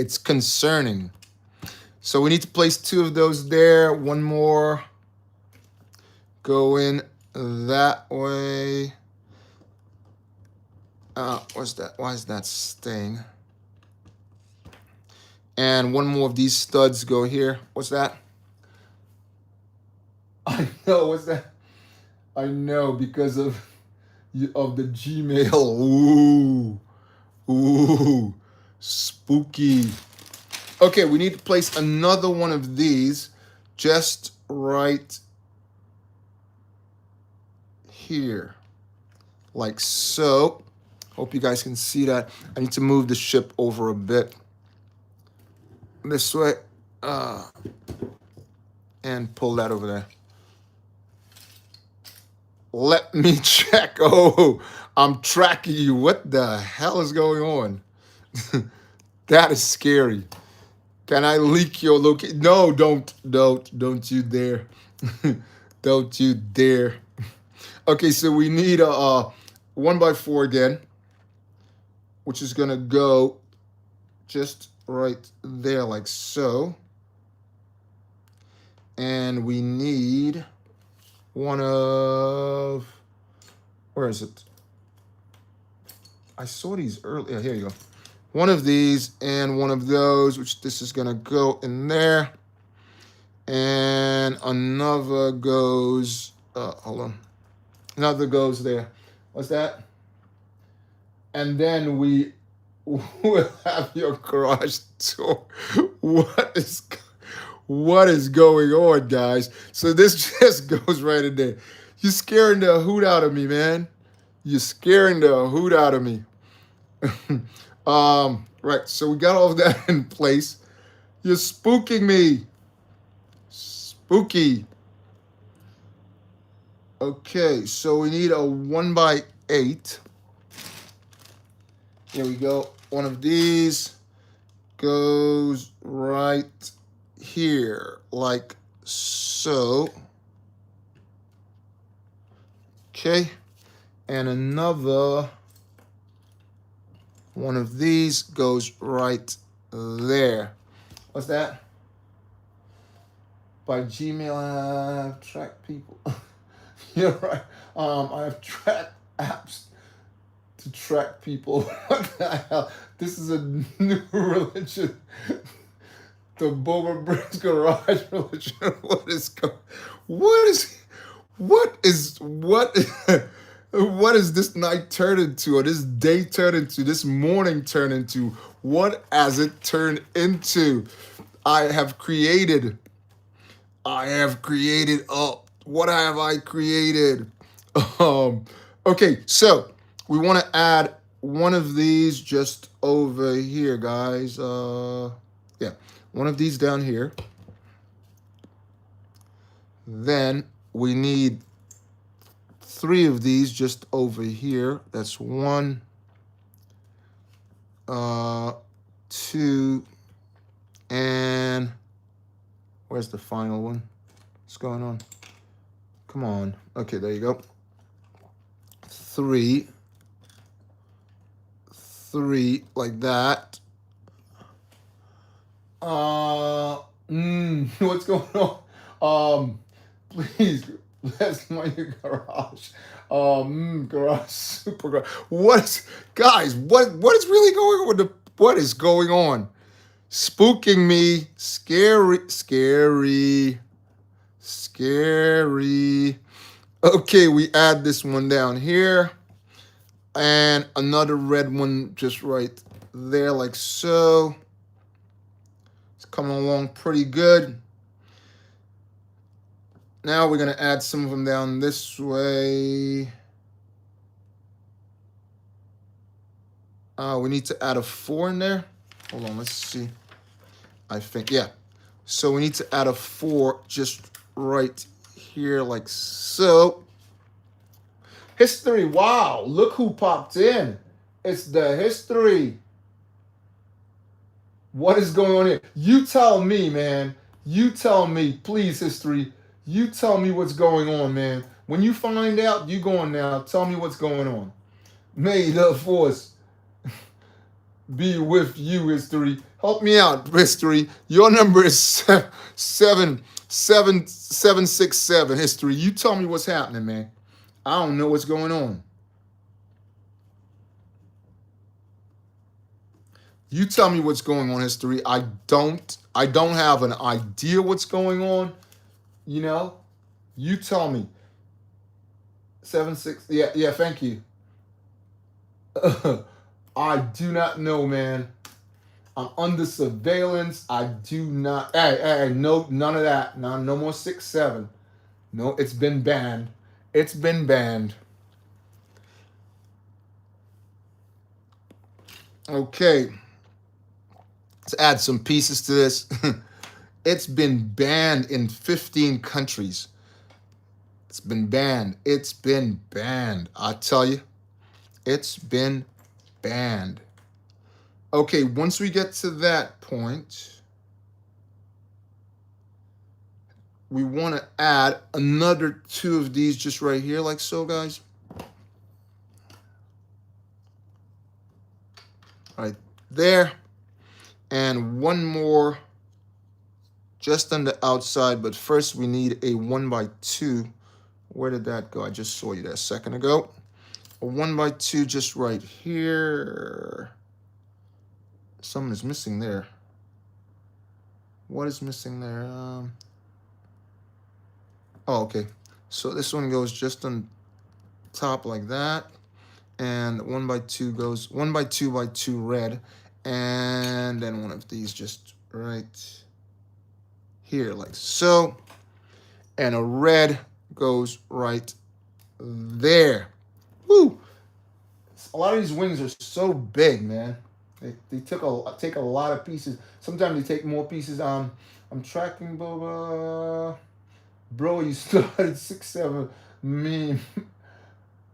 It's concerning. So we need to place 2 of those there. One more going that way. What's that? Why is that staying? And one more of these studs go here. What's that? I know. What's that? I know, because of the Gmail. Ooh, spooky. Okay, we need to place another one of these just right here, like so. Hope you guys can see that. I need to move the ship over a bit this way, and pull that over there. Let me check. Oh, I'm tracking you. What the hell is going on? That is scary. Can I leak your location? No, don't you dare. Don't you dare. Okay, so we need a 1x4 again, which is gonna go just right there like so. And we need one of, where is it? I saw these earlier. Here you go. One of these and one of those, which this is gonna go in there. And another goes, hold on. Another goes there. What's that? And then we will have your garage door. What is going on, guys? So this just goes right in there. You're scaring the hoot out of me, man. You're scaring the hoot out of me. Right, so we got all of that in place. You're spooking me. Spooky. Okay, so we need a 1x8. Here we go. One of these goes right here, like so. Okay, and another one of these goes right there. What's that? By Gmail, I have tracked people. You're right. I have tracked apps to track people. What the hell? This is a new religion. The BOBAbrickz garage religion. What is this night turned into, or this day turned into, this morning turned into? What has it turned into? I have created, what have I created? Okay, so we want to add one of these just over here, guys. Yeah, one of these down here. Then we need 3 of these just over here. That's 1, 2, and where's the final one? What's going on? Come on. Okay, there you go. 3, like that. What's going on? Please, that's my garage. Garage, super garage. What is really going on? What is going on? Spooking me. Scary. Okay, we add this one down here. And another red one just right there, like so. It's coming along pretty good. Now we're going to add some of them down this way. We need to add a 4 in there. Hold on, let's see. I think, yeah. So we need to add a 4 just right here, like so. History, wow, look who popped in. It's the history. What is going on here? You tell me, man. You tell me, please, history. You tell me what's going on, man. When you find out, you go on now. Tell me what's going on. May the force. be with you, history. Help me out, history. Your number is 77767, history. You tell me what's happening, man. I don't know what's going on. You tell me what's going on, history. I don't have an idea what's going on. You know? You tell me. 7 6, yeah, thank you. I do not know, man. I'm under surveillance. I do not. Hey, no, none of that. No more 6 7. No, it's been banned. It's been banned. Okay. Let's add some pieces to this. It's been banned in 15 countries. It's been banned. It's been banned. I tell you, it's been banned. Okay, once we get to that point, we want to add another 2 of these just right here, like so, guys. Right there. And one more just on the outside, but first we need a 1x2. Where did that go? I just saw you there a second ago. A 1x2 just right here. Something is missing there. What is missing there? Oh, okay. So this one goes just on top like that. And 1x2 goes 1x2x2 red. And then one of these just right here, like so. And a red goes right there. Woo! A lot of these wings are so big, man. They take a lot of pieces. Sometimes they take more pieces. I'm tracking Boba. Bro, you started 6 7 meme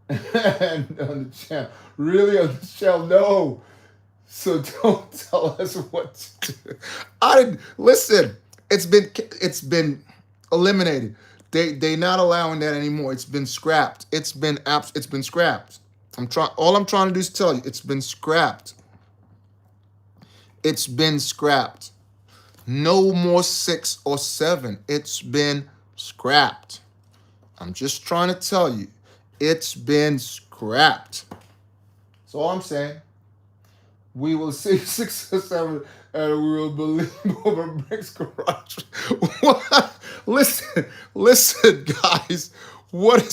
and on the channel. Really, on the channel? No. So don't tell us what to do. I didn't listen. It's been eliminated. They not allowing that anymore. It's been scrapped. It's been scrapped. All I'm trying to do is tell you, it's been scrapped. It's been scrapped. No more 6 or 7. It's been scrapped. I'm just trying to tell you, it's been scrapped. That's all I'm saying. We will see 6 or 7, and we will believe BOBAbrickz garage. What? Listen, guys. What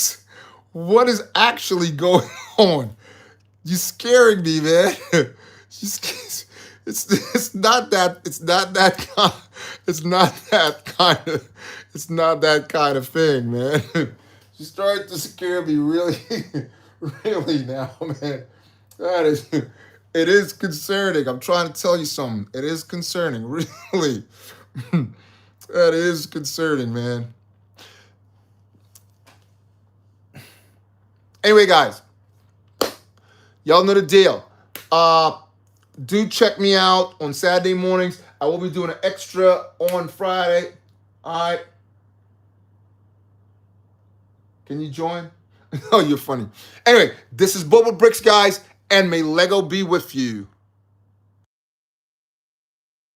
is actually going on? You're scaring me, man. It's not that kind of thing, man. She's starting to scare me really, really now, man. It is concerning. I'm trying to tell you something. It is concerning, really. That is concerning, man. Anyway, guys, y'all know the deal. Do check me out on Saturday mornings. I will be doing an extra on Friday. All right. Can you join? Oh, you're funny. Anyway, this is BOBAbrickz, guys, and may Lego be with you.